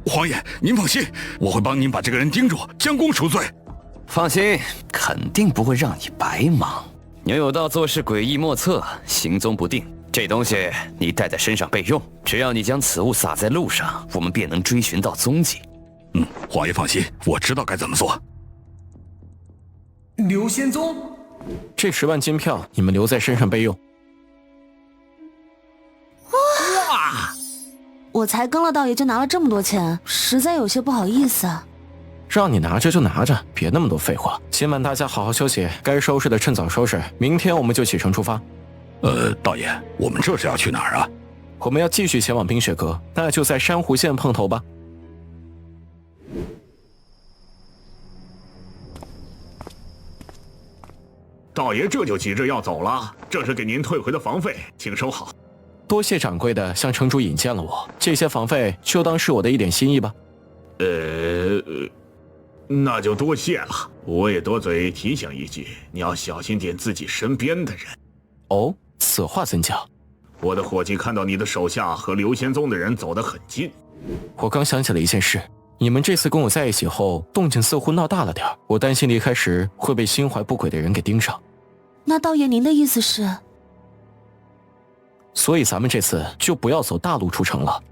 皇爷，您放心，我会帮您把这个人盯住，将功赎罪。放心，肯定不会让你白忙。牛有道做事诡异莫测，行踪不定。这东西你带在身上备用，只要你将此物撒在路上，我们便能追寻到踪迹。皇爷放心，我知道该怎么做。刘仙宗，这10万金票你们留在身上备用。哇！我才跟了道爷就拿了这么多钱，实在有些不好意思。让你拿着就拿着，别那么多废话。今晚大家好好休息，该收拾的趁早收拾，明天我们就启程出发。道爷，我们这是要去哪儿啊？我们要继续前往冰雪阁，那就在珊瑚县碰头吧。道爷这就急着要走了，这是给您退回的房费，请收好。多谢掌柜的向城主引荐了我，这些房费就当是我的一点心意吧。那就多谢了。我也多嘴提醒一句，你要小心点自己身边的人。哦，此话怎讲？我的伙计看到你的手下和刘仙宗的人走得很近。我刚想起了一件事，你们这次跟我在一起后，动静似乎闹大了点，我担心离开时会被心怀不轨的人给盯上。那道爷您的意思是？所以咱们这次就不要走大路出城了。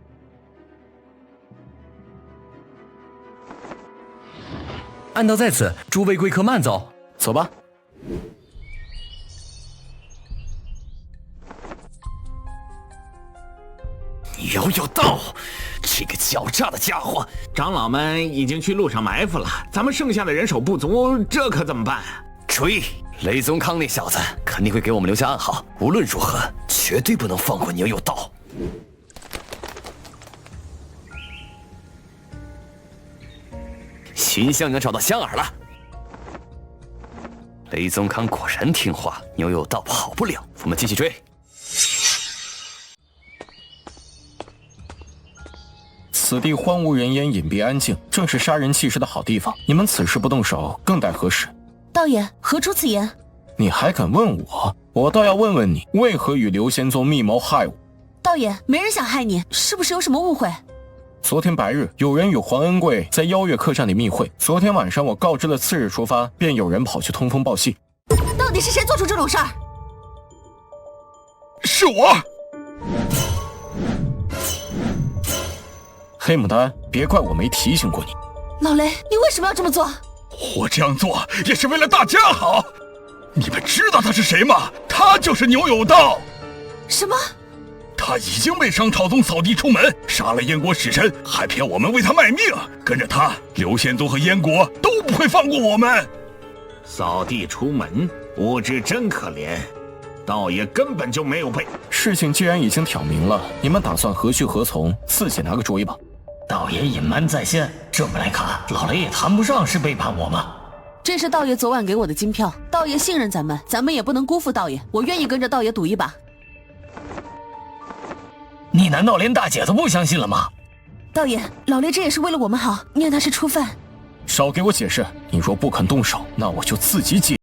安道在此，诸位贵客慢走。走吧。牛有道，这个狡诈的家伙！长老们已经去路上埋伏了，咱们剩下的人手不足，这可怎么办？追！雷宗康那小子肯定会给我们留下暗号，无论如何，绝对不能放过牛有道。秦香娘找到香儿了。雷宗康果然听话，牛有道跑不了，我们继续追。此地荒无人烟，隐蔽安静，正是杀人弃尸的好地方。你们此时不动手，更待何时？道爷，何出此言？你还敢问我？我倒要问问你，为何与刘仙宗密谋害我？道爷，没人想害你，是不是有什么误会？昨天白日，有人与皇恩贵在邀月客栈里密会。昨天晚上我告知了次日出发，便有人跑去通风报信。到底是谁做出这种事儿？是我。黑牡丹，别怪我没提醒过你。老雷，你为什么要这么做？我这样做也是为了大家好。你们知道他是谁吗？他就是牛有道。什么？他已经被商朝宗扫地出门，杀了燕国使臣，还骗我们为他卖命。跟着他，刘仙宗和燕国都不会放过我们。扫地出门，无知真可怜。道爷根本就没有被。事情既然已经挑明了，你们打算何去何从？自己拿个主意吧。道爷隐瞒在先，这么来看，老雷也谈不上是背叛我们。这是道爷昨晚给我的金票，道爷信任咱们，咱们也不能辜负道爷。我愿意跟着道爷赌一把。你难道连大姐都不相信了吗？道爷，老雷这也是为了我们好，念他是初犯。少给我解释！你若不肯动手，那我就自己解。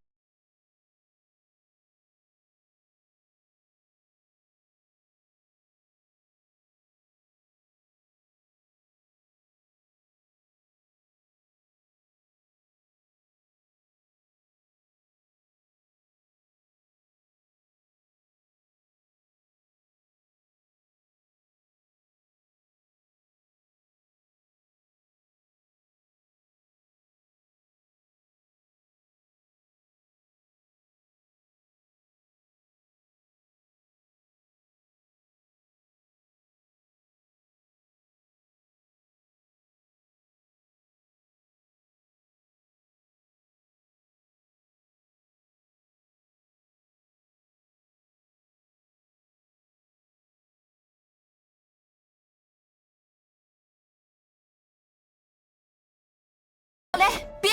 老雷，别！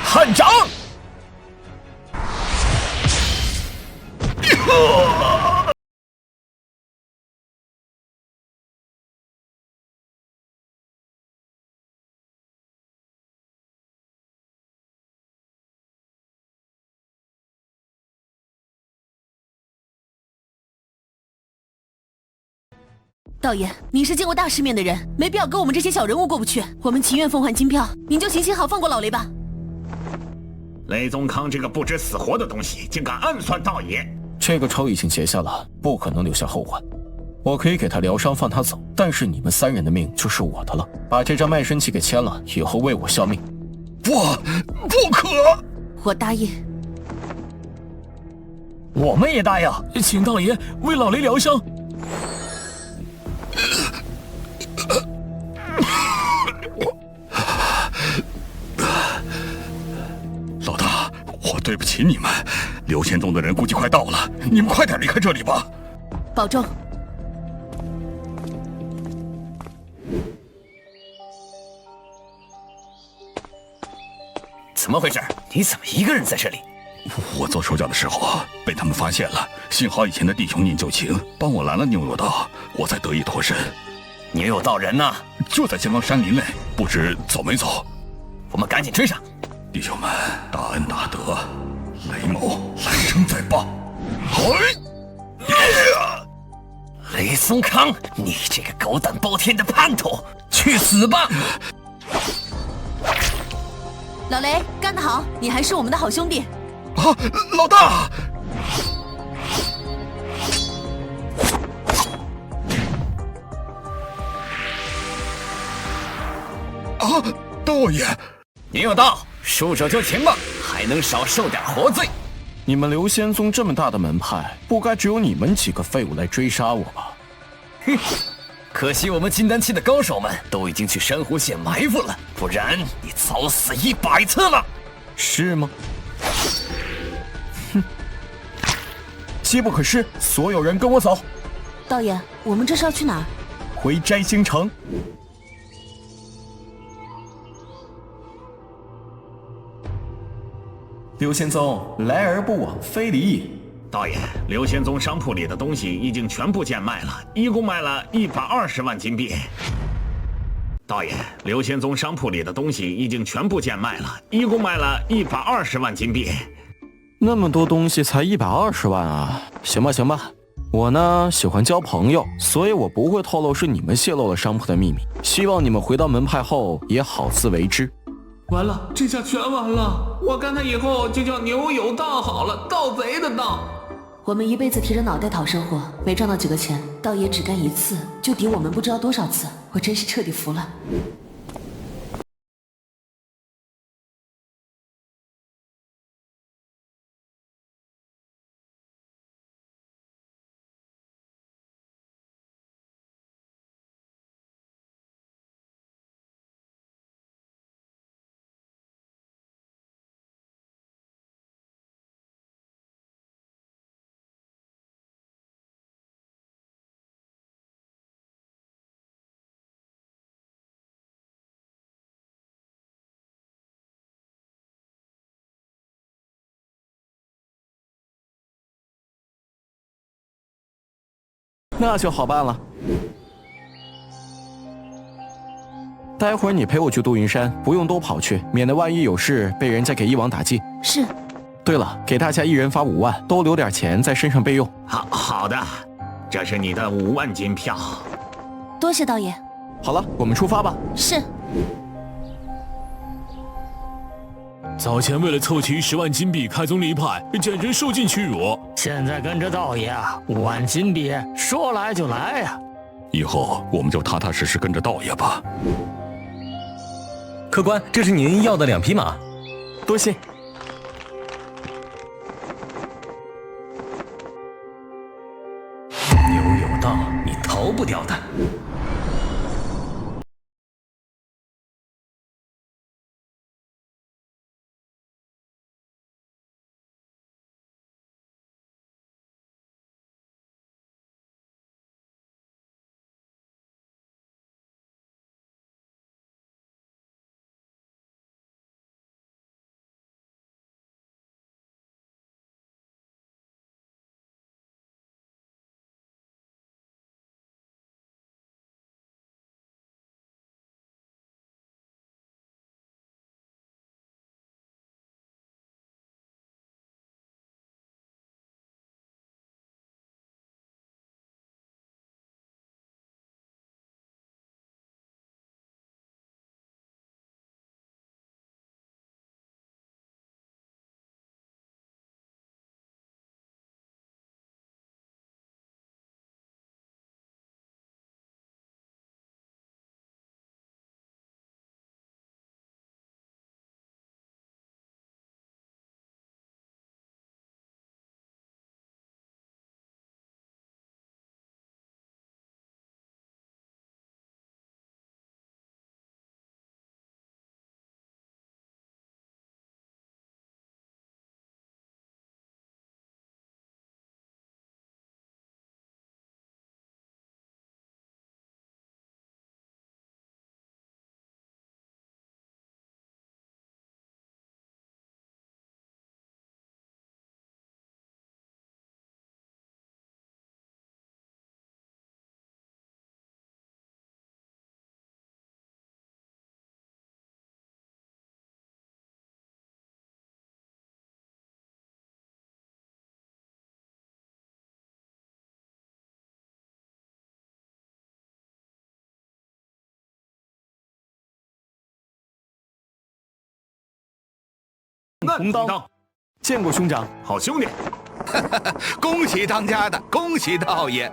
汉掌！道爷，你是见过大世面的人，没必要跟我们这些小人物过不去。我们情愿奉还金票，您就行行好，放过老雷吧。雷宗康这个不知死活的东西，竟敢暗算道爷！这个仇已经结下了，不可能留下后患。我可以给他疗伤，放他走，但是你们三人的命就是我的了。把这张卖身契给签了，以后为我效命。不可！我答应。我们也答应，请道爷为老雷疗伤。老大，我对不起你们。刘仙宗的人估计快到了，你们快点离开这里吧。保重。怎么回事？你怎么一个人在这里？我做手脚的时候被他们发现了，幸好以前的弟兄念旧情，帮我拦了牛有道，我才得以脱身。牛有道人呢？就在江冈山林内，不知走没走。我们赶紧追上。弟兄们，大恩大德，雷某来生再报。雷松康，你这个狗胆包天的叛徒，去死吧！老雷，干得好，你还是我们的好兄弟。啊，老大！啊，道爷！牛有道，束手就擒吧，还能少受点活罪。你们刘仙宗这么大的门派，不该只有你们几个废物来追杀我吧？哼，可惜我们金丹期的高手们都已经去珊瑚县埋伏了，不然你早死100次了。是吗？哼，机不可失，所有人跟我走。道爷，我们这是要去哪儿？回摘星城。刘仙宗，来而不往非礼也。道爷，刘仙宗商铺里的东西已经全部贱卖了，一共卖了120万金币。道爷，刘仙宗商铺里的东西已经全部贱卖了，一共卖了120万金币。那么多东西才120万啊！行吧，行吧，我呢喜欢交朋友，所以我不会透露是你们泄露了商铺的秘密。希望你们回到门派后也好自为之。完了，这下全完了！我干他以后就叫牛有道好了，盗贼的盗。我们一辈子提着脑袋讨生活，没赚到几个钱，道爷只干一次就抵我们不知道多少次，我真是彻底服了。那就好办了。待会儿你陪我去杜云山，不用多跑去，免得万一有事被人家给一网打尽。是。对了，给大家一人发5万，多留点钱在身上备用。好的，这是你的5万金票。多谢道爷。好了，我们出发吧。是。早前为了凑齐10万金币开宗立派，简直受尽屈辱。现在跟着道爷，5万金币说来就来呀！以后我们就踏踏实实跟着道爷吧。客官，这是您要的2匹马。多谢。牛有道，你逃不掉的。同当。见过兄长，好兄弟。恭喜当家的，恭喜道爷。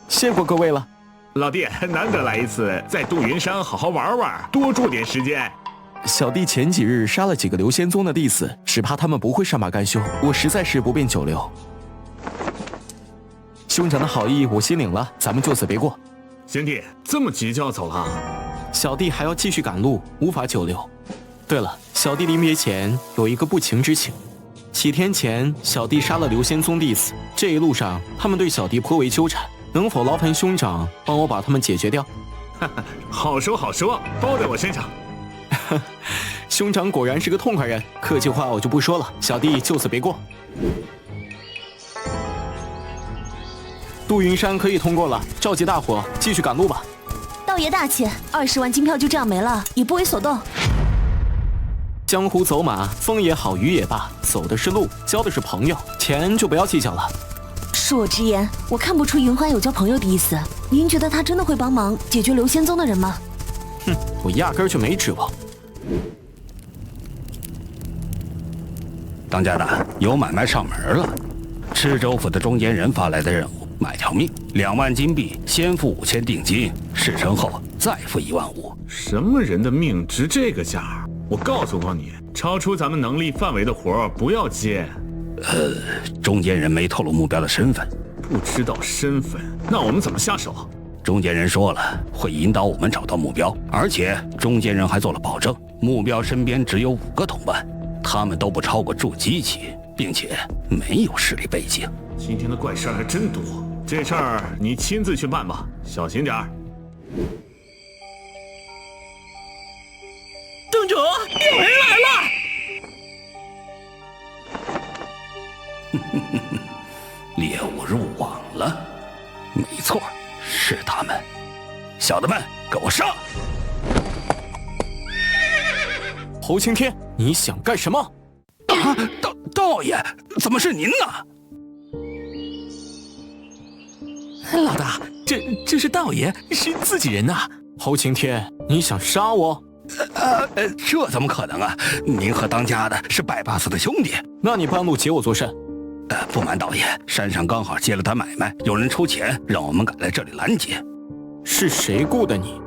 谢过各位了。老弟，难得来一次，在杜云山好好玩玩，多住点时间。小弟前几日杀了几个刘仙宗的弟子，只怕他们不会善罢甘休，我实在是不便久留。兄长的好意我心领了，咱们就此别过。贤弟，这么急就要走了？小弟还要继续赶路，无法久留。对了，小弟临别前有一个不情之请。几天前，小弟杀了刘仙宗弟子，这一路上他们对小弟颇为纠缠，能否劳烦兄长帮我把他们解决掉？好说好说，包在我身上。兄长果然是个痛快人，客气话我就不说了，小弟就此别过。杜云山可以通过了，召集大伙继续赶路吧。道爷大气，20万金票就这样没了，也不为所动。江湖走马，风也好，雨也罢，走的是路，交的是朋友，钱就不要计较了。恕我直言，我看不出云欢有交朋友的意思。您觉得他真的会帮忙解决刘仙宗的人吗？哼，我压根儿就没指望。当家的，有买卖上门了。赤州府的中间人发来的任务，买条命，2万金币，先付5000定金，事成后再付15000。什么人的命值这个价？我告诉过你，超出咱们能力范围的活不要接。中间人没透露目标的身份。不知道身份，那我们怎么下手？中间人说了，会引导我们找到目标，而且中间人还做了保证，目标身边只有5个同伴，他们都不超过筑基期，并且没有势力背景。今天的怪事儿还真多，这事儿你亲自去办吧，小心点儿。洞主，有人来了！猎物入网了，没错，是他们。小的们，给我上！侯青天，你想干什么？啊，道爷，怎么是您呢？老大，这是道爷，是自己人呐。侯青天，你想杀我？这怎么可能啊！您和当家的是拜把子的兄弟，那你半路劫我作甚？不瞒道爷，山上刚好接了单买卖，有人出钱让我们赶来这里拦截。是谁雇的你？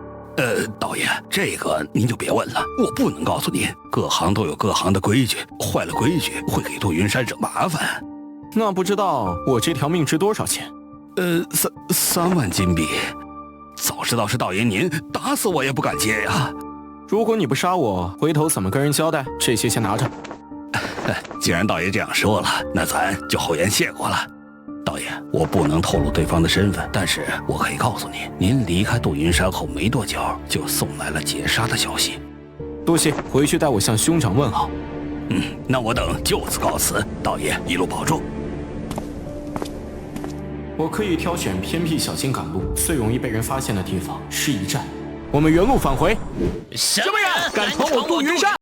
道爷，这个您就别问了，我不能告诉您。各行都有各行的规矩，坏了规矩会给杜云山惹麻烦。那不知道我这条命值多少钱？3万金币。早知道是道爷您，打死我也不敢接呀。如果你不杀我，回头怎么跟人交代？这些先拿着。既然道爷这样说了，那咱就厚颜谢过了。道爷，我不能透露对方的身份，但是我可以告诉你，您离开杜云山后没多久，就送来了劫杀的消息。多谢，回去代我向兄长问好。那我等就此告辞，道爷一路保重。我可以挑选偏僻小径赶路，最容易被人发现的地方是一站。我们原路返回。什么人敢闯我杜云山？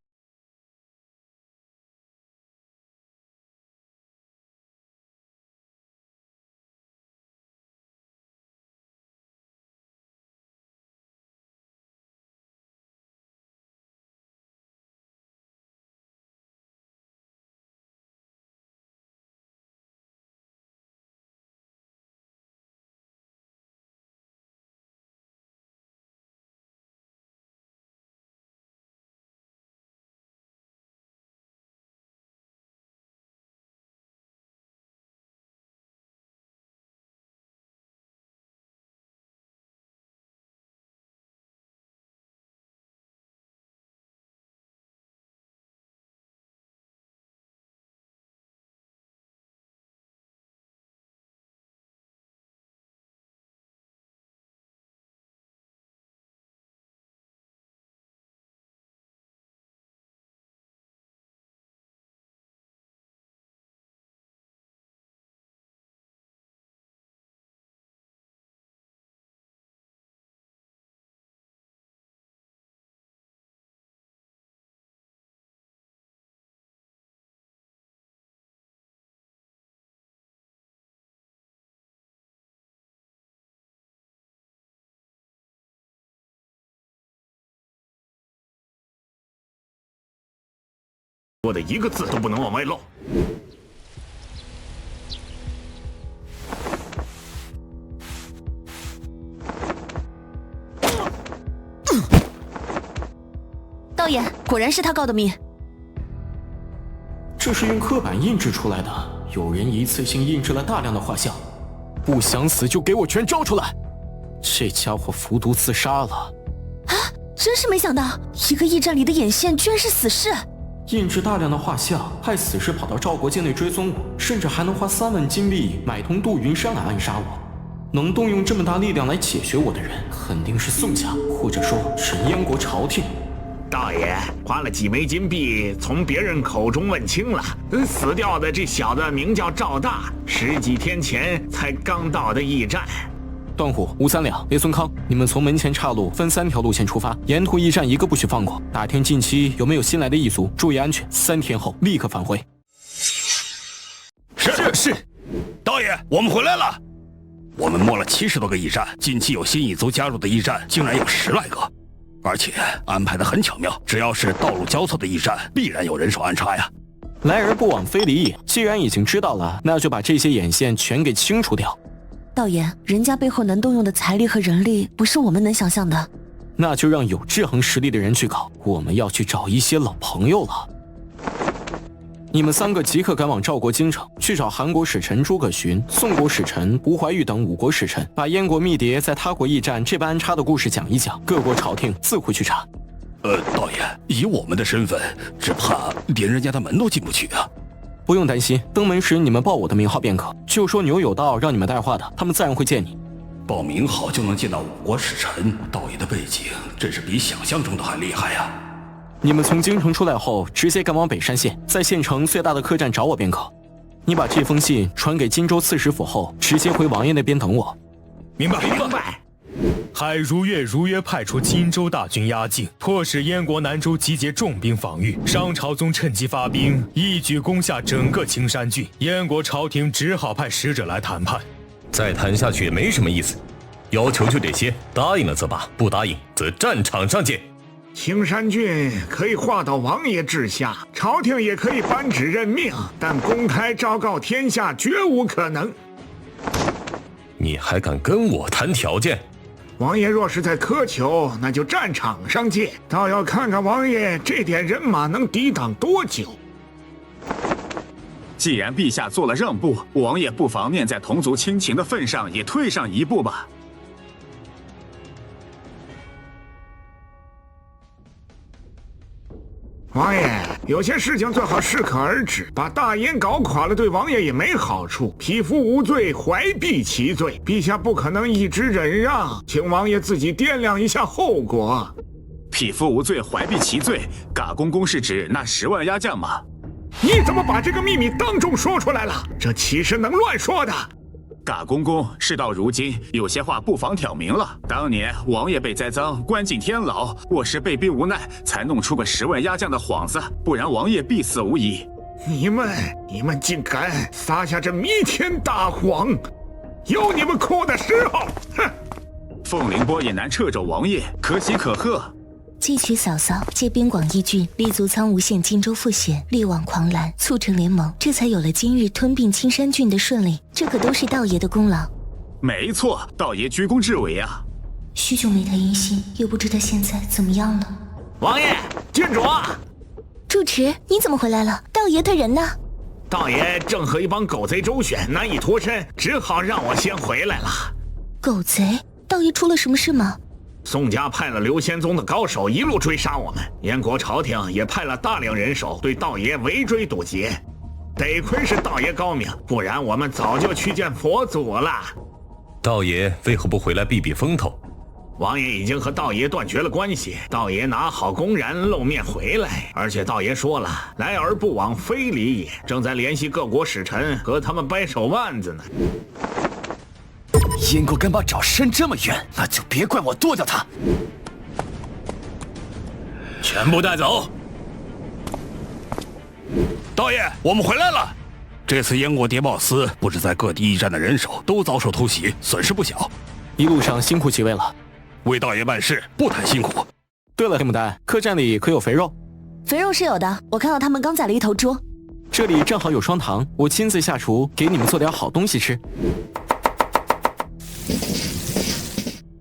说的一个字都不能往外漏。道爷，果然是他告的密。这是用刻板印制出来的，有人一次性印制了大量的画像。不想死就给我全招出来！这家伙服毒自杀了。啊！真是没想到，一个驿站里的眼线居然是死士。印制大量的画像，害死士跑到赵国境内追踪我，甚至还能花3万金币买通杜云山来暗杀我。能动用这么大力量来解决我的人，肯定是宋家，或者说是燕国朝廷。道爷花了几枚金币，从别人口中问清了，死掉的这小子名叫赵大，10几天前才刚到的驿站。段虎、吴三两、叶孙康，你们从门前岔路分3条路线出发，沿途驿站一个不许放过。打听近期有没有新来的异族，注意安全。3天后立刻返回。是。道爷，我们回来了。我们摸了70多个驿站，近期有新异族加入的驿站竟然有10来个。而且安排得很巧妙，只要是道路交错的驿站，必然有人手安插呀。来而不往非礼也，既然已经知道了，那就把这些眼线全给清除掉。道爷，人家背后能动用的财力和人力，不是我们能想象的。那就让有制衡实力的人去搞，我们要去找一些老朋友了。你们3个即刻赶往赵国京城，去找韩国使臣诸葛询、宋国使臣吴怀玉等5国使臣，把燕国密谍在他国驿站这般安插的故事讲一讲，各国朝廷自会去查。道爷，以我们的身份，只怕连人家的门都进不去啊。不用担心，登门时你们报我的名号便可，就说牛有道让你们带话的，他们自然会见你。报名号就能见到5国使臣，道爷的背景真是比想象中的还厉害呀。你们从京城出来后，直接赶往北山县，在县城最大的客栈找我便可。你把这封信传给荆州刺史府后，直接回王爷那边等我。明白。海如约派出荆州大军压境，迫使燕国南州集结重兵防御。商朝宗趁机发兵，一举攻下整个青山郡。燕国朝廷只好派使者来谈判。再谈下去也没什么意思，要求就这些，答应了则罢，不答应则战场上见。青山郡可以划到王爷治下，朝廷也可以颁旨任命，但公开昭告天下绝无可能。你还敢跟我谈条件？王爷若是在苛求，那就战场上见，倒要看看王爷这点人马能抵挡多久。既然陛下做了让步，王爷不妨念在同族亲情的份上，也退上一步吧。王爷，有些事情最好适可而止，把大燕搞垮了，对王爷也没好处。匹夫无罪，怀璧其罪，陛下不可能一直忍让，请王爷自己掂量一下后果。匹夫无罪，怀璧其罪，嘎公公是指那10万压将吗？你怎么把这个秘密当众说出来了？这岂是能乱说的？嘎公公，事到如今，有些话不妨挑明了。当年王爷被栽赃，关进天牢，我是被逼无奈，才弄出个10万压将的幌子，不然王爷必死无疑。你们竟敢撒下这弥天大谎，有你们哭的时候！哼！凤翎波也难掣肘王爷，可喜可贺。汲取嫂嫂，借兵广义郡，立足苍梧县荆州副县，力挽狂澜，促成联盟，这才有了今日吞并青山郡的顺利。这可都是道爷的功劳。没错，道爷居功至伟啊。许久没谈音信，也不知他现在怎么样了。王爷，郡主啊！住持，你怎么回来了？道爷他人呢？道爷正和一帮狗贼周旋，难以脱身，只好让我先回来了。狗贼？道爷出了什么事吗？宋家派了刘仙宗的高手一路追杀我们，燕国朝廷也派了大量人手对道爷围追堵截。得亏是道爷高明，不然我们早就去见佛祖了。道爷为何不回来避避风头？王爷已经和道爷断绝了关系，道爷哪好公然露面回来？而且道爷说了，来而不往非礼也，正在联系各国使臣，和他们掰手腕子呢。燕国敢把爪伸这么远，那就别怪我剁掉他。全部带走。道爷，我们回来了。这次燕国谍报司布置在各地驿站的人手都遭受突袭，损失不小。一路上辛苦几位了，为道爷办事不谈辛苦。对了，黑牡丹，客栈里可有肥肉？肥肉是有的，我看到他们刚宰了一头猪。这里正好有双糖，我亲自下厨给你们做点好东西吃。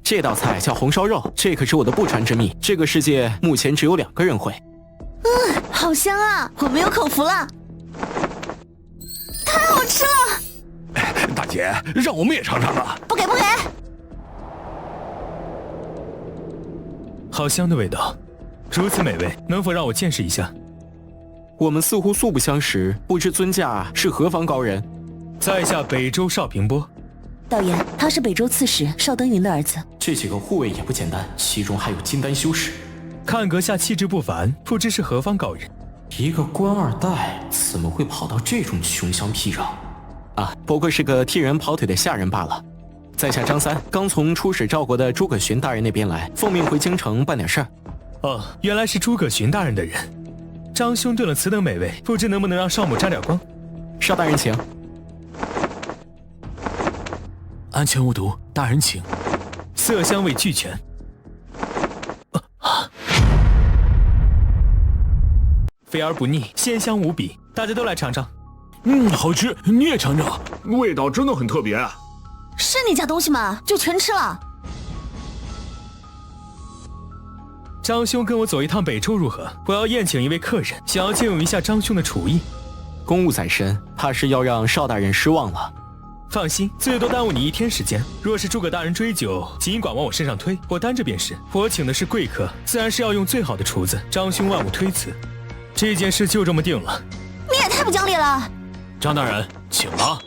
这道菜叫红烧肉，这可是我的不传之秘，这个世界目前只有2个人会。好香啊！我没有口福了，太好吃了！大姐，让我们也尝尝啊！不给不给！好香的味道，如此美味，能否让我见识一下？我们似乎素不相识，不知尊驾是何方高人？在下北周邵平波。道爷，他是北周刺史邵登云的儿子。这几个护卫也不简单，其中还有金丹修士。看阁下气质不凡，不知是何方高人。一个官二代怎么会跑到这种穷乡僻壤？啊，不过是个替人跑腿的下人罢了。在下张三，刚从出使赵国的诸葛寻大人那边来，奉命回京城办点事儿。哦，原来是诸葛寻大人的人。张兄炖了此等美味，不知能不能让少母沾点光？邵大人请。安全无毒，大人请。色香味俱全。肥而不腻，鲜香无比，大家都来尝尝。好吃，你也尝尝，味道真的很特别。是你家东西吗？就全吃了。张兄跟我走一趟北周如何？我要宴请一位客人，想要借用一下张兄的厨艺。公务在身，怕是要让邵大人失望了。放心，最多耽误你1天时间。若是诸葛大人追究，尽管往我身上推，我担着便是。我请的是贵客，自然是要用最好的厨子。张兄万勿推辞，这件事就这么定了。你也太不讲理了！张大人，请了。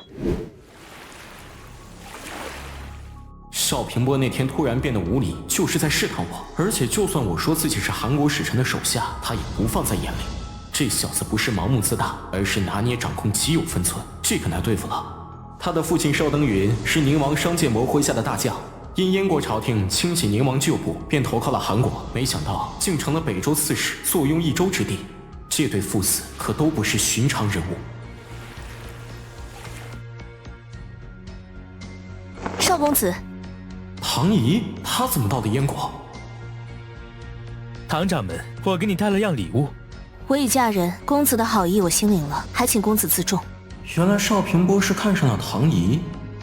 邵平波那天突然变得无礼，就是在试探我。而且就算我说自己是韩国使臣的手下，他也不放在眼里。这小子不是盲目自大，而是拿捏掌控极有分寸，这可难对付了。他的父亲邵登云是宁王商建谋麾下的大将，因燕国朝廷清洗宁王旧部，便投靠了韩国，没想到竟成了北周刺史，坐拥一州之地。这对父子可都不是寻常人物。邵公子，唐仪，他怎么到的燕国？唐掌门，我给你带了样礼物。我已嫁人，公子的好意我心领了，还请公子自重。原来邵平波是看上了唐仪。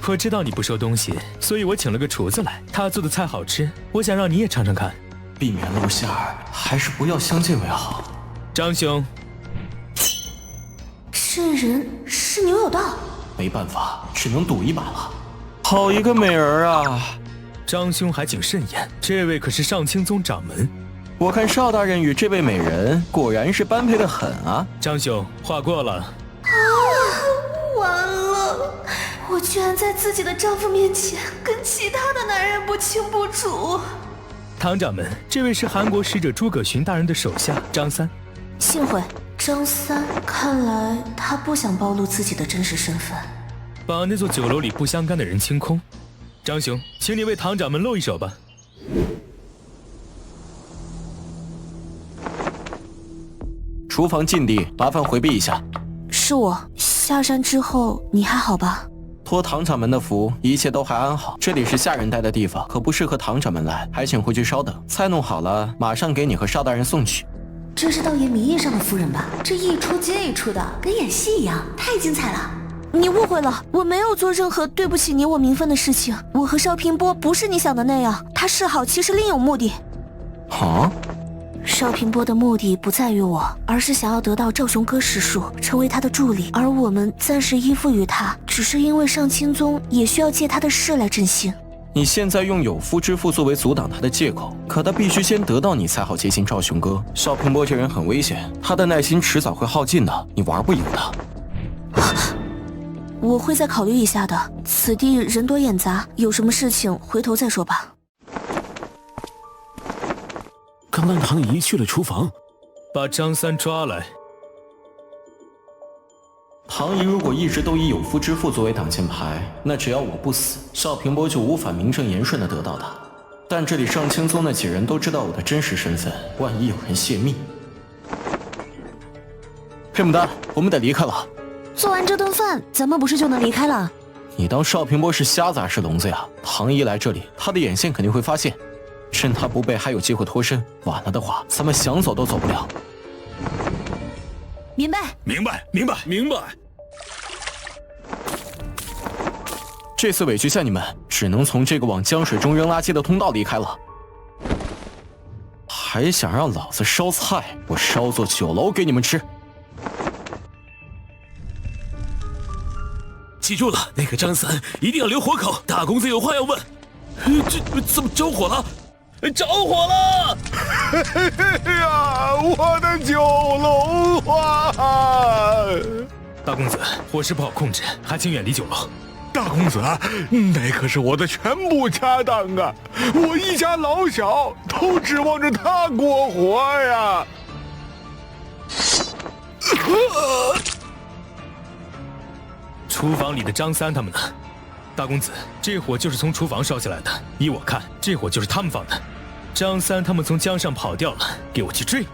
我知道你不收东西，所以我请了个厨子来，他做的菜好吃，我想让你也尝尝看。避免露馅儿，还是不要相见为好。张兄，这人是牛有道，没办法，只能赌一把了。好一个美人啊！张兄还请慎言，这位可是上清宗掌门。我看邵大人与这位美人果然是般配的很啊。张兄，话过了。完了，我居然在自己的丈夫面前跟其他的男人不清不楚。唐掌门，这位是韩国使者诸葛寻大人的手下张三。幸会，张三，看来他不想暴露自己的真实身份，把那座酒楼里不相干的人清空。张兄，请你为唐掌门露一手吧。厨房禁地，麻烦回避一下。是我。下山之后你还好吧？托唐掌门的福，一切都还安好。这里是下人待的地方，可不适合唐掌门来，还请回去稍等。菜弄好了，马上给你和邵大人送去。这是道爷名义上的夫人吧？这一出接一出的，跟演戏一样，太精彩了。你误会了，我没有做任何对不起你我名分的事情。我和邵平波不是你想的那样，他示好其实另有目的。啊？邵平波的目的不在于我，而是想要得到赵雄哥实属，成为他的助理。而我们暂时依附于他，只是因为上清宗也需要借他的势来振兴。你现在用有夫之妇作为阻挡他的借口，可他必须先得到你才好接近赵雄哥。邵平波这人很危险，他的耐心迟早会耗尽的，你玩不赢他。我会再考虑一下的。此地人多眼杂，有什么事情回头再说吧。刚刚唐仪去了厨房，把张三抓来。唐仪如果一直都以有夫之妇作为挡箭牌，那只要我不死，邵平波就无法名正言顺地得到他。但这里上清宗那几人都知道我的真实身份，万一有人泄密，佩牡丹，我们得离开了。做完这顿饭，咱们不是就能离开了？你当邵平波是瞎子还是聋子呀？唐仪来这里，他的眼线肯定会发现。趁他不备，还有机会脱身。晚了的话，咱们想走都走不了。明白。明白，明白，明白。这次委屈下你们，只能从这个往江水中扔垃圾的通道离开了。还想让老子烧菜，我烧座酒楼给你们吃。记住了，那个张三一定要留活口。大公子有话要问。这怎么着火了？着火了！呀，我的酒楼啊！大公子，火势不好控制，还请远离酒楼。大公子，那可是我的全部家当啊！我一家老小都指望着他过活呀！厨房里的张三他们呢？大公子，这火就是从厨房烧起来的。依我看，这火就是他们放的。张三他们从江上跑掉了，给我去追！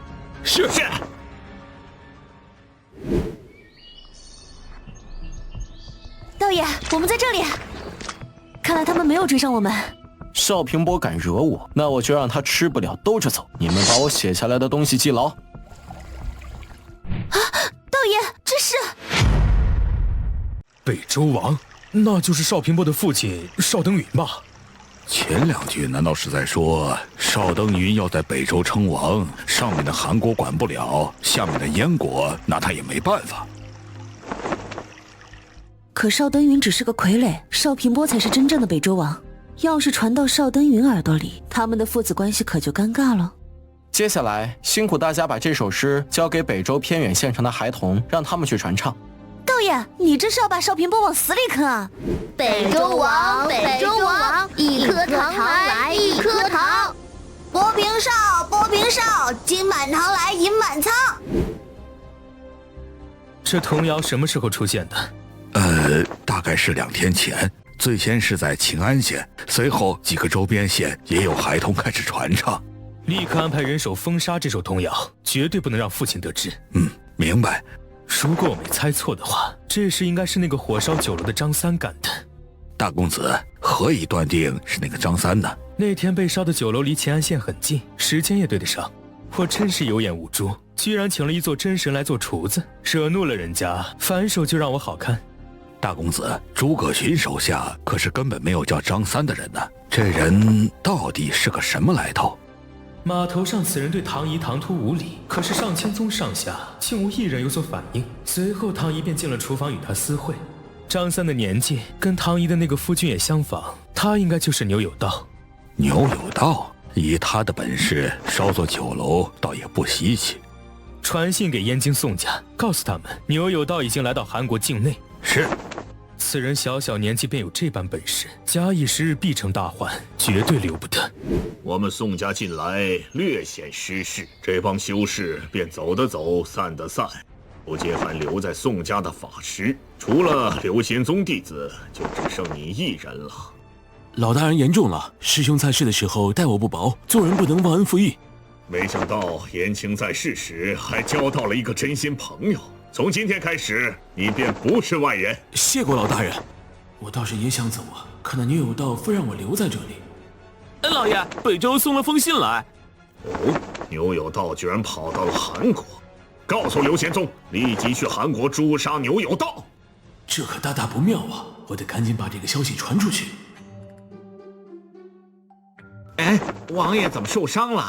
是。道爷，我们在这里。看来他们没有追上我们。邵平波敢惹我，那我就让他吃不了兜着走。你们把我写下来的东西记牢。啊，道爷，这是北周王，那就是邵平波的父亲邵登云吧？前两句难道是在说邵登云要在北周称王，上面的韩国管不了，下面的燕国那他也没办法？可邵登云只是个傀儡，邵平波才是真正的北周王。要是传到邵登云耳朵里，他们的父子关系可就尴尬了。接下来辛苦大家把这首诗交给北周偏远县城的孩童，让他们去传唱。道爷，你这是要把邵平波往死里坑啊！北周王，北周王，一颗糖来一颗糖。拨平哨，拨平哨，金满堂来银满仓。这童谣什么时候出现的？大概是2天前。最先是在秦安县，随后几个周边县也有孩童开始传唱。立刻安排人手封杀这首童谣，绝对不能让父亲得知。明白。如果我没猜错的话，这事应该是那个火烧酒楼的张三干的。大公子，何以断定是那个张三呢？那天被烧的酒楼离秦安县很近，时间也对得上。我真是有眼无珠，居然请了一座真神来做厨子，惹怒了人家，反手就让我好看。大公子，诸葛勋手下可是根本没有叫张三的人呢。这人到底是个什么来头？码头上此人对唐仪唐突无礼，可是上千宗上下竟无一人有所反应。随后唐仪便进了厨房与他私会。张三的年纪跟唐仪的那个夫君也相仿，他应该就是牛有道。牛有道，以他的本事烧座酒楼倒也不稀奇。传信给燕京宋家，告诉他们牛有道已经来到韩国境内。是。此人小小年纪便有这般本事，假以时日必成大患，绝对留不得。我们宋家近来略显失势，这帮修士便走的走，散的散，不见还留在宋家的法师，除了刘贤宗弟子，就只剩你一人了。老大人言重了，师兄在世的时候待我不薄，做人不能忘恩负义。没想到延青在世时还交到了一个真心朋友。从今天开始，你便不是外人。谢过老大人，我倒是也想走啊，可那牛有道非让我留在这里。老爷，北周送了封信来。哦，牛有道居然跑到了韩国，告诉刘贤宗，立即去韩国诛杀牛有道。这可大大不妙啊！我得赶紧把这个消息传出去。哎，王爷怎么受伤了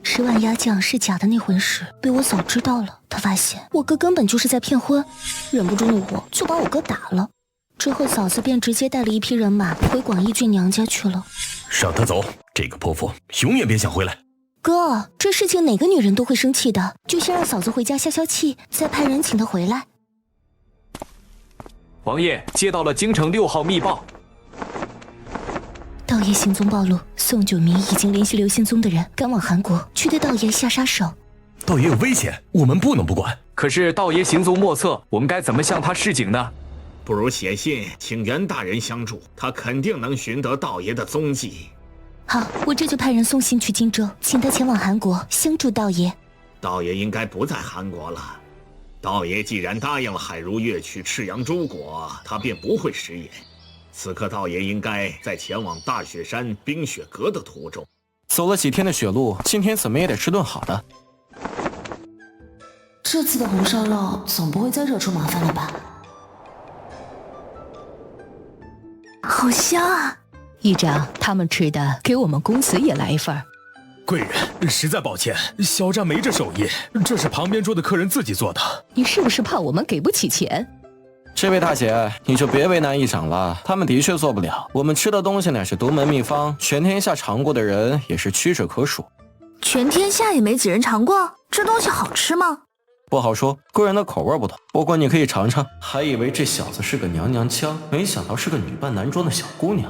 10万鸭酱是假的那回事被我嫂知道了，她发现我哥根本就是在骗婚，忍不住怒火就把我哥打了。之后嫂子便直接带了一批人马回广义郡娘家去了。让他走，这个泼妇永远别想回来。哥，这事情哪个女人都会生气的，就先让嫂子回家消消气，再派人请她回来。王爷接到了京城6号密报，道爷行踪暴露，宋九迷已经联系刘宪宗的人赶往韩国，去对道爷下杀手。道爷有危险，我们不能不管。可是道爷行踪莫测，我们该怎么向他示警呢？不如写信请袁大人相助，他肯定能寻得道爷的踪迹。好，我这就派人送信去荆州，请他前往韩国相助道爷。道爷应该不在韩国了。道爷既然答应了海如月去赤阳诸国，他便不会食言。此刻道爷应该在前往大雪山冰雪阁的途中。走了几天的雪路，今天怎么也得吃顿好的。这次的红烧肉总不会再惹出麻烦了吧？好香啊！议长，他们吃的，给我们公子也来一份。贵人，实在抱歉，小站没这手艺，这是旁边桌的客人自己做的。你是不是怕我们给不起钱？这位大姐，你就别为难议长了，他们的确做不了。我们吃的东西乃是独门秘方，全天下尝过的人也是屈指可数。全天下也没几人尝过，这东西好吃吗？不好说，个人的口味不同。不过你可以尝尝。还以为这小子是个娘娘腔，没想到是个女扮男装的小姑娘。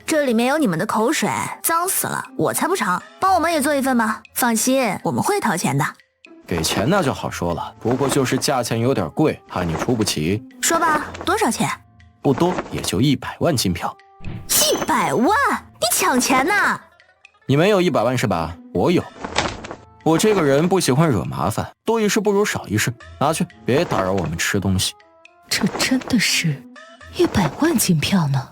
这里面有你们的口水，脏死了，我才不尝。帮我们也做一份吧，放心，我们会掏钱的。给钱那就好说了，不过就是价钱有点贵，怕你出不起。说吧，多少钱？不多，也就100万金票。100万？你抢钱呢？你没有100万是吧？我有。我这个人不喜欢惹麻烦，多一事不如少一事。拿去，别打扰我们吃东西。这真的是100万金票呢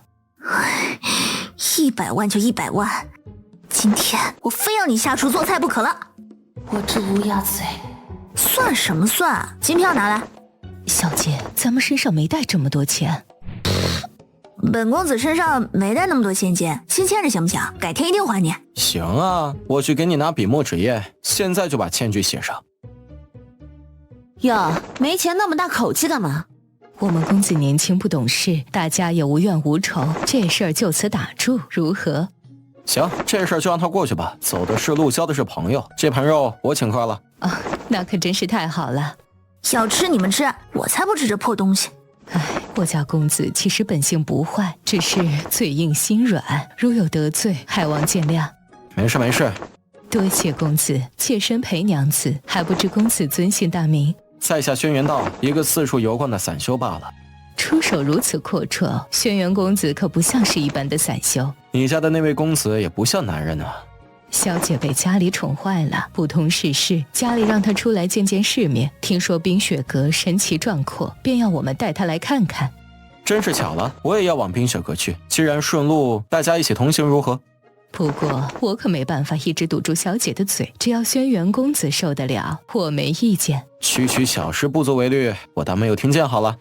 ？100万就100万，今天我非要你下厨做菜不可了。我这乌鸦嘴，算什么算？金票拿来。小姐，咱们身上没带这么多钱。本公子身上没带那么多现金，先欠着行不行？改天一定还你。行啊，我去给你拿笔墨纸砚，现在就把欠据写上。哟，没钱那么大口气干嘛？我们公子年轻不懂事，大家也无怨无仇，这事儿就此打住，如何？行，这事儿就让他过去吧。走的是路，交的是朋友，这盘肉我请客了。啊，那可真是太好了。要吃你们吃，我才不吃这破东西。哎，我家公子其实本性不坏，只是嘴硬心软，如有得罪，还望见谅。没事没事，多谢公子，妾身陪娘子，还不知公子尊姓大名？在下轩辕道，一个四处游逛的散修罢了。出手如此阔绰，轩辕公子可不像是一般的散修。你家的那位公子也不像男人啊。小姐被家里宠坏了，不通世事，家里让她出来见见世面。听说冰雪阁神奇壮阔，便要我们带她来看看。真是巧了，我也要往冰雪阁去。既然顺路，大家一起同行如何？不过我可没办法一直堵住小姐的嘴，只要轩辕公子受得了，我没意见。区区小事不足为虑，我当没有听见好了。